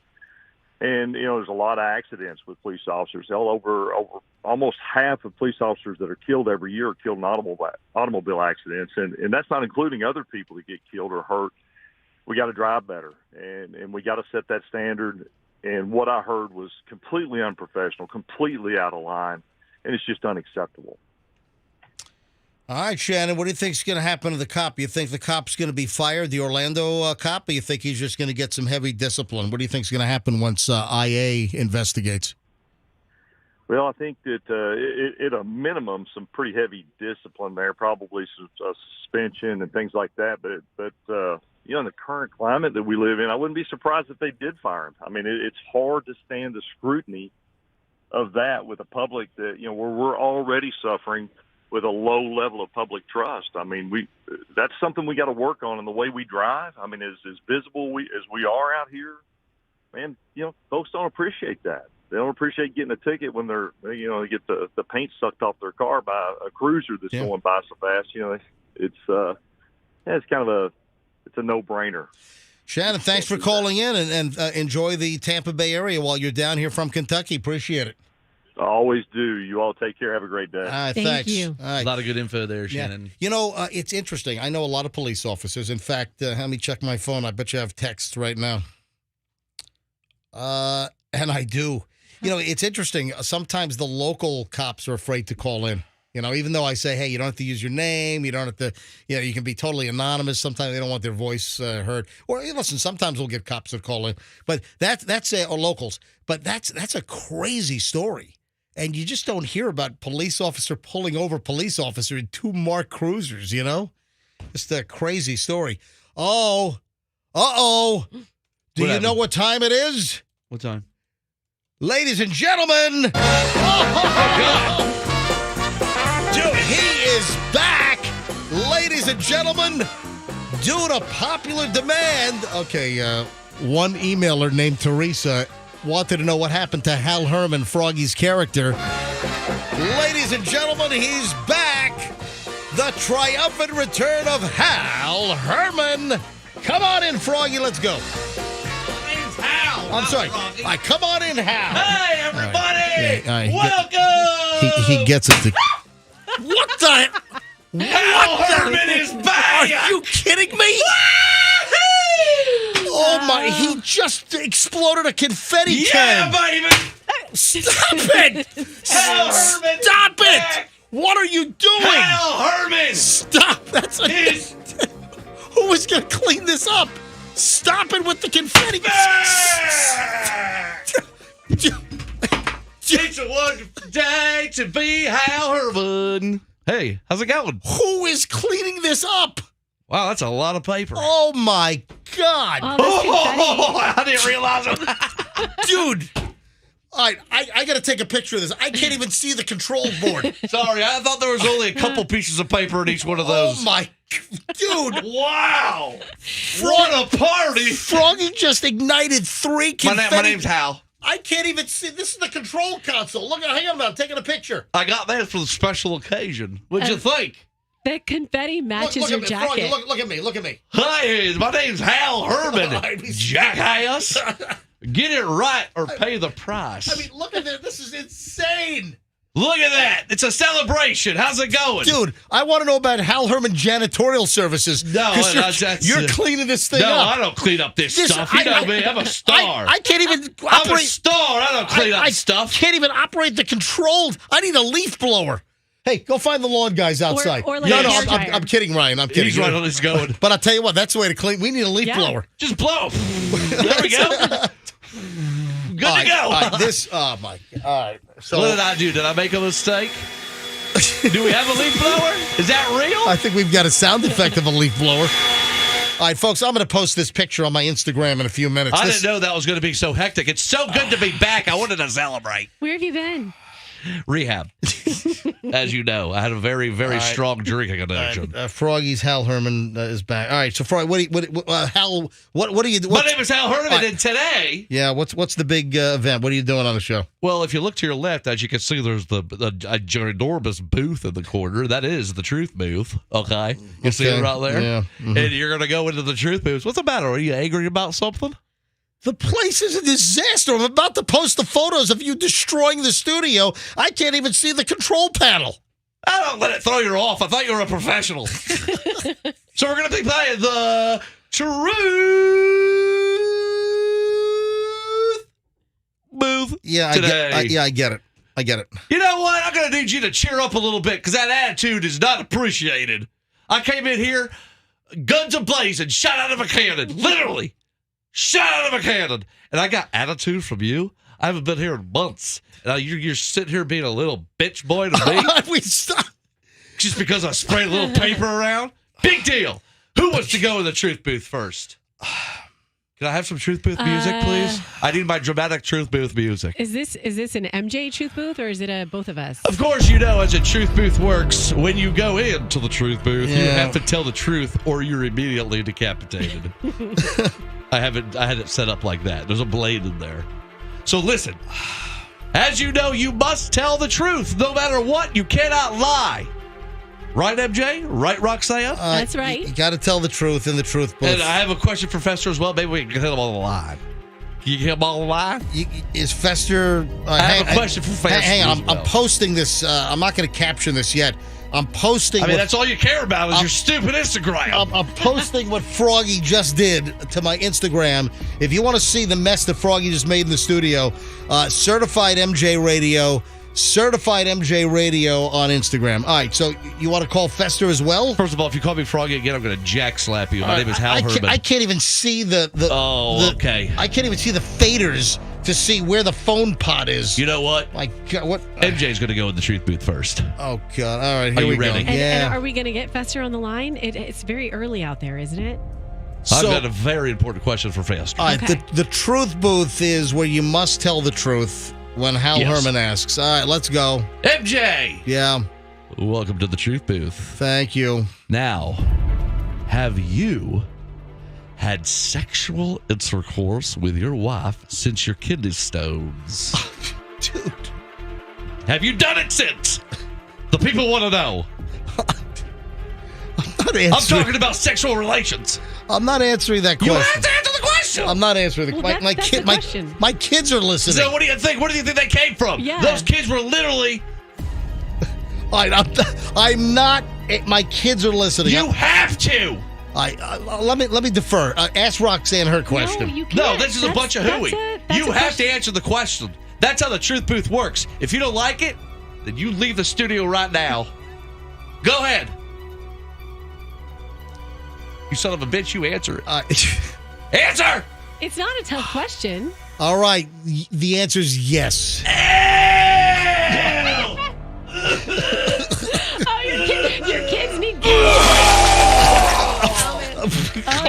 and there's a lot of accidents with police officers. Over almost half of police officers that are killed every year are killed in automobile accidents, and that's not including other people that get killed or hurt. We got to drive better, and we got to set that standard. And what I heard was completely unprofessional, completely out of line, and it's just unacceptable. All right, Shannon, what do you think is going to happen to the cop? You think the cop's going to be fired, the Orlando cop, or you think he's just going to get some heavy discipline? What do you think is going to happen once IA investigates? Well, I think that at a minimum, some pretty heavy discipline there, probably some suspension and things like that. But in the current climate that we live in, I wouldn't be surprised if they did fire him. I mean, it's hard to stand the scrutiny of that with a public that, where we're already suffering with a low level of public trust. I mean, that's something we got to work on in the way we drive. I mean, as visible as we are out here, man, folks don't appreciate that. They don't appreciate getting a ticket when they get the paint sucked off their car by a cruiser that's going by so fast. It's kind of it's a no-brainer. Shannon, thanks for calling in and enjoy the Tampa Bay area while you're down here from Kentucky. Appreciate it. I always do. You all take care. Have a great day. Thank you. All right. A lot of good info there, Shannon. Yeah. It's interesting. I know a lot of police officers. In fact, let me check my phone. I bet you have texts right now. And I do. It's interesting. Sometimes the local cops are afraid to call in. Even though I say, hey, you don't have to use your name. You don't have to, you can be totally anonymous. Sometimes they don't want their voice heard. Or listen, sometimes we'll get cops that call in. But that's or locals. But that's a crazy story. And you just don't hear about police officer pulling over police officer in two marked cruisers, Just a crazy story. Oh. Do you know what time it is? What time? Ladies and gentlemen. Dude, he is back. Ladies and gentlemen, due to popular demand. Okay, one emailer named Teresa wanted to know what happened to Hal Herman, Froggy's character. Ladies and gentlemen, he's back. The triumphant return of Hal Herman. Come on in, Froggy. Let's go. My name's Hal. I'm sorry. Come on in, Hal. Hey, everybody. All right. Welcome. He gets it. What the? Hal Herman is back. Are you kidding me? Oh my, he just exploded a confetti cannon. Yeah, baby. Stop it. Hal Herman. Stop it. What are you doing? Hal Herman. Stop. Who is going to clean this up? Stop it with the confetti. It's a wonderful day to be Hal Herman. Hey, how's it going? Who is cleaning this up? Wow, that's a lot of paper. Oh, my God. I didn't realize it. Dude. All right, I got to take a picture of this. I can't even see the control board. Sorry, I thought there was only a couple pieces of paper in each one of those. Oh, my. Dude. Wow. What a party. Froggy just ignited 3 confetti. My name's Hal. I can't even see. This is the control console. Look, hang on a minute. I'm taking a picture. I got that for the special occasion. What'd you think? The confetti matches look your at me, jacket. Froggy, look at me. Look at me. Hi, my name's Hal Herman. Jackass. Get it right or pay the price. I mean, look at this. This is insane. Look at that. It's a celebration. How's it going? Dude, I want to know about Hal Herman janitorial services. No, you're cleaning this thing no, up. I don't clean up this stuff. You know me. I'm a star. I can't even operate. I'm a star. I don't clean up stuff. I can't even operate the controls. I need a leaf blower. Hey, go find the lawn guys outside. Or like I'm kidding, Ryan. I'm kidding. He's right on his going. But I'll tell you what, that's the way to clean. We need a leaf blower. Just blow. There we go. Good to go. All right, oh my God. All right. So what did I do? Did I make a mistake? Do we have a leaf blower? Is that real? I think we've got a sound effect of a leaf blower. All right, folks, I'm going to post this picture on my Instagram in a few minutes. I didn't know that was going to be so hectic. It's so good to be back. I wanted to celebrate. Where have you been? Rehab. As you know, I had a very, very strong drinking addiction. Froggy's Hal Herman is back. All right, so Froggy, Hal, what do you do? My name is Hal Herman, and today... Yeah, what's the big event? What are you doing on the show? Well, if you look to your left, as you can see, there's a ginormous booth in the corner. That is the truth booth, okay? You see it right there? Yeah. Mm-hmm. And you're going to go into the truth booth. What's the matter? Are you angry about something? The place is a disaster. I'm about to post the photos of you destroying the studio. I can't even see the control panel. I don't let it throw you off. I thought you were a professional. So we're going to be playing the truth booth today. I get it. I get it. You know what? I'm going to need you to cheer up a little bit because that attitude is not appreciated. I came in here, guns a-blazing, shot out of a cannon. Literally. Shot out of a cannon. And I got attitude from you. I haven't been here in months. And you're sitting here being a little bitch boy to me. Just because I sprayed a little paper around? Big deal. Who wants to go in the truth booth first? Can I have some truth booth music, please? I need my dramatic truth booth music. Is this an MJ truth booth, or is it both of us? Of course, you know as a truth booth works. When you go into the truth booth, you have to tell the truth, or you're immediately decapitated. I had it set up like that. There's a blade in there. So listen, as you know, you must tell the truth. No matter what, you cannot lie. Right, MJ? Right, Roxanne? That's right. You got to tell the truth in the truth booth. And I have a question for Fester as well. Maybe we can get him on the line. Can you get him on the line? Is Fester... I have a question for Fester. Hang on, I'm posting this. I'm not going to caption this yet. I'm posting... that's all you care about is your stupid Instagram. I'm posting what Froggy just did to my Instagram. If you want to see the mess that Froggy just made in the studio, Certified MJ Radio on Instagram. All right, so you want to call Fester as well? First of all, if you call me Froggy again, I'm going to jack slap you. My name is Hal Herman. I can't even see okay. I can't even see the faders to see where the phone pot is. You know what? My God, what? MJ's going to go in the truth booth first. Oh, God. All right, here we ready? go. And are we going to get Fester on the line? It's very early out there, isn't it? I've got a very important question for Fester. All right, the truth booth is where you must tell the truth when Hal Herman asks. All right, let's go. MJ! Yeah. Welcome to the truth booth. Thank you. Now, have you had sexual intercourse with your wife since your kidney stones? Dude. Have you done it since? The people want to know. I'm talking about sexual relations. I'm not answering that question. You have to answer the question. I'm not answering the question. My kids are listening. So what do you think? Where do you think they came from? Yeah. Those kids were literally... I'm not... My kids are listening. You have to. Let me defer. Ask Roxanne her question. No, you can't. No, this is a bunch of hooey. You have to answer the question. That's how the truth booth works. If you don't like it, then you leave the studio right now. Go ahead. You son of a bitch, you answer it. Answer! It's not a tough question. All right, the answer is yes. Your kids need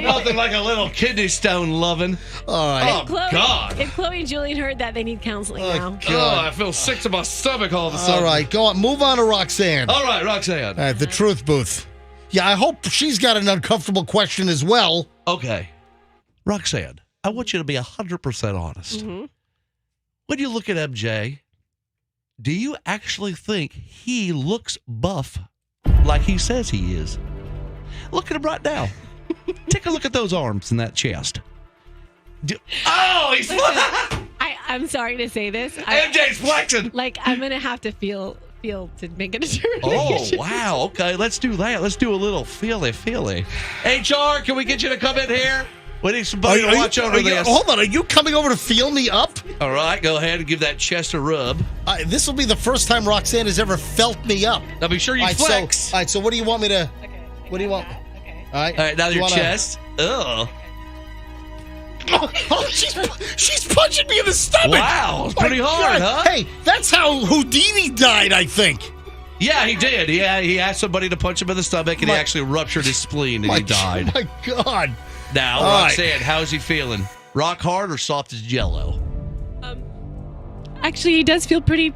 Nothing like a little kidney stone loving. All right. God. If Chloe and Julian heard that, they need counseling now. I feel sick to my stomach all of a sudden. All right, go on. Move on to Roxanne. All right, Roxanne. All right, the truth booth. Yeah, I hope she's got an uncomfortable question as well. Okay. Roxanne, I want you to be 100% honest. Mm-hmm. When you look at MJ, do you actually think he looks buff like he says he is? Look at him right now. Take a look at those arms and that chest. He's... I I'm sorry to say this. MJ's flexing. Like, I'm going to have to feel to make a Oh, determination. wow. Okay, let's do that. Let's do a little feely. HR, can we get you to come in here? We need somebody to watch over this. Hold on. Are you coming over to feel me up? All right, go ahead and give that chest a rub. This will be the first time Roxanne has ever felt me up. Now be sure you flex. All right, so what do you want me to... What do you want? Okay. All right. All right, now your chest. Ugh. Oh, she's punching me in the stomach. Wow, it's pretty hard, huh? Hey, that's how Houdini died, I think. Yeah, he did. He asked somebody to punch him in the stomach, and he actually ruptured his spleen, and he died. My God. Now, All Roxanne, right. how's he feeling? Rock hard or soft as Jello? Actually, he does feel pretty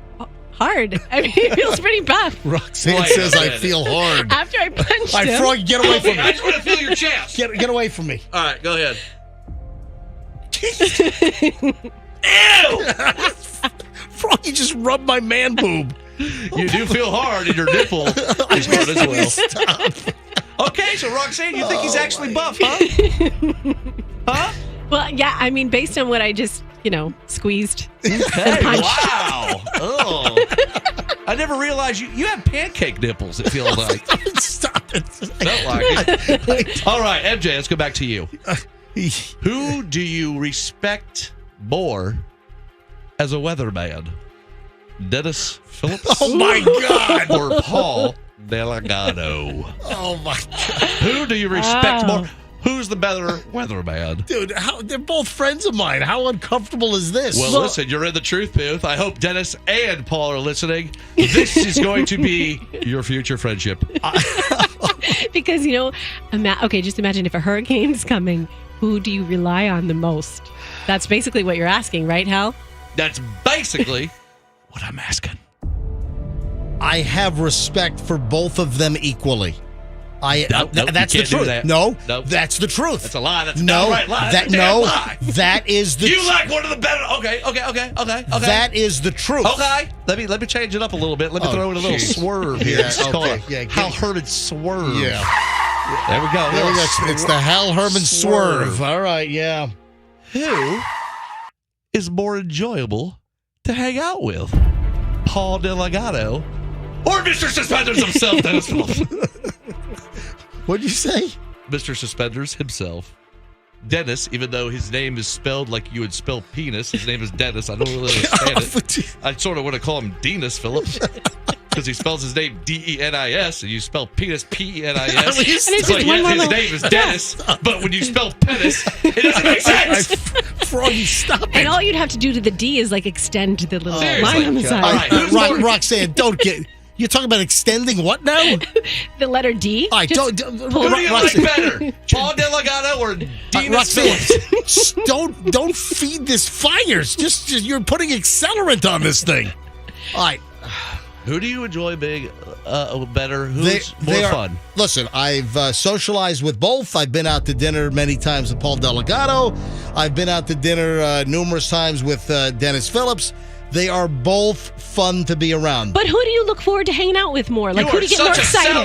hard. I mean, he feels pretty buff. Roxanne says I feel hard. After I punched All right, him. Froggy, get away from me. I just want to feel your chest. Get away from me. All right, go ahead. Ew! Froggy just rubbed my man boob. You do feel hard in your nipple. Is hard as well. Stop. Okay, so Roxanne, you think he's actually buff, huh? Huh? Well, yeah, I mean, based on what I just, squeezed and Hey, punched. wow. Oh. I never realized you have pancake nipples, it feels like. Stop it. Felt like it. All right, MJ, let's go back to you. Who do you respect more as a weatherman? Dennis Phillips? Oh, my God. Or Paul Delgado? Oh, my God. Who do you respect more? Who's the better weatherman? Dude, they're both friends of mine. How uncomfortable is this? Well, listen, you're in the truth booth. I hope Dennis and Paul are listening. This is going to be your future friendship. Because, okay, just imagine if a hurricane's coming, who do you rely on the most? That's basically what you're asking, right, Hal? That's basically what I'm asking. I have respect for both of them equally. Nope, that's you the can't do truth. that. No, Nope. that's the truth. That's a lie. That's a no, downright lie. that That's a damn no, lie. that is the. You like one of the better. Okay. That is the truth. Okay. Let me change it up a little bit. Let me throw in a little swerve here. Yeah, It's called okay. a Yeah, Hal Herman swerve. Yeah. There we go. There we go. It's the Hal Herman swerve. All right. Yeah. Who is more enjoyable to hang out with? Paul Delgado or Mr. Suspenders himself, Dennis Phillips? What'd you say? Mr. Suspenders himself. Dennis, even though his name is spelled like you would spell penis, his name is Dennis. I don't really understand it. I sort of want to call him Dennis Phillips because he spells his name D-E-N-I-S and you spell penis P-E-N-I-S. But yet his name is Dennis, but when you spell penis, it doesn't make sense. Froggy, stop it. And all you'd have to do to the D is extend the little Seriously. line on the side. All right, Roxanne, don't get. You're talking about extending what now? The letter D. All right, Who do you like better, Paul Delgado or Dennis Phillips? Don't feed this fires. Just you're putting accelerant on this thing. All right. Who do you enjoy being better? Who's more fun? Listen, I've socialized with both. I've been out to dinner many times with Paul Delgado. I've been out to dinner numerous times with Dennis Phillips. They are both fun to be around. But who do you look forward to hanging out with more? Like, who do you get more excited?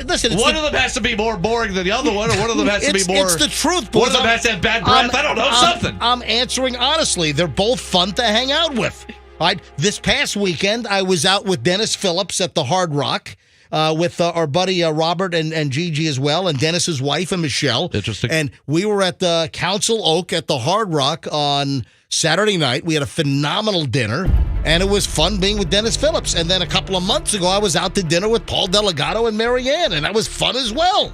Listen, one of them has to be more boring than the other one, or one of them has to be more. It's the truth. One of them has to have bad breath. I don't know, something. I'm answering honestly. They're both fun to hang out with. All right. This past weekend, I was out with Dennis Phillips at the Hard Rock. With our buddy Robert and Gigi as well, and Dennis's wife and Michelle. Interesting. And we were at the Council Oak at the Hard Rock on Saturday night. We had a phenomenal dinner, and it was fun being with Dennis Phillips. And then a couple of months ago, I was out to dinner with Paul Delgado and Marianne, and that was fun as well.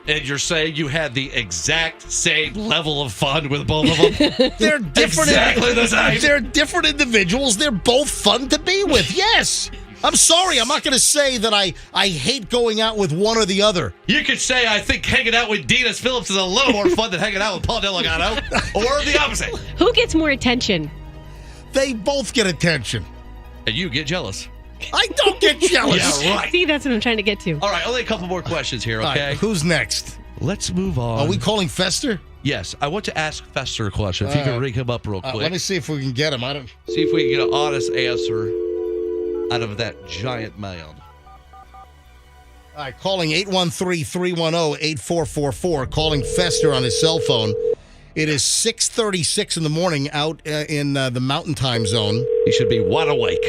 And you're saying you had the exact same level of fun with both of them? They're different. Exactly the same. They're different individuals. They're both fun to be with. Yes. I'm sorry. I'm not going to say that I hate going out with one or the other. You could say I think hanging out with Dennis Phillips is a little more fun than hanging out with Paul Delgado, or the opposite. Who gets more attention? They both get attention. And you get jealous. I don't get jealous. Yeah, right. See, that's what I'm trying to get to. All right, only a couple more questions here, okay? All right, who's next? Let's move on. Are we calling Fester? Yes, I want to ask Fester a question. If you can ring him up real quick. Let me see if we can get him. See if we can get an honest answer out of that giant man. All right, calling 813-310-8444, calling Fester on his cell phone. It is 6:36 in the morning out in the Mountain Time Zone. You should be wide awake.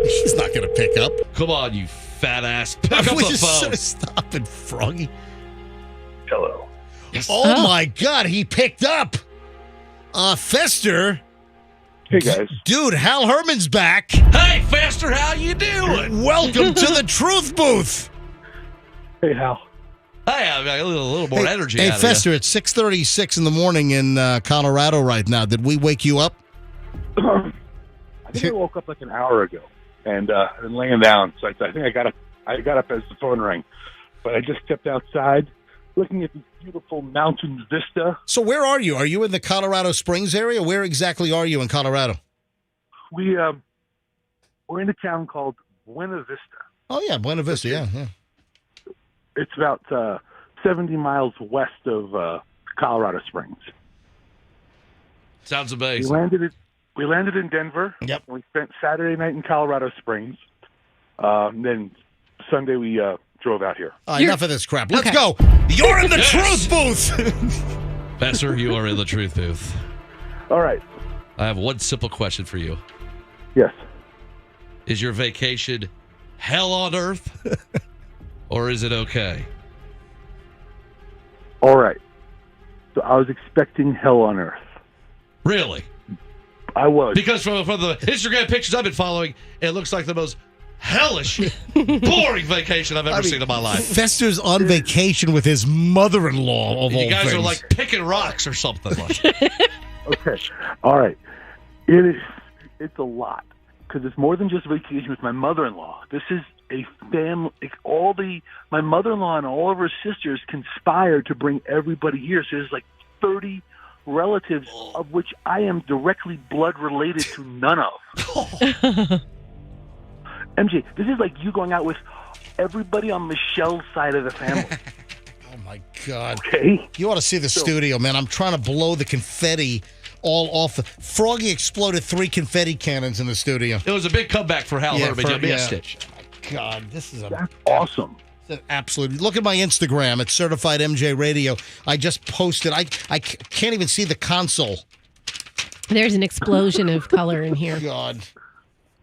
He's not going to pick up. Come on, you fat ass. Pick up We the just phone. stop it, Froggy. Hello. Yes. Oh, my God, he picked up. Fester. Hey, guys. Dude, Hal Herman's back. Hey, Fester, how you doing? Welcome to the Truth Booth. Hey, Hal. Hey, I got a little more energy Hey, out of Fester, it's 6:36 in the morning in Colorado right now. Did we wake you up? I think I woke up like an hour ago, and I've been laying down. So I think I got up as the phone rang, but I just stepped outside, looking at this beautiful mountain vista. So where are you? Are you in the Colorado Springs area? Where exactly are you in Colorado? We're in a town called Buena Vista. Oh, yeah, Buena Vista, yeah. It's about 70 miles west of Colorado Springs. Sounds We amazing. landed in Denver. Yep. We spent Saturday night in Colorado Springs. Then Sunday we drove out here. Enough of this crap. Let's go. You're in the Truth Booth. Fester, you are in the Truth Booth. All right. I have one simple question for you. Yes. Is your vacation hell on earth? Or is it okay? All right. So I was expecting hell on earth. Really? I was. Because from the Instagram pictures I've been following, it looks like the most hellish, boring vacation I've ever seen in my life. Fester's on vacation with his mother-in-law of all You guys things. are like picking rocks or something. Okay. All right. It's a lot because it's more than just vacation with my mother-in-law. This is a family. My mother-in-law and all of her sisters conspired to bring everybody here. So there's like 30 relatives, of which I am directly blood related to none of. MJ, this is like you going out with everybody on Michelle's side of the family. Oh, my God. Okay. You ought to see the studio, man. I'm trying to blow the confetti all off. Froggy exploded 3 confetti cannons in the studio. It was a big comeback for Hal Herman. You missed it. God, this is That's awesome. Absolutely. Look at my Instagram. It's Certified MJ Radio. I just posted. I can't even see the console. There's an explosion of color in here. God.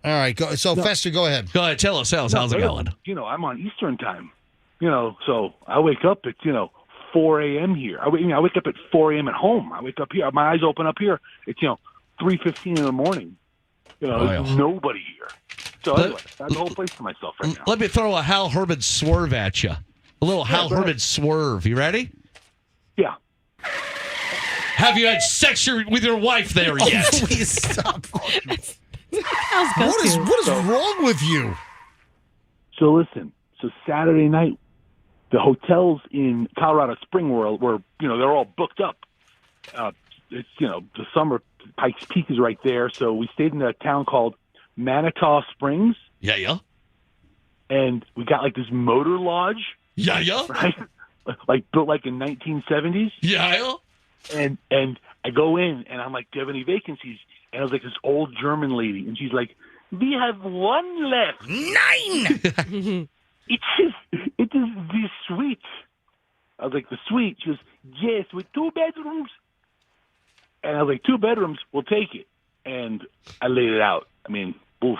All right. Go. So, Fester, go ahead. Go ahead. Tell us, how's it going? I'm on Eastern time. So I wake up at 4 a.m. here. I wake up at 4 a.m. at home. I wake up here. My eyes open up here. It's 3:15 in the morning. There's nobody here. So anyway, I have the whole place to myself right now. Let me throw a Hal Herman swerve at you. A little Hal Herman swerve. You ready? Yeah. Have you had sex with your wife there yet? Please stop. What is wrong with you? So listen. So Saturday night, the hotels in Colorado Spring were they're all booked up. It's the summer Pikes Peak is right there, so we stayed in a town called Manitou Springs. Yeah. And we got like this motor lodge. Yeah. Right? Like built like in 1970s. Yeah. And I go in and I'm like, do you have any vacancies? And I was like this old German lady, and she's like, we have 1 left. 9. It is the suite. I was like, the suite? She goes, yes, with 2 bedrooms. And I was like, 2 bedrooms, we'll take it. And I laid it out. I mean, oof.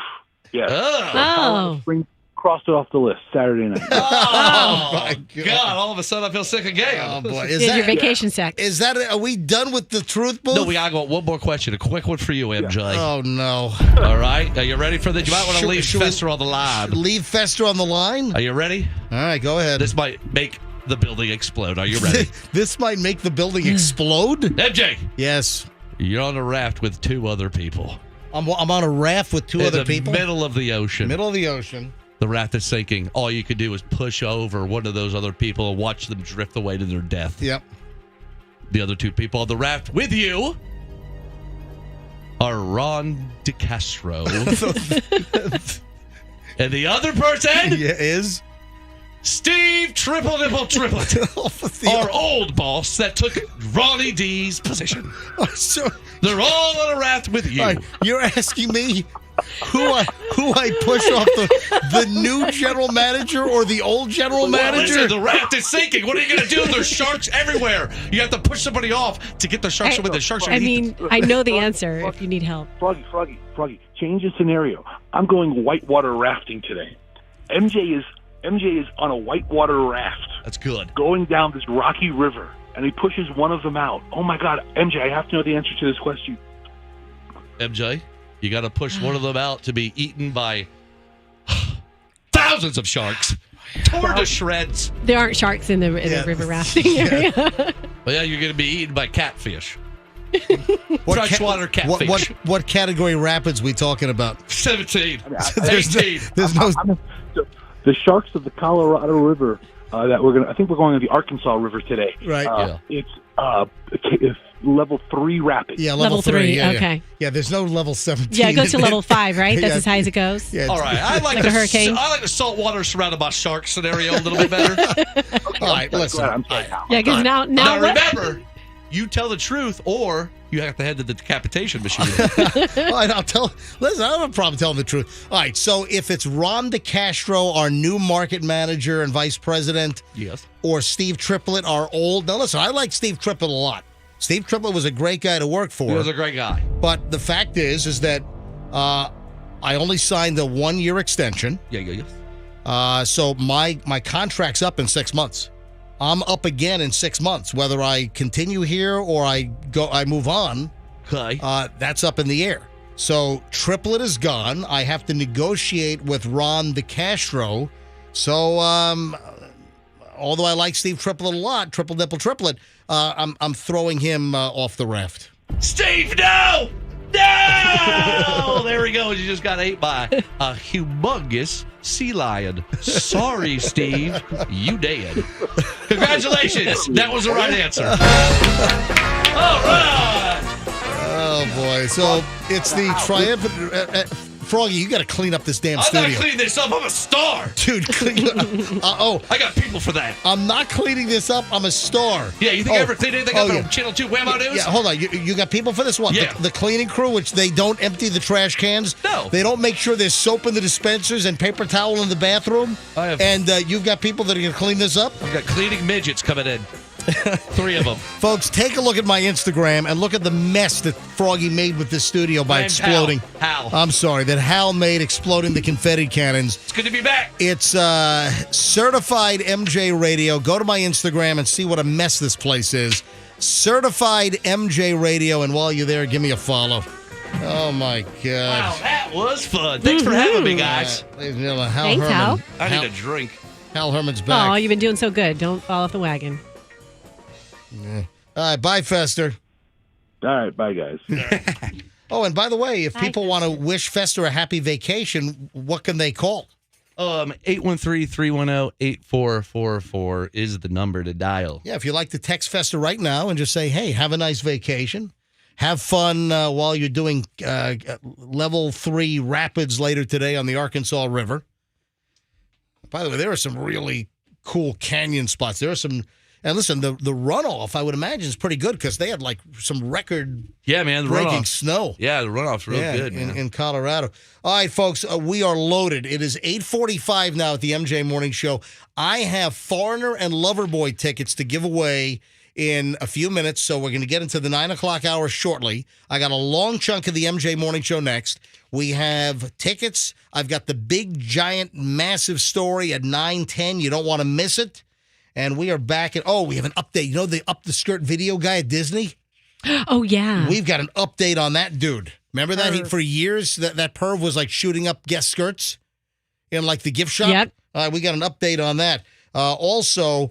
Yeah. Oh. Spring crossed it off the list Saturday night. Oh, my God. All of a sudden I feel sick again. Oh, boy. Is your vacation sex? Is that? Are we done with the Truth Booth? No, we got to go. One more question. A quick one for you, MJ. Oh, no. All right. Are you ready for this? You might want to leave Fester on the line. Leave Fester on the line? Are you ready? All right, go ahead. This might make the building explode. Are you ready? This might make the building explode? MJ. Yes. You're on a raft with 2 other people. I'm on a raft with 2 other people? In the middle of the ocean. Middle of the ocean. The raft is sinking. All you could do is push over one of those other people and watch them drift away to their death. Yep. The other 2 people on the raft with you are Ron DeCastro. And the other person is Steve Triple Nipple Triplet, our old boss that took Ronnie D's position. So, they're all on a raft with you. Right, you're asking me who I push off the new general manager or the old general manager? Listen, the raft is sinking. What are you going to do? There's sharks everywhere. You have to push somebody off to get the sharks away. The sharks are I gonna eat mean, I know the answer if you need help. Froggy, change the scenario. I'm going whitewater rafting today. MJ is on a whitewater raft. That's good. Going down this rocky river, and he pushes one of them out. Oh my God, MJ, I have to know the answer to this question. MJ, you got to push one of them out to be eaten by thousands of sharks, torn to shreds. There aren't sharks in the river rafting area. Well, yeah, you're going to be eaten by catfish. Freshwater catfish. What category rapids we talking about? 17. There's 18. The sharks of the Colorado River I think we're going to the Arkansas River today. Right. It's level 3 rapids. Yeah, level 3. Yeah, okay. Yeah, there's no level 17. Yeah, it goes to level 5, right? That's as high as it goes. Yeah, all right. I like a hurricane. I like the saltwater surrounded by sharks scenario a little bit better. All right, listen. I'm sorry. Yeah, because now remember, you tell the truth or you have to head to the decapitation machine. All right, listen, I don't have a problem telling the truth. All right, so if it's Ron DeCastro, our new market manager and vice president, yes, or Steve Triplett, our old. Now, listen, I like Steve Triplett a lot. Steve Triplett was a great guy to work for. He was a great guy. But the fact is that I only signed a 1-year extension. Yeah. So my contract's up in 6 months. I'm up again in 6 months. Whether I continue here or I move on, okay. That's up in the air. So Triplett is gone. I have to negotiate with Ron DeCastro. So although I like Steve Triplett a lot, triple nipple triplet, I'm throwing him off the raft. Steve, no! No! There we go. You just got ate by a humongous sea lion. Sorry, Steve. You dead. Congratulations. That was the right answer. All right. Oh, boy. So it's the triumphant... Froggy, you got to clean up this damn studio. I'm not cleaning this up. I'm a star. Dude, clean up. I got people for that. I'm not cleaning this up. I'm a star. Yeah, you think I ever cleaned anything up on Channel 2 Whammo News? Yeah, hold on. You got people for this one? Yeah. The cleaning crew, which they don't empty the trash cans. No. They don't make sure there's soap in the dispensers and paper towel in the bathroom. And you've got people that are going to clean this up? I've got cleaning midgets coming in. 3 of them. Folks, take a look at my Instagram and look at the mess that Froggy made with this studio by exploding. Hal. I'm sorry, that Hal made exploding the confetti cannons. It's good to be back. It's Certified MJ Radio. Go to my Instagram and see what a mess this place is. Certified MJ Radio. And while you're there, give me a follow. Oh, my God. Wow, that was fun. Thanks for having me, guys. Ladies and gentlemen, Hal Thanks, Herman. Hal. I need a drink. Hal Herman's back. Oh, you've been doing so good. Don't fall off the wagon. Yeah. All right, bye, Fester. All right, bye, guys. Oh, and by the way, if people want to wish Fester a happy vacation, what can they call? 813-310-8444 is the number to dial. Yeah, if you'd like to text Fester right now and just say, hey, have a nice vacation. Have fun while you're doing level 3 rapids later today on the Arkansas River. By the way, there are some really cool canyon spots. There are some... And listen, the runoff, I would imagine, is pretty good because they had like some record breaking snow. Yeah, the runoff's real good, man. In Colorado. All right, folks, we are loaded. It is 8:45 now at the MJ Morning Show. I have Foreigner and Loverboy tickets to give away in a few minutes, so we're going to get into the 9 o'clock hour shortly. I got a long chunk of the MJ Morning Show next. We have tickets. I've got the big, giant, massive story at 9:10. You don't want to miss it. And we are back at, we have an update. You know the Up the Skirt video guy at Disney? Oh, yeah. We've got an update on that dude. Remember that? For years, that perv was like shooting up guest skirts in like the gift shop? Yep. We got an update on that. Also,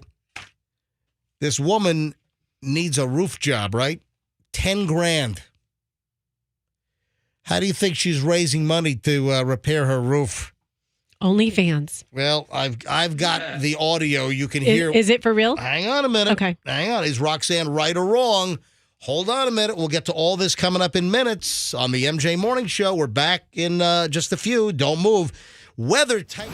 this woman needs a roof job, right? 10 grand. How do you think she's raising money to repair her roof? OnlyFans. Well, I've got the audio. You can hear. Is it for real? Hang on a minute. Okay. Hang on. Is Roxanne right or wrong? Hold on a minute. We'll get to all this coming up in minutes on the MJ Morning Show. We're back in just a few. Don't move. Weather type.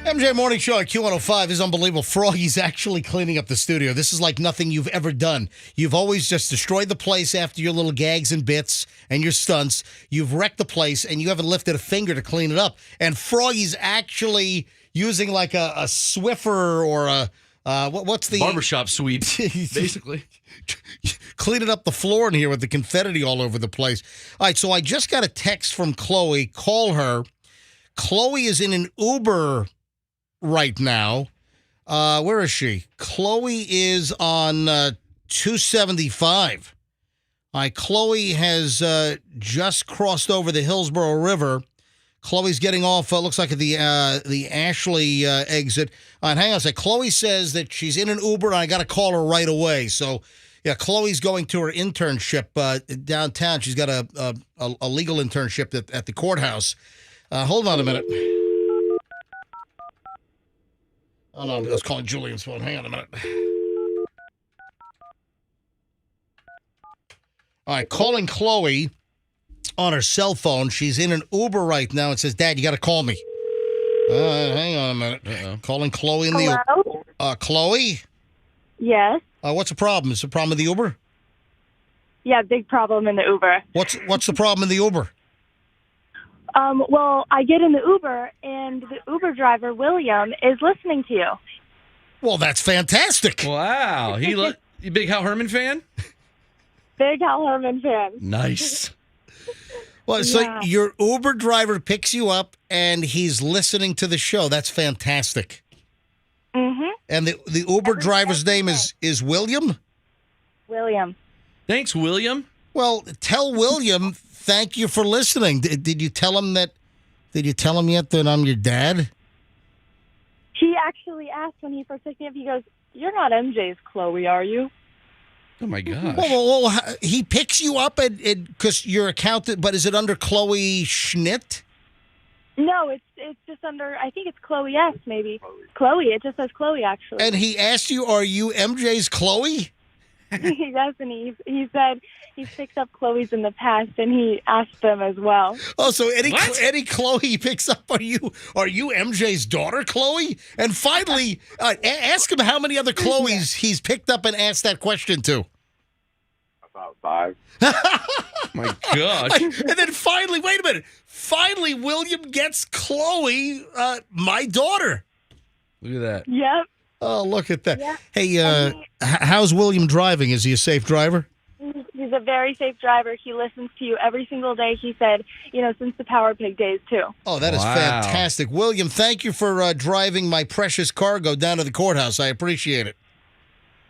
MJ Morning Show at Q105 is unbelievable. Froggy's actually cleaning up the studio. This is like nothing you've ever done. You've always just destroyed the place after your little gags and bits and your stunts. You've wrecked the place, and you haven't lifted a finger to clean it up. And Froggy's actually using like a Swiffer or what's the... Barbershop sweep, basically. Cleaning up the floor in here with the confetti all over the place. All right, so I just got a text from Chloe. Call her. Chloe is in an Uber right now. Where is she? Chloe is on 275. All right, Chloe has just crossed over the Hillsborough River. Chloe's getting off, looks like at the Ashley exit. All right, hang on a sec. Chloe says that she's in an Uber, and I got to call her right away. So, yeah, Chloe's going to her internship downtown. She's got a legal internship at the courthouse. Hold on a minute. Oh, no, I was calling Julian's phone. Hang on a minute. All right, calling Chloe on her cell phone. She's in an Uber right now and says, Dad, you got to call me. Hang on a minute. Uh-oh. Calling Chloe in the Uber. Chloe? Yes. What's the problem? Is the problem in the Uber? Yeah, big problem in the Uber. What's the problem in the Uber? Well, I get in the Uber, and the Uber driver, William, is listening to you. Well, that's fantastic. Wow. You big Hal Herman fan? Big Hal Herman fan. Nice. Well, so your Uber driver picks you up, and he's listening to the show. That's fantastic. Mm-hmm. And the Uber driver's name is William? William. Thanks, William. Well, tell William thank you for listening. Did you tell him that? Did you tell him yet that I'm your dad? He actually asked when he first picked me up. He goes, "You're not MJ's Chloe, are you?" Oh my gosh. Well, he picks you up because you're accountant, but is it under Chloe Schnitt? No, it's just under. I think it's Chloe S. Maybe Chloe. It just says Chloe actually. And he asked you, "Are you MJ's Chloe?" He doesn't. He said he's picked up Chloe's in the past, and he asked them as well. Oh, so any Chloe he picks up, are you MJ's daughter, Chloe? And finally, ask him how many other Chloes he's picked up and asked that question to. About 5. My gosh. And then finally, wait a minute. Finally, William gets Chloe, my daughter. Look at that. Yep. Oh, look at that. Yeah. Hey, how's William driving? Is he a safe driver? He's a very safe driver. He listens to you every single day. He said, since the Power Pig days, too. Oh, that is fantastic. William, thank you for driving my precious cargo down to the courthouse. I appreciate it.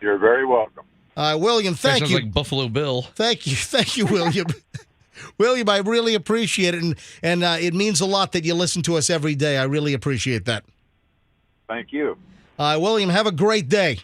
You're very welcome. William, thank sounds you. Like Buffalo Bill. Thank you, William. William, I really appreciate it, and it means a lot that you listen to us every day. I really appreciate that. Thank you. William, have a great day.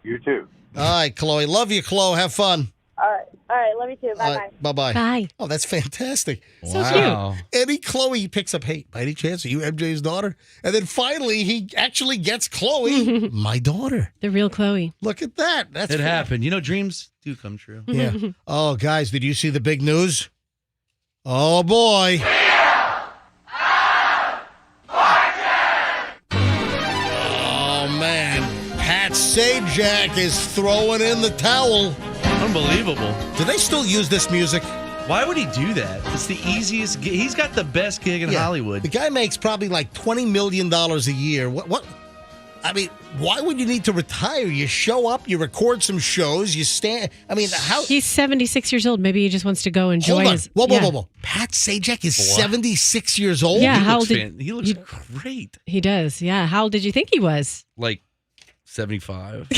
You too. All right, Chloe. Love you, Chloe. Have fun. All right. Love you too. Bye-bye. Bye-bye. Bye. Oh, that's fantastic. So cute. Any Chloe he picks up, hey, by any chance, are you MJ's daughter? And then finally, he actually gets Chloe, my daughter. The real Chloe. Look at that. That's It happened. Dreams do come true. Yeah. Oh, guys, did you see the big news? Oh, boy. Oh, man. Pat Sajak is throwing in the towel. Unbelievable. Do they still use this music? Why would he do that? It's the easiest gig. He's got the best gig in Hollywood. The guy makes probably like $20 million a year. What? I mean, why would you need to retire? You show up, you record some shows, you stand. I mean, how? He's 76 years old. Maybe he just wants to go enjoy his. Whoa. Pat Sajak is 76 years old? Yeah, he looks great. He does, yeah. How old did you think he was? Like 75.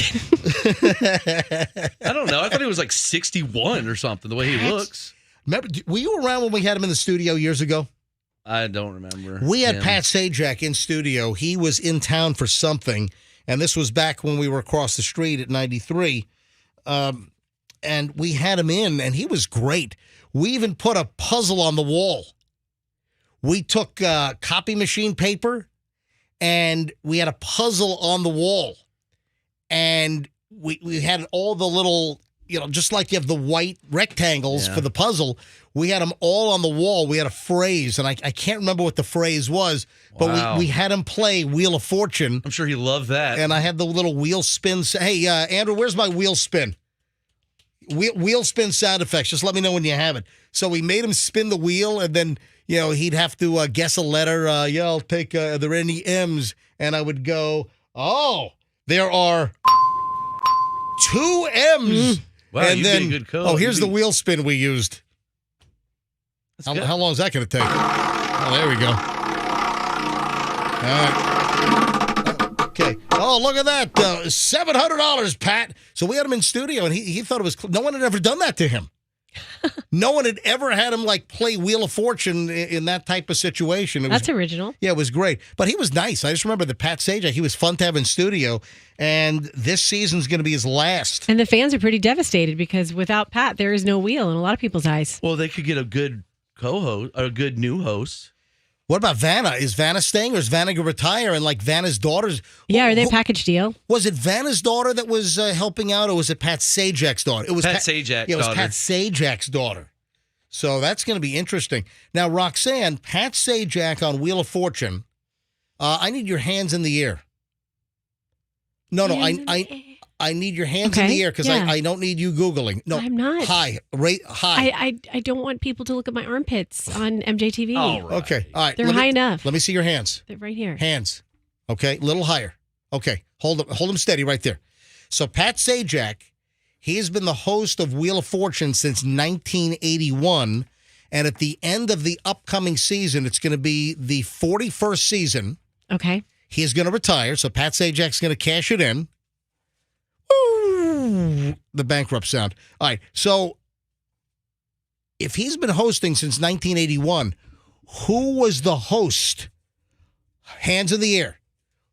I don't know. I thought he was like 61 or something, the way he looks. Remember, were you around when we had him in the studio years ago? I don't remember. We had Pat Sajak in studio. He was in town for something, and this was back when we were across the street at 93. And we had him in, and he was great. We even put a puzzle on the wall. We took copy machine paper, and we had a puzzle on the wall. And we had all the little just like you have the white rectangles for the puzzle, we had them all on the wall. We had a phrase, and I can't remember what the phrase was, but we had him play Wheel of Fortune. I'm sure he loved that. And I had the little wheel spin. Hey, Andrew, where's my wheel spin? Wheel spin sound effects. Just let me know when you have it. So we made him spin the wheel, and then, he'd have to guess a letter. I'll take, are there any M's? And I would go, there are 2 M's. Wow, and you'd then, be a good coach. here's the wheel spin we used. How long is that going to take? Oh, there we go. All right. Okay. Oh, look at that. $700, Pat. So we had him in studio, and he thought it was no one had ever done that to him. No one had ever had him play Wheel of Fortune in that type of situation. That's original. Yeah, it was great. But he was nice. I just remember that Pat Sajak, he was fun to have in studio, and this season's going to be his last. And the fans are pretty devastated because without Pat, there is no wheel in a lot of people's eyes. Well, they could get a good co-host, or a good new host. What about Vanna? Is Vanna staying, or is Vanna going to retire? And Vanna's daughters. Yeah, are they a package deal? Was it Vanna's daughter that was helping out, or was it Pat Sajak's daughter? It was Pat Sajak's daughter. Yeah, it was Pat Sajak's daughter. So that's going to be interesting. Now, Roxanne, Pat Sajak on Wheel of Fortune. I need your hands in the air. No, I need your hands in the air because I don't need you Googling. No, I'm not. High. I don't want people to look at my armpits on MJTV. All right. Okay. All right. They're high enough. Let me see your hands. They're right here. Hands. Okay. A little higher. Okay. Hold them steady right there. So Pat Sajak, he has been the host of Wheel of Fortune since 1981. And at the end of the upcoming season, it's going to be the 41st season. Okay. He is going to retire. So Pat Sajak's going to cash it in. The bankrupt sound. All right. So if he's been hosting since 1981, who was the host? Hands in the air.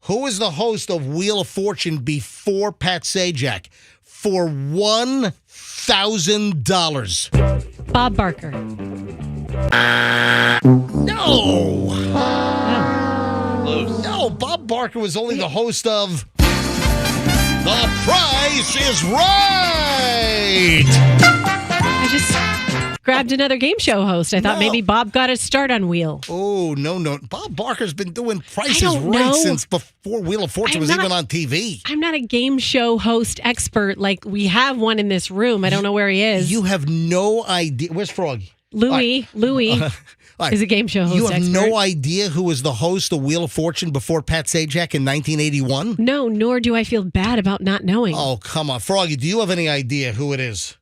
Who was the host of Wheel of Fortune before Pat Sajak? For $1,000. Bob Barker. No. Close. No, Bob Barker was only the host of The Price is Right. I just grabbed another game show host. I thought maybe Bob got a start on Wheel. Oh, no. Bob Barker's been doing Price is Right since before Wheel of Fortune was even on TV. I'm not a game show host expert. Like, we have one in this room. I don't know where he is. You have no idea. Where's Froggy? Louie is a game show host You have expert. no idea who was the host of Wheel of Fortune before Pat Sajak in 1981? No, nor do I feel bad about not knowing. Oh, come on. Froggy, do you have any idea who it is?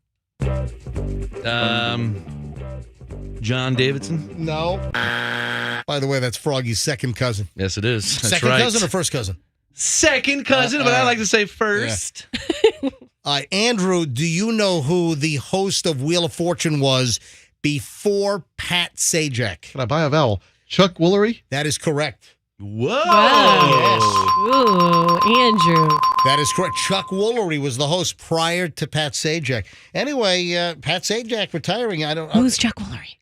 John Davidson? No. By the way, that's Froggy's second cousin. Yes, it is. That's second right. cousin or first cousin? Second cousin, but I like to say first. Yeah. Andrew, do you know who the host of Wheel of Fortune was before Pat Sajak? Can I buy a vowel? Chuck Woolery? That is correct. Whoa. Wow. Ooh, Andrew. That is correct. Chuck Woolery was the host prior to Pat Sajak. Anyway, Pat Sajak retiring. Who's Chuck Woolery?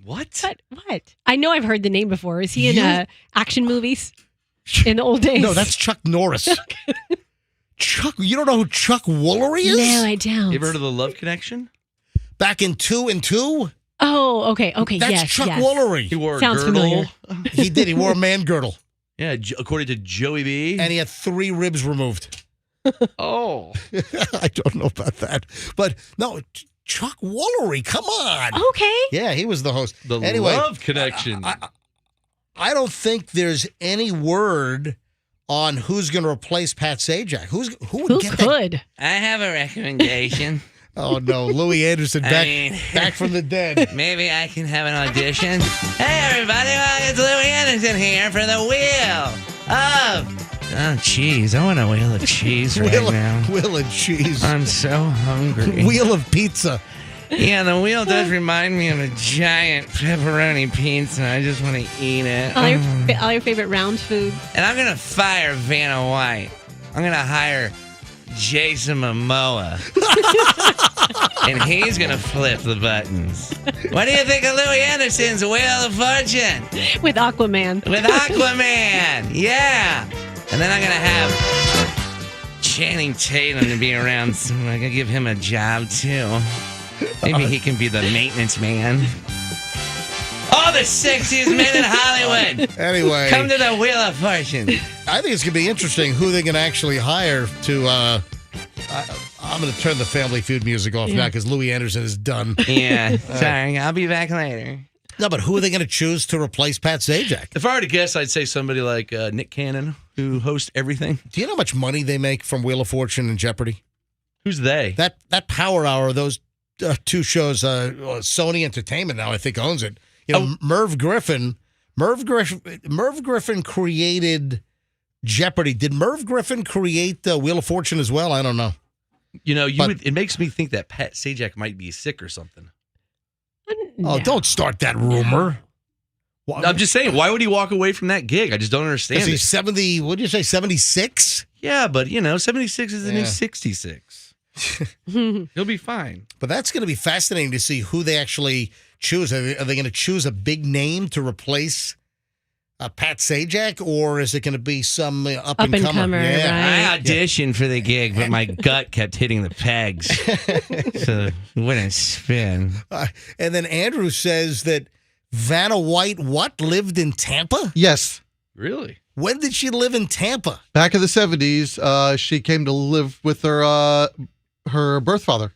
What? What? I know I've heard the name before. Is he in action movies in the old days? No, that's Chuck Norris. Chuck, you don't know who Chuck Woolery is? No, I don't. You ever heard of the Love Connection? Back in 2 and 2? Oh, okay. That's yes, Chuck yes. Woolery. He wore Sounds a girdle. familiar. He did. He wore a man girdle. Yeah, according to Joey B. And he had 3 ribs removed. Oh. I don't know about that. But no, Chuck Woolery, come on. Okay. Yeah, he was the host. The anyway, Love Connection. I don't think there's any word on who's going to replace Pat Sajak. Who would get could? that? I have a recommendation. Oh, no. Louis Anderson back from the dead. Maybe I can have an audition. Hey, everybody. Well, it's Louis Anderson here for the Wheel of... Oh, cheese. I want a wheel of cheese right now. Wheel of cheese. I'm so hungry. Wheel of pizza. Yeah, the wheel does remind me of a giant pepperoni pizza. I just want to eat it. All your favorite round food. And I'm going to fire Vanna White. I'm going to hire Jason Momoa. And he's going to flip the buttons. What do you think of Louis Anderson's Wheel of Fortune? With Aquaman. With Aquaman. Yeah. And then I'm going to have Channing Tatum to be around so I can give him a job too. Maybe he can be the maintenance man. All the sexiest men in Hollywood. Anyway. Come to the Wheel of Fortune. I think it's going to be interesting who they can actually hire to... I'm going to turn the Family Feud music off now because Louis Anderson is done. Yeah, sorry. I'll be back later. No, but who are they going to choose to replace Pat Sajak? If I were to guess, I'd say somebody like Nick Cannon, who hosts everything. Do you know how much money they make from Wheel of Fortune and Jeopardy? Who's they? That Power Hour, those two shows, Sony Entertainment now I think owns it. You know, Merv Griffin created Jeopardy. Did Merv Griffin create Wheel of Fortune as well? I don't know. You know, it makes me think that Pat Sajak might be sick or something. Oh, don't start that rumor. I'm just saying, why would he walk away from that gig? I just don't understand. He's 70, what did you say, 76? Yeah, but, 76 is the new 66. He'll be fine. But that's going to be fascinating to see who they actually choose. Are they going to choose a big name to replace Pat Sajak, or is it going to be some up-and-comer? Yeah. I auditioned for the gig, but my gut kept hitting the pegs. So it wouldn't spin. And then Andrew says that Vanna White, lived in Tampa? Yes. Really? When did she live in Tampa? Back in the 70s, she came to live with her birth father.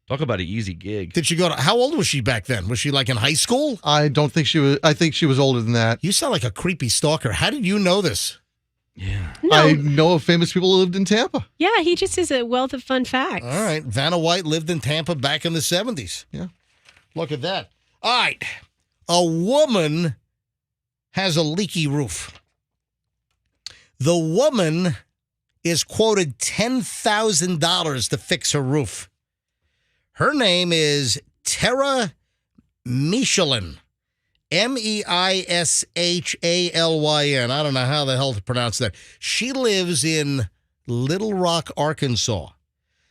Talk about an easy gig. Did she go to, how old was she back then? Was she like in high school? I don't think she was. I think she was older than that. You sound like a creepy stalker. How did you know this? Yeah. No. I know of famous people who lived in Tampa. Yeah, he just is a wealth of fun facts. All right. Vanna White lived in Tampa back in the 70s. Yeah. Look at that. All right. A woman has a leaky roof. The woman is quoted $10,000 to fix her roof. Her name is Tara Michelin, Meishalyn. I don't know how the hell to pronounce that. She lives in Little Rock, Arkansas.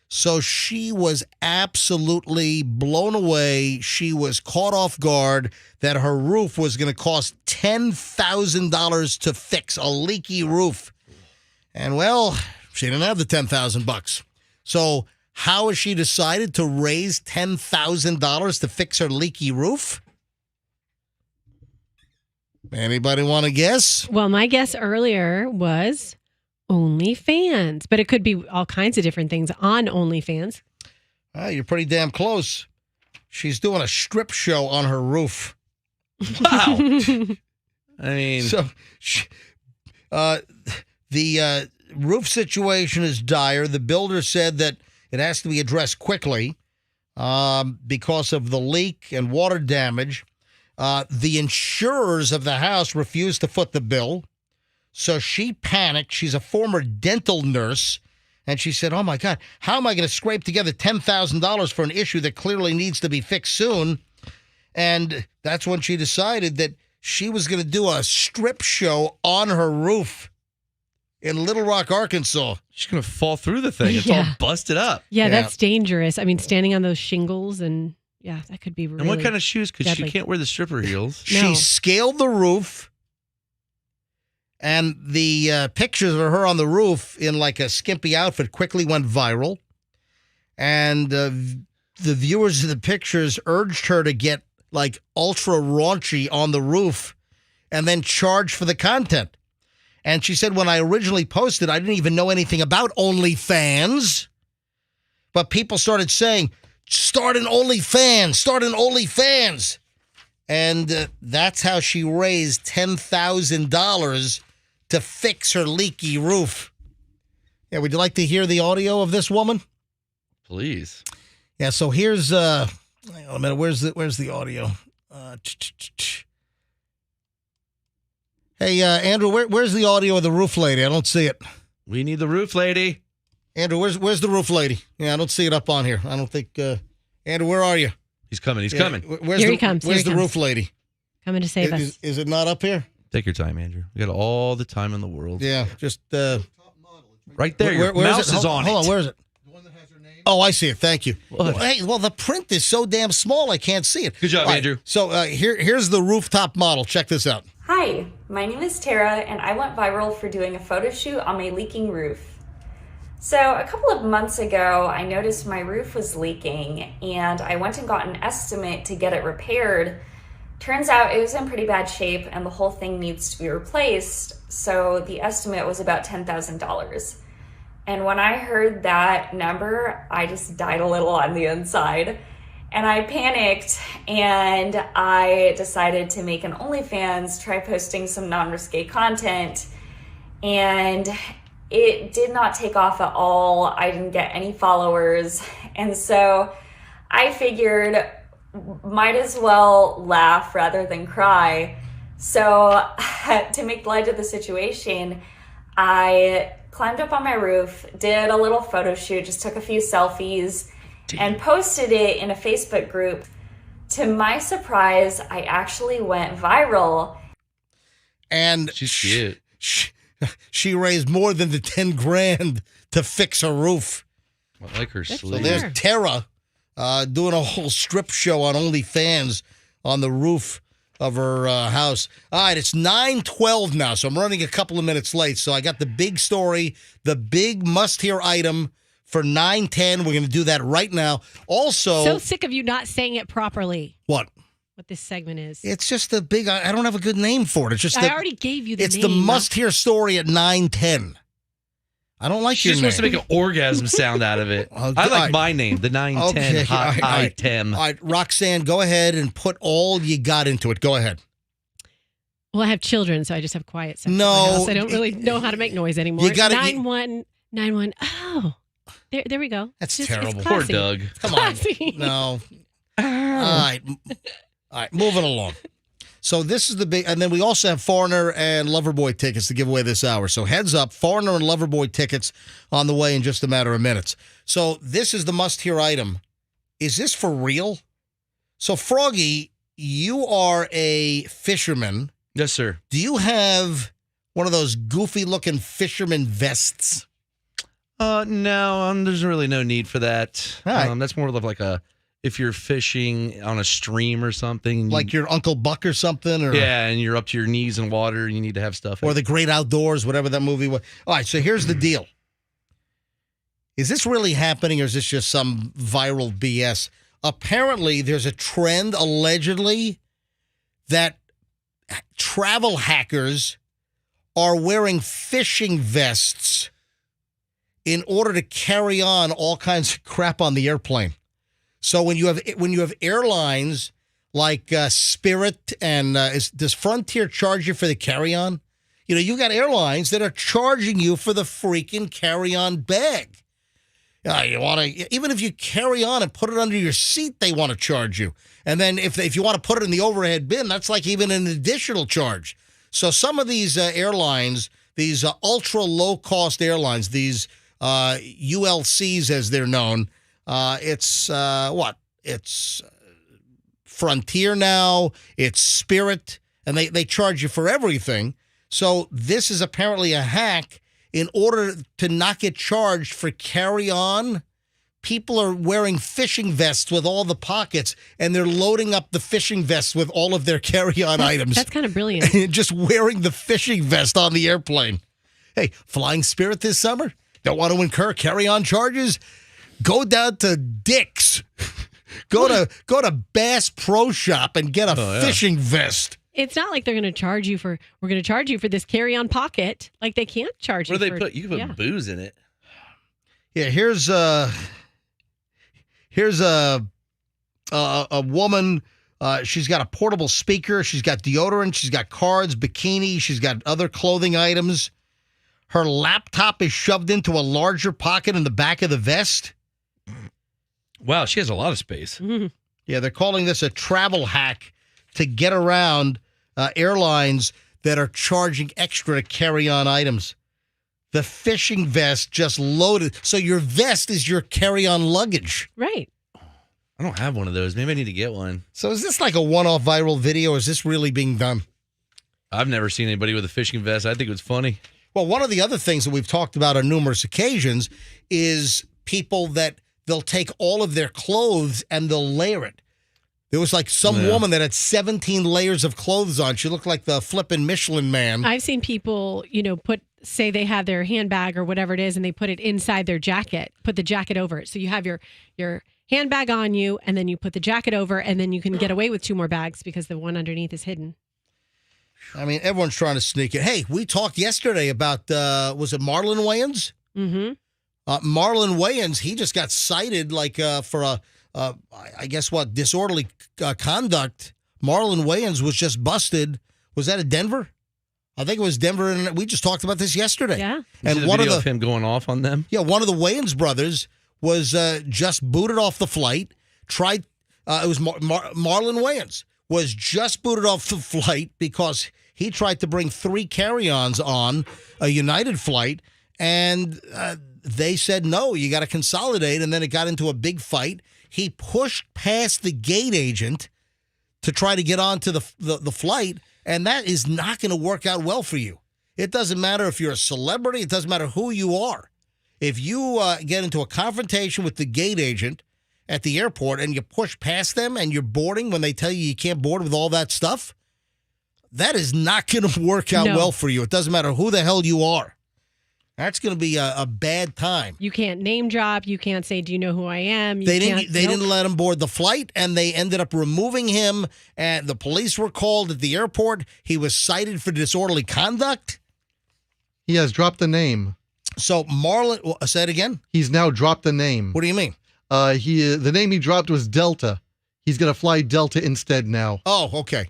So she was absolutely blown away. She was caught off guard that her roof was going to cost $10,000 to fix a leaky roof. And well, she didn't have the $10,000. So how has she decided to raise $10,000 to fix her leaky roof? Anybody want to guess? Well, my guess earlier was OnlyFans, but it could be all kinds of different things on OnlyFans. You're pretty damn close. She's doing a strip show on her roof. Wow. I mean, so the roof situation is dire. The builder said that it has to be addressed quickly because of the leak and water damage. The insurers of the house refused to foot the bill. So she panicked. She's a former dental nurse. And she said, oh, my God, how am I going to scrape together $10,000 for an issue that clearly needs to be fixed soon? And that's when she decided that she was going to do a strip show on her roof in Little Rock, Arkansas. She's going to fall through the thing. It's all busted up. Yeah, that's dangerous. I mean, standing on those shingles and, yeah, that could be really And what kind of shoes? Because she deadly. can't wear the stripper heels. No. She scaled the roof, and the pictures of her on the roof in like a skimpy outfit quickly went viral. And the viewers of the pictures urged her to get like ultra raunchy on the roof and then charge for the content. And she said, when I originally posted, I didn't even know anything about OnlyFans. But people started saying, start an OnlyFans, start an OnlyFans. And that's how she raised $10,000 to fix her leaky roof. Yeah, would you like to hear the audio of this woman? Please. Yeah, so here's, hang on a minute, where's the audio? Hey, Andrew, where's the audio of the roof lady? I don't see it. We need the roof lady. Andrew, where's the roof lady? Yeah, I don't see it up on here. I don't think, Andrew, where are you? He's coming. He's coming. Here he comes. Where's the roof lady? Coming to save us. Is it not up here? Take your time, Andrew. We got all the time in the world. Yeah, just right there. Your mouse is on it. Hold on, where is it? The one that has her name. Oh, I see it. Thank you. Well, the print is so damn small I can't see it. Good job, all right, Andrew. So here's the rooftop model. Check this out. Hi, my name is Tara, and I went viral for doing a photo shoot on my leaking roof. So a couple of months ago, I noticed my roof was leaking and I went and got an estimate to get it repaired. Turns out it was in pretty bad shape and the whole thing needs to be replaced. So the estimate was about $10,000. And when I heard that number, I just died a little on the inside. And I panicked and I decided to make an OnlyFans, try posting some non-risque content. And it did not take off at all. I didn't get any followers. And so I figured might as well laugh rather than cry. So to make light of the situation, I climbed up on my roof, did a little photo shoot, just took a few selfies, and posted it in a Facebook group. To my surprise, I actually went viral. And she's cute. She raised more than the 10 grand to fix her roof. I like her sleeve. So there's Tara doing a whole strip show on OnlyFans on the roof of her house. All right, it's 9:12 now, so I'm running a couple of minutes late. So I got the big story, the big must-hear item for 9:10. We're going to do that right now. Also, So sick of you not saying it properly. what? What this segment is. It's just the big. I don't have a good name for it. It's just. I already gave you the It's name. the must-hear story at 9:10. I don't like She your just name. wants to make an orgasm sound out of it. I like my name, the 910 Okay, hot all right. item. All right, Roxanne, go ahead and put all you got into it. Go ahead. Well, I have children, so I just have quiet sex. No, at my house. I don't really know how to make noise anymore. You gotta- 9191. Oh, there we go. That's It's terrible. Poor classy. Doug. Come on. Classy. No. All right. All right, moving along. So this is the big, and then we also have Foreigner and Loverboy tickets to give away this hour. So heads up, Foreigner and Loverboy tickets on the way in just a matter of minutes. So this is the must-hear item. Is this for real? So Froggy, you are a fisherman. Yes, sir. Do you have one of those goofy-looking fisherman vests? No, there's really no need for that. All right. That's more of like if you're fishing on a stream or something. Like your Uncle Buck or something? Or, yeah, and you're up to your knees in water, you need to have stuff. Or The Great Outdoors, whatever that movie was. All right, so here's the deal. Is this really happening or is this just some viral BS? Apparently, there's a trend, allegedly, that travel hackers are wearing fishing vests in order to carry on all kinds of crap on the airplane. So when you have airlines like Spirit and does Frontier charge you for the carry-on? You know, you got airlines that are charging you for the freaking carry-on bag. You want to, even if you carry on and put it under your seat, they want to charge you. And then if you want to put it in the overhead bin, that's like even an additional charge. So some of these airlines, these ultra low-cost airlines, these ULCs as they're known, it's Frontier now, it's Spirit, and they charge you for everything. So this is apparently a hack. In order to not get charged for carry-on, people are wearing fishing vests with all the pockets, and they're loading up the fishing vests with all of their carry-on items. That's kind of brilliant. Just wearing the fishing vest on the airplane. Hey, flying Spirit this summer? Don't want to incur carry-on charges? Go down to Dick's. Go to Bass Pro Shop and get a fishing vest. It's not like they're going to charge you for. We're going to charge you for this carry-on pocket. Like they can't charge you. What do they for, put? You can put booze in it. Yeah, here's a woman. She's got a portable speaker. She's got deodorant. She's got cards, bikini. She's got other clothing items. Her laptop is shoved into a larger pocket in the back of the vest. Wow, she has a lot of space. Mm-hmm. Yeah, they're calling this a travel hack to get around airlines that are charging extra to carry on items. The fishing vest just loaded. So your vest is your carry-on luggage. Right. I don't have one of those. Maybe I need to get one. So is this like a one-off viral video? Or is this really being done? I've never seen anybody with a fishing vest. I think it was funny. Well, one of the other things that we've talked about on numerous occasions is people that they'll take all of their clothes and they'll layer it. There was like some woman that had 17 layers of clothes on. She looked like the flippin' Michelin Man. I've seen people, say they have their handbag or whatever it is, and they put it inside their jacket, put the jacket over it. So you have your handbag on you, and then you put the jacket over, and then you can get away with 2 more bags because the one underneath is hidden. I mean, everyone's trying to sneak it. Hey, we talked yesterday about, was it Marlon Wayans? Mm-hmm. Marlon Wayans, he just got cited for disorderly conduct. Marlon Wayans was just busted. Was that at Denver? I think it was Denver, and we just talked about this yesterday. Yeah. And one of him going off on them. Yeah, one of the Wayans brothers was just booted off the flight. It was Marlon Wayans was just booted off the flight because he tried to bring 3 carry-ons on a United flight, and they said, no, you got to consolidate, and then it got into a big fight. He pushed past the gate agent to try to get onto the flight, and that is not going to work out well for you. It doesn't matter if you're a celebrity. It doesn't matter who you are. If you get into a confrontation with the gate agent at the airport and you push past them and you're boarding when they tell you can't board with all that stuff, that is not going to work out well for you. It doesn't matter who the hell you are. That's going to be a bad time. You can't name drop. You can't say, do you know who I am? They didn't let him board the flight, and they ended up removing him. And the police were called at the airport. He was cited for disorderly conduct. He has dropped the name. So Marlon, say it again? He's now dropped the name. What do you mean? The name he dropped was Delta. He's going to fly Delta instead now. Oh, okay.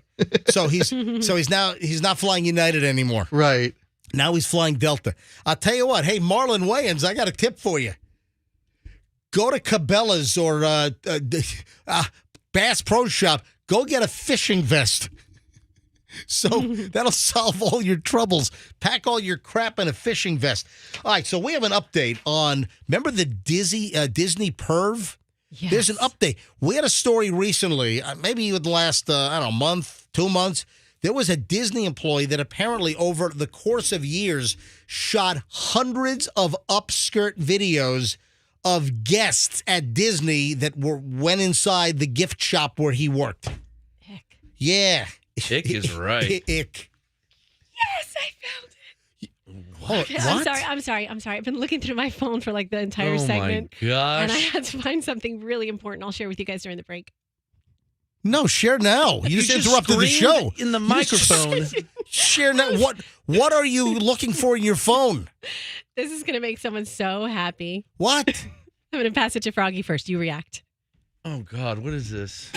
So he's not flying United anymore. Right. Now he's flying Delta. I'll tell you what. Hey, Marlon Wayans, I got a tip for you. Go to Cabela's or Bass Pro Shop. Go get a fishing vest. So that'll solve all your troubles. Pack all your crap in a fishing vest. All right, so we have an update on, remember the Disney Perv? Yes. There's an update. We had a story recently, maybe in the last, month, 2 months. There was a Disney employee that apparently over the course of years shot hundreds of upskirt videos of guests at Disney that went inside the gift shop where he worked. Ick. Yeah. Ick is right. Ick. Yes, I found it. What? Okay, I'm sorry. I've been looking through my phone for like the entire segment. Oh my gosh. And I had to find something really important. I'll share with you guys during the break. No, share now. You just interrupted the show. In the microphone. Share now. What are you looking for in your phone? This is going to make someone so happy. What? I'm going to pass it to Froggy first. You react. Oh, God. What is this?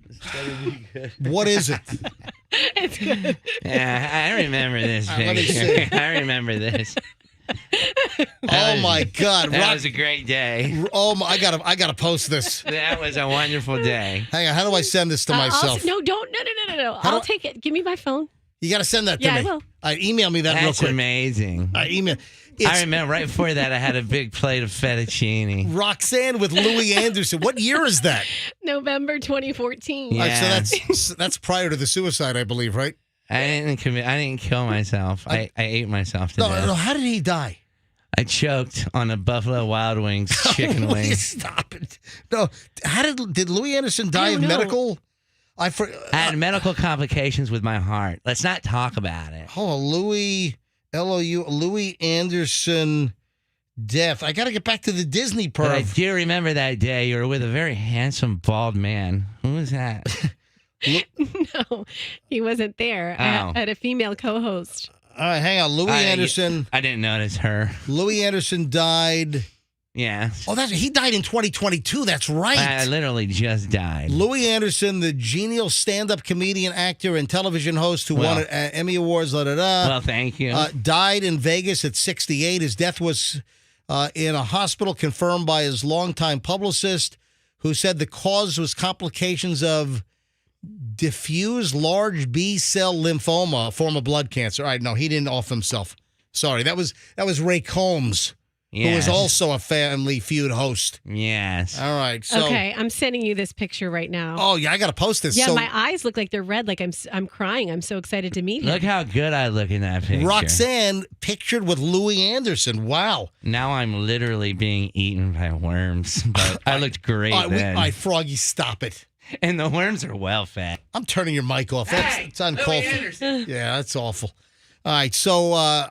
This better be good. What is it? It's good. Yeah, I remember this. Let me see. I remember this. Oh my God! That was a great day. Oh my! I gotta post this. That was a wonderful day. Hang on, how do I send this to myself? No. I'll take it. Give me my phone. You got to send that to me. Yeah, I will. All right, email me that real That's quick. amazing. Email. I remember right before that, I had a big plate of fettuccine. Roxanne with Louis Anderson. What year is that? November 2014. Yeah. All right, so that's prior to the suicide, I believe, right? I didn't kill myself. I ate myself to death. No. How did he die? I choked on a Buffalo Wild Wings chicken wing. Stop it. No. How did Louis Anderson die of medical? I had medical complications with my heart. Let's not talk about it. Hold on, Louis Anderson death. I got to get back to the Disney perv. But I do remember that day you were with a very handsome bald man. Who was that? No, he wasn't there. Oh. I had a female co-host. All right, hang on. Louis Anderson. I didn't notice her. Louis Anderson died. Yeah. Oh, he died in 2022. That's right. I literally just died. Louis Anderson, the genial stand-up comedian, actor, and television host who won Emmy Awards, Well, thank you. Died in Vegas at 68. His death was in a hospital, confirmed by his longtime publicist, who said the cause was complications of diffuse large B-cell lymphoma, a form of blood cancer. All right, no, he didn't off himself. Sorry, that was Ray Combs who is Yes. also a Family Feud host. Yes. All right. So, Okay, I'm sending you this picture right now. Oh, yeah, I got to post this. Yeah, So, my eyes look like they're red. Like I'm crying. I'm so excited to meet him. Look how good I look in that picture. Roxanne pictured with Louis Anderson. Wow. Now I'm literally being eaten by worms, but I looked great All then. right, Froggy, stop it. And the worms are well fed. I'm turning your mic off. It's uncalled for. Yeah, that's awful. All right, so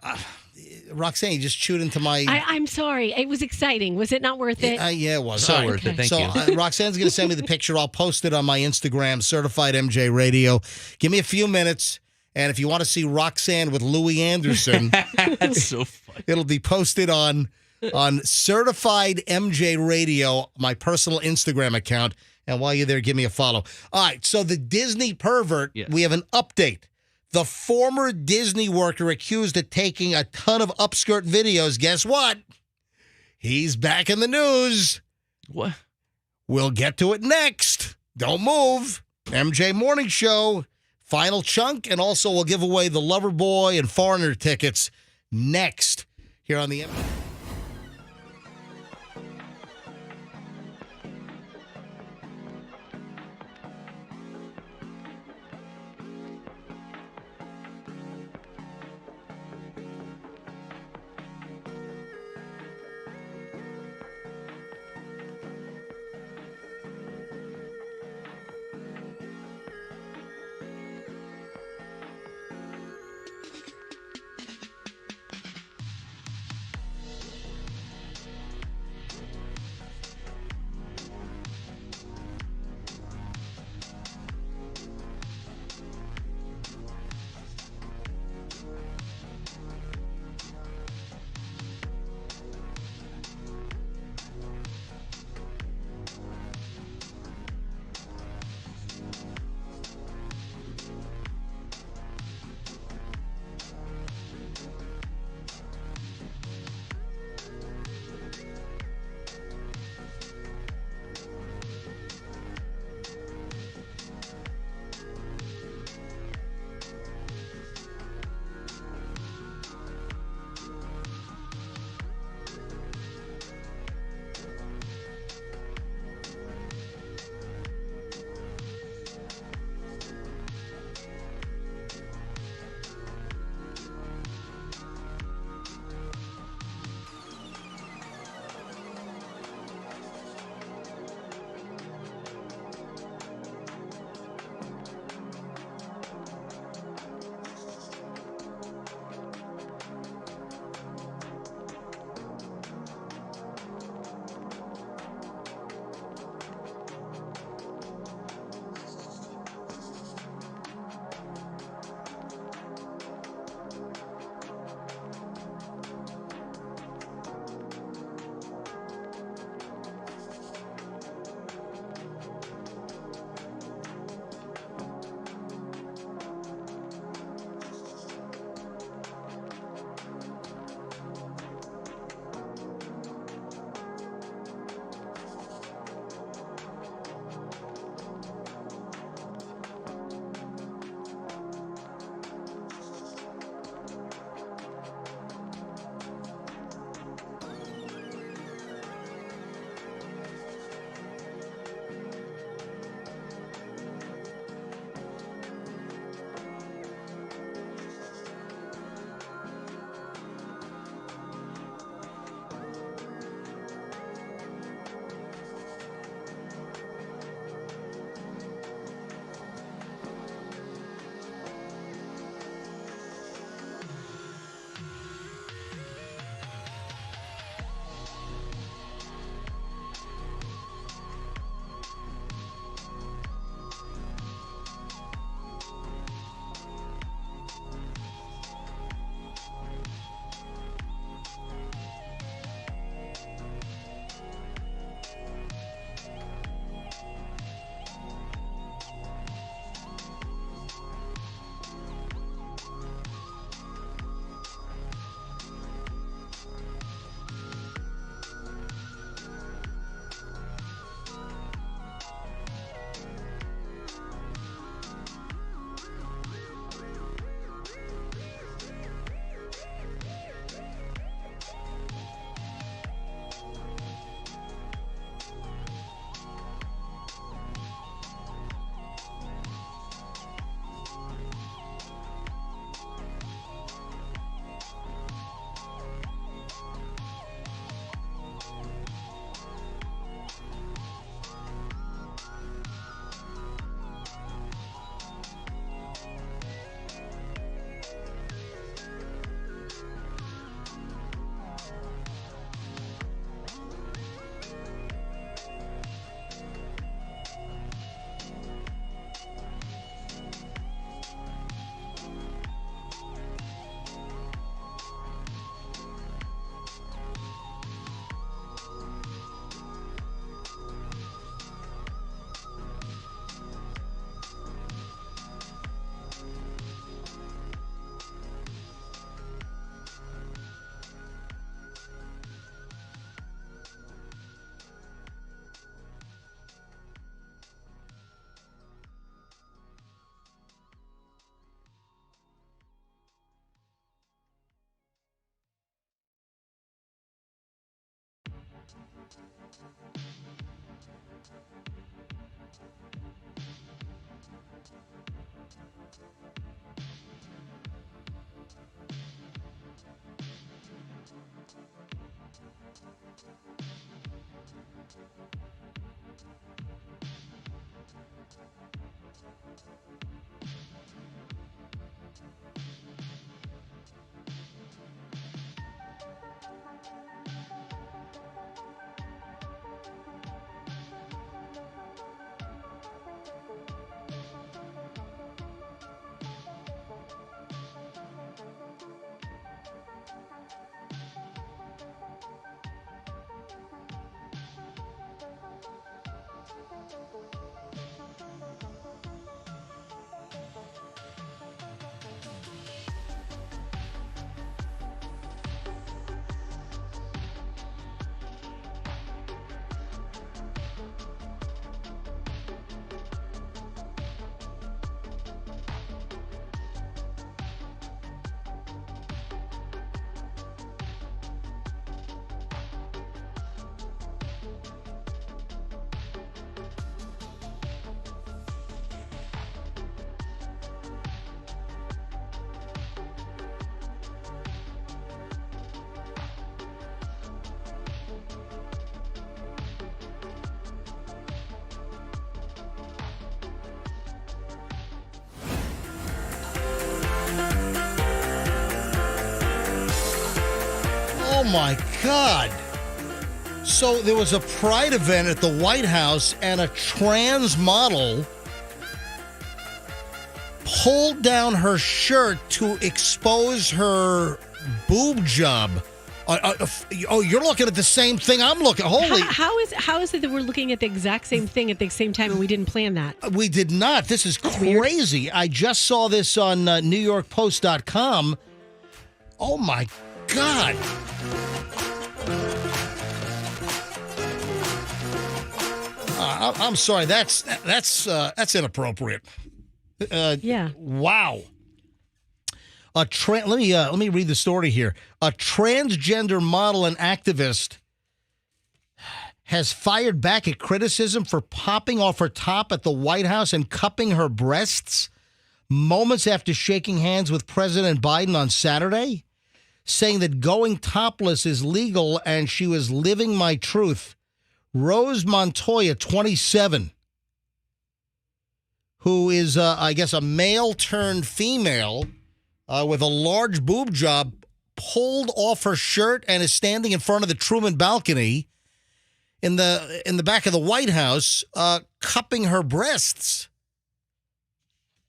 Roxanne, you just chewed into my. I'm sorry. It was exciting. Was it not worth it? Yeah, it was. So All right. worth it. Thank so, you. Roxanne's going to send me the picture. I'll post it on my Instagram, Certified MJ Radio. Give me a few minutes, and if you want to see Roxanne with Louis Anderson, That's so funny. it'll be posted on Certified MJ Radio, my personal Instagram account. And while you're there, give me a follow. All right, so the Disney pervert, we have an update. The former Disney worker accused of taking a ton of upskirt videos, guess what? He's back in the news. What? We'll get to it next. Don't move. MJ Morning Show, final chunk, and also we'll give away the Loverboy and Foreigner tickets next here on the MJ. Oh, my God. So there was a pride event at the White House, and a trans model pulled down her shirt to expose her boob job. Oh, you're looking at the same thing I'm looking. Holy. How is it that we're looking at the exact same thing at the same time and we didn't plan that? We did not. This is crazy. Weird. I just saw this on NewYorkPost.com. Oh, my God. I'm sorry. That's inappropriate. Yeah. Wow. Let me read the story here. A transgender model and activist has fired back at criticism for popping off her top at the White House and cupping her breasts moments after shaking hands with President Biden on Saturday, saying that going topless is legal and she was living my truth. Rose Montoya, 27, who is, I guess, a male turned female with a large boob job, pulled off her shirt and is standing in front of the Truman balcony in the back of the White House, cupping her breasts.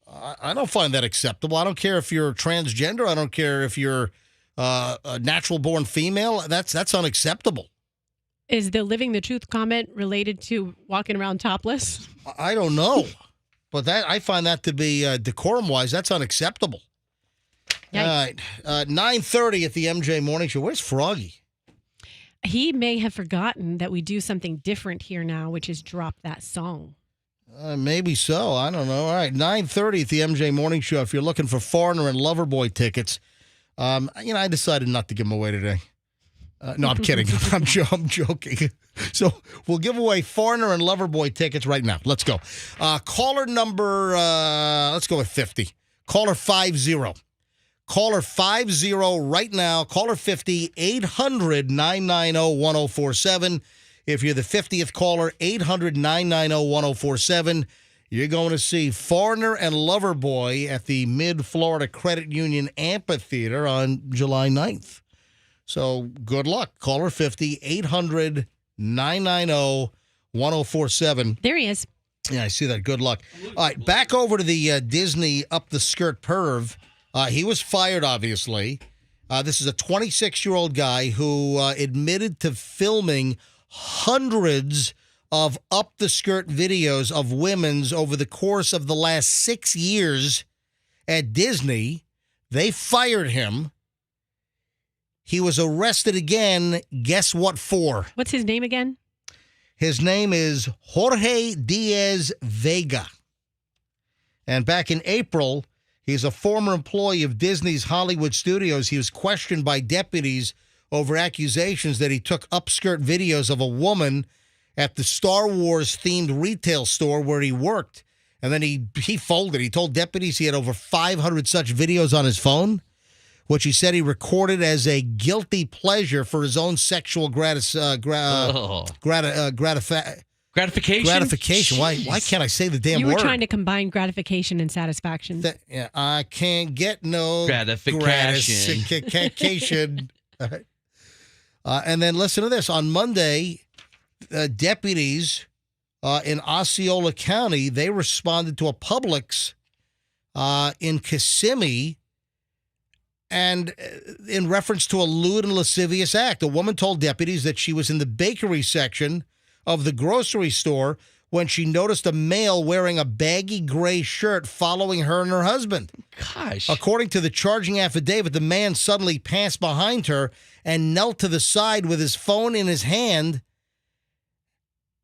I don't find that acceptable. I don't care if you're transgender. I don't care if you're a natural-born female. That's unacceptable. Is the living the truth comment related to walking around topless? I don't know, but I find that to be decorum-wise, that's unacceptable. All right, 9:30 at the MJ Morning Show. Where's Froggy? He may have forgotten that we do something different here now, which is drop that song. Maybe so. I don't know. All right, 9:30 at the MJ Morning Show. If you're looking for Foreigner and Loverboy tickets, I decided not to give them away today. No, I'm kidding. I'm joking. So we'll give away Foreigner and Loverboy tickets right now. Let's go. Caller number, let's go with 50. Caller 50. Caller 50 right now. Caller 50, 800-990-1047. If you're the 50th caller, 800-990-1047. You're going to see Foreigner and Loverboy at the Mid-Florida Credit Union Amphitheater on July 9th. So good luck. Caller 50, 800-990-1047. There he is. Yeah, I see that. Good luck. All right, back over to the Disney up-the-skirt perv. He was fired, obviously. This is a 26-year-old guy who admitted to filming hundreds of up-the-skirt videos of women's over the course of the last 6 years at Disney. They fired him. He was arrested again. Guess what for? What's his name again? His name is Jorge Diaz Vega. And back in April, he's a former employee of Disney's Hollywood Studios. He was questioned by deputies over accusations that he took upskirt videos of a woman at the Star Wars-themed retail store where he worked. And then he folded. He told deputies he had over 500 such videos on his phone, which he said he recorded as a guilty pleasure for his own sexual gratification. Gratification. Why can't I say the damn You word? were trying to combine gratification and satisfaction. Yeah, I can't get no Gratification. gratification. All right. And then listen to this. On Monday, deputies in Osceola County, they responded to a Publix in Kissimmee, and in reference to a lewd and lascivious act. A woman told deputies that she was in the bakery section of the grocery store when she noticed a male wearing a baggy gray shirt following her and her husband. Gosh. According to the charging affidavit, the man suddenly passed behind her and knelt to the side with his phone in his hand.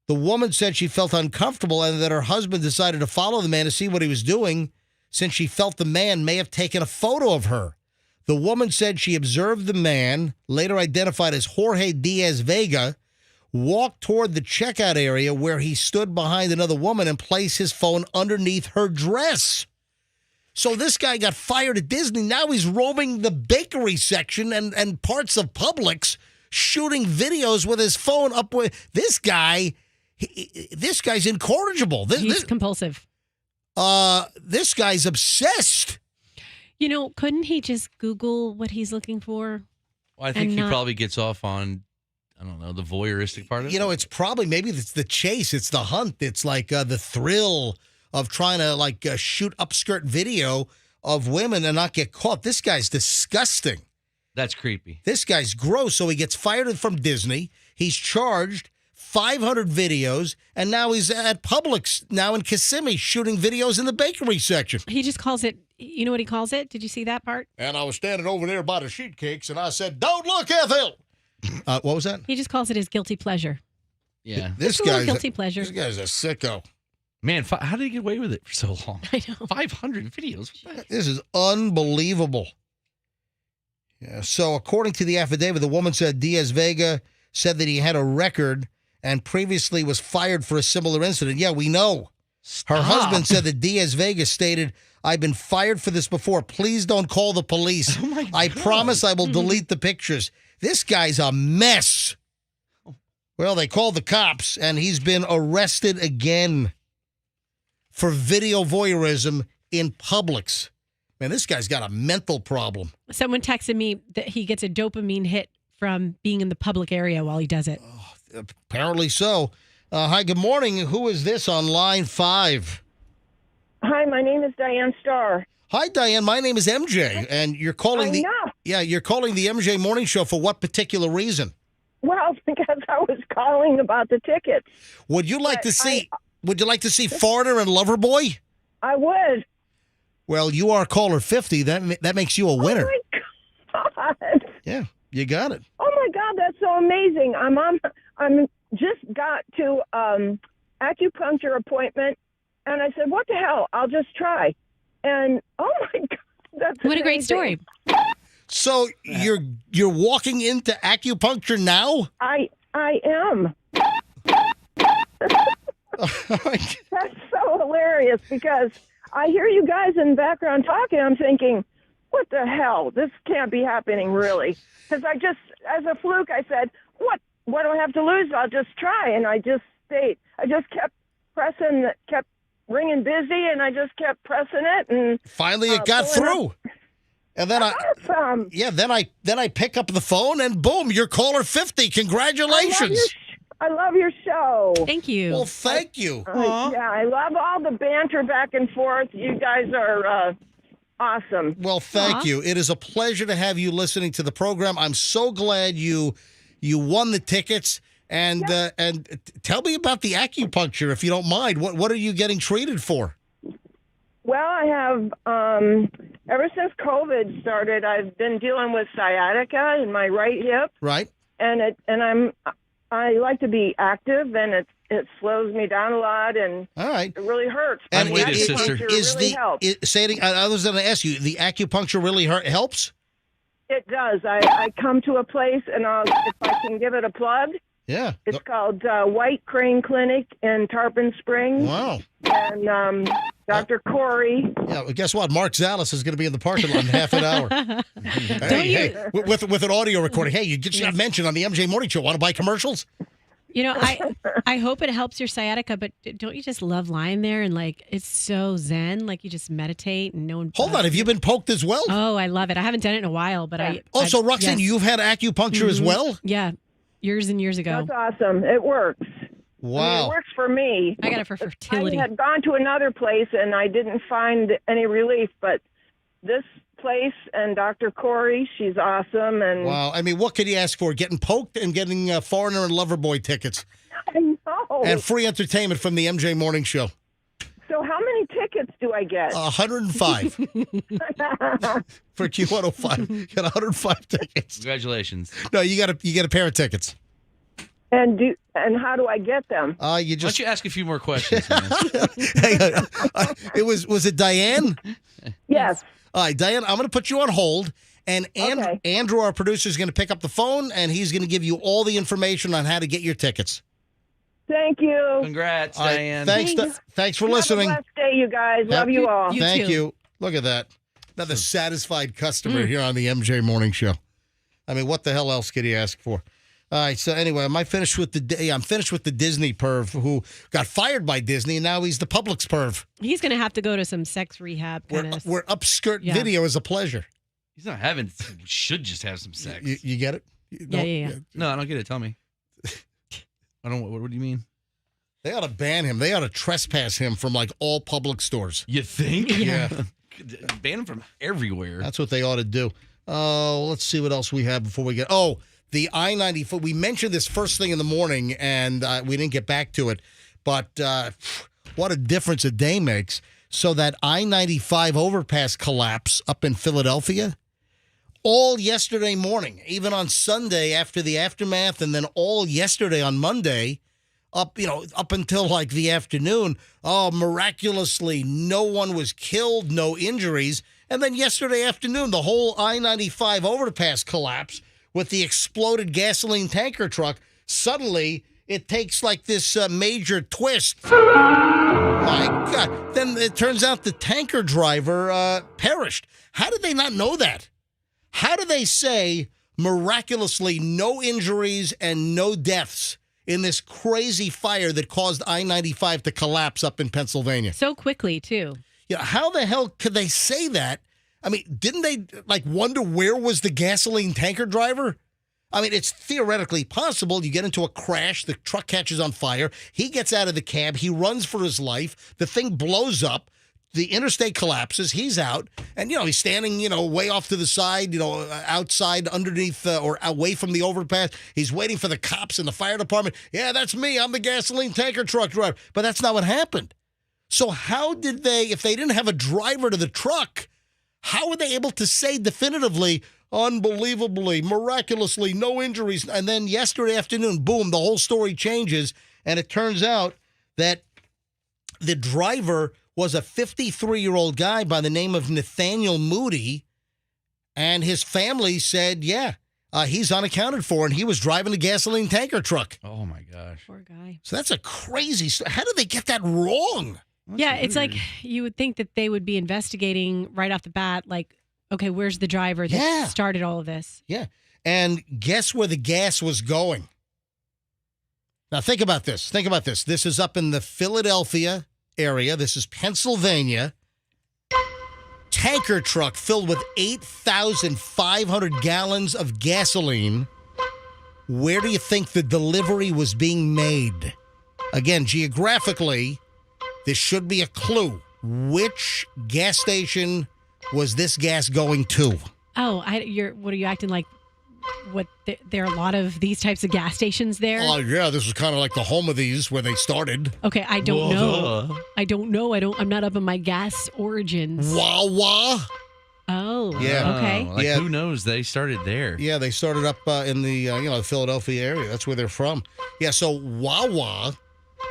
The woman said she felt uncomfortable and that her husband decided to follow the man to see what he was doing, since she felt the man may have taken a photo of her. The woman said she observed the man, later identified as Jorge Diaz Vega, walk toward the checkout area where he stood behind another woman and place his phone underneath her dress. So this guy got fired at Disney. Now he's roaming the bakery section and parts of Publix, shooting videos with his phone up with this guy. This guy's incorrigible. He's compulsive. This guy's obsessed. You know, couldn't he just Google what he's looking for? Well, I think he probably gets off on, I don't know, the voyeuristic part of it. You know, it's probably, maybe it's the chase. It's the hunt. It's like the thrill of trying to shoot upskirt video of women and not get caught. This guy's disgusting. That's creepy. This guy's gross. So he gets fired from Disney. He's charged 500 videos, and now he's at Publix now in Kissimmee shooting videos in the bakery section. He just calls it, you know what he calls it? Did you see that part? And I was standing over there by the sheet cakes, and I said, "Don't look, Ethel." What was that? He just calls it his guilty pleasure. Yeah. This Just a little guy's guilty pleasure. This guy's a sicko. Man, how did he get away with it for so long? I know. 500 videos. This is unbelievable. Yeah. So according to the affidavit, the woman said Diaz Vega said that he had a record and previously was fired for a similar incident. Yeah, we know. Her husband said that Diaz Vega stated, "I've been fired for this before. Please don't call the police. I promise I will delete the pictures." This guy's a mess. Well, they called the cops, and he's been arrested again for video voyeurism in Publix. Man, this guy's got a mental problem. Someone texted me that he gets a dopamine hit from being in the public area while he does it. Apparently so. Hi, good morning. Who is this on line 5? Hi, my name is Diane Starr. Hi, Diane. My name is MJ, and you're calling you're calling the MJ Morning Show for what particular reason? Well, because I was calling about the tickets. Would you like to see? Would you like to see Foreigner and Loverboy? I would. Well, you are caller 50. That makes you a winner. Oh my God! Yeah, you got it. Oh my God, that's so amazing. I'm just got to acupuncture appointment, and I said, "What the hell? I'll just try." And oh my God, that's what a great story. So you're walking into acupuncture now? I am. That's so hilarious because I hear you guys in the background talking. I'm thinking, what the hell? This can't be happening, really. Because I just, as a fluke, I said, what do I have to lose? I'll just try. And I just stayed. I just kept pressing, kept ringing busy, and I just kept pressing it. And finally it got through. And then then I pick up the phone and boom, you're caller 50. Congratulations. I love your show. Thank you. Well, thank you. Yeah, I love all the banter back and forth. You guys are awesome. Well, thank you. It is a pleasure to have you listening to the program. I'm so glad you won the tickets. And tell me about the acupuncture, if you don't mind. What are you getting treated for? Well, I have ever since COVID started, I've been dealing with sciatica in my right hip. Right. And I like to be active, and it slows me down a lot, and all right, it really hurts. And the acupuncture really helps. I was going to ask you, the acupuncture really helps? It does. I come to a place, and if I can give it a plug, Yeah. It's called White Crane Clinic in Tarpon Springs. Wow. And Dr. Corey. Yeah, well, guess what? Mark Zallis is going to be in the parking lot in half an hour. Hey, with an audio recording. Hey, you just got mentioned on the MJ Morning Show. Want to buy commercials? You know, I hope it helps your sciatica, but don't you just love lying there and like it's so zen, like you just meditate and no one. Hold on, have you been poked as well? Oh, I love it. I haven't done it in a while, but I. Oh, so Roxanne, yes. you've had acupuncture as well? Yeah, years and years ago. That's awesome. It works. Wow. I mean, it works for me. I got it for fertility. I had gone to another place and I didn't find any relief, but this place and Dr. Corey, she's awesome. And Wow. I mean, what could you ask for? Getting poked and getting Foreigner and Loverboy tickets. I know. And free entertainment from the MJ Morning Show. So how many tickets do I get? 105 for Q105. You got 105 tickets. Congratulations. No, you get a pair of tickets. And how do I get them? You Why just don't you ask a few more questions, man? hang on. Was it Diane? Yes. All right, Diane, I'm going to put you on hold. And Andrew, our producer, is going to pick up the phone, and he's going to give you all the information on how to get your tickets. Thank you. Congrats, All right, Diane. Thanks for Have listening. a blessed day, you guys. Love you all. Thank you. Look at that. Another satisfied customer here on the MJ Morning Show. I mean, what the hell else could you ask for? All right, so anyway, I'm finished with the Disney perv who got fired by Disney, and now he's the Publix perv. He's going to have to go to some sex rehab. Where upskirt video is a pleasure. He's not having. Should just have some sex. You get it? Yeah. No, I don't get it. Tell me. I don't. What do you mean? They ought to ban him. They ought to trespass him from like all public stores. You think? Yeah. Ban him from everywhere. That's what they ought to do. Let's see what else we have before we get. Oh, the I-94. We mentioned this first thing in the morning, and we didn't get back to it. But what a difference a day makes. So that I-95 overpass collapse up in Philadelphia, all yesterday morning, even on Sunday after the aftermath, and then all yesterday on Monday, up until like the afternoon. Oh, miraculously, no one was killed, no injuries. And then yesterday afternoon, the whole I-95 overpass collapse with the exploded gasoline tanker truck. Suddenly, it takes like this major twist. My God. Then it turns out the tanker driver perished. How did they not know that? How do they say miraculously no injuries and no deaths in this crazy fire that caused I-95 to collapse up in Pennsylvania? So quickly, too. Yeah, how the hell could they say that? I mean, didn't they wonder where was the gasoline tanker driver? I mean, it's theoretically possible. You get into a crash, the truck catches on fire, he gets out of the cab, he runs for his life, the thing blows up, the interstate collapses, he's out, and, he's standing, way off to the side, outside, underneath, or away from the overpass. He's waiting for the cops and the fire department. Yeah, that's me. I'm the gasoline tanker truck driver. But that's not what happened. So how did they, if they didn't have a driver to the truck, how were they able to say definitively, unbelievably, miraculously, no injuries? And then yesterday afternoon, boom, the whole story changes. And it turns out that the driver was a 53-year-old guy by the name of Nathaniel Moody. And his family said, he's unaccounted for. And he was driving a gasoline tanker truck. Oh, my gosh. Poor guy. So that's a crazy story. How did they get that wrong? It's like you would think that they would be investigating right off the bat, like, okay, where's the driver that started all of this? Yeah. And guess where the gas was going? Now, think about this. This is up in the Philadelphia area. This is Pennsylvania. Tanker truck filled with 8,500 gallons of gasoline. Where do you think the delivery was being made? Again, geographically, this should be a clue. Which gas station was this gas going to? Oh, what are you acting like? What there are a lot of these types of gas stations there? Oh, yeah, this was kind of like the home of these where they started. Okay, I don't know. I'm not up on my gas origins. Wawa. Oh, yeah. Okay. Who knows? They started there. Yeah, they started up in the the Philadelphia area. That's where they're from. Yeah, so Wawa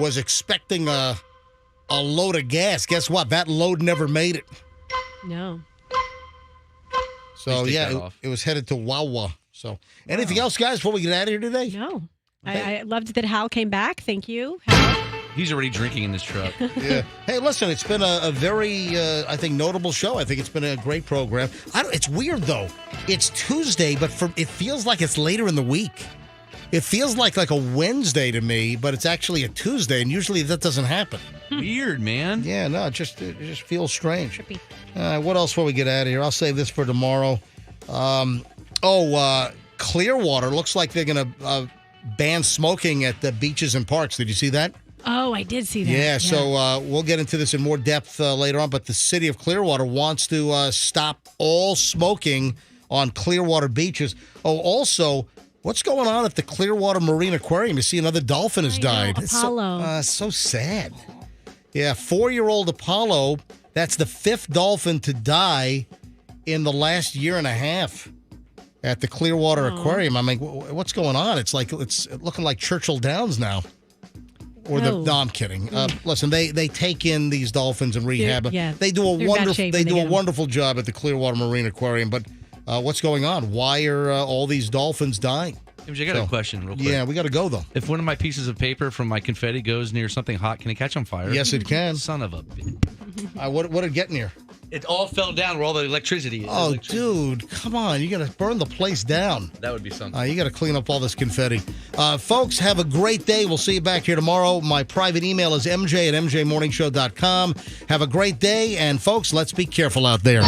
was expecting a load of gas. Guess what? That load never made it. No. So, it was headed to Wawa. So, anything else, guys, before we get out of here today? No. I loved that Hal came back. Thank you, Hal. He's already drinking in this truck. Yeah. Hey, listen, it's been a very, I think, notable show. I think it's been a great program. It's weird, though. It's Tuesday, but it feels like it's later in the week. It feels like a Wednesday to me, but it's actually a Tuesday, and usually that doesn't happen. Weird, man. Yeah, no, it just feels strange. What else before we get out of here? I'll save this for tomorrow. Clearwater. Looks like they're going to ban smoking at the beaches and parks. Did you see that? Oh, I did see that. Yeah, so we'll get into this in more depth later on, but the city of Clearwater wants to stop all smoking on Clearwater beaches. Oh, also, what's going on at the Clearwater Marine Aquarium? You see another dolphin has died. Apollo. It's so sad. Yeah, 4-year-old Apollo, that's the 5th dolphin to die in the last year and a half at the Clearwater Aquarium. I mean, what's going on? It's looking like Churchill Downs now. No, I'm kidding. Listen, they take in these dolphins and rehab them. They do a wonderful job at the Clearwater Marine Aquarium. But what's going on? Why are all these dolphins dying? I got a question real quick. Yeah, we got to go, though. If one of my pieces of paper from my confetti goes near something hot, can it catch on fire? Yes, it can. Son of a bitch. What did it get near? It all fell down where all the electricity is. Oh, dude, come on. You got to burn the place down. That would be something. You got to clean up all this confetti. Folks, have a great day. We'll see you back here tomorrow. My private email is mj@mjmorningshow.com. Have a great day. And, folks, let's be careful out there.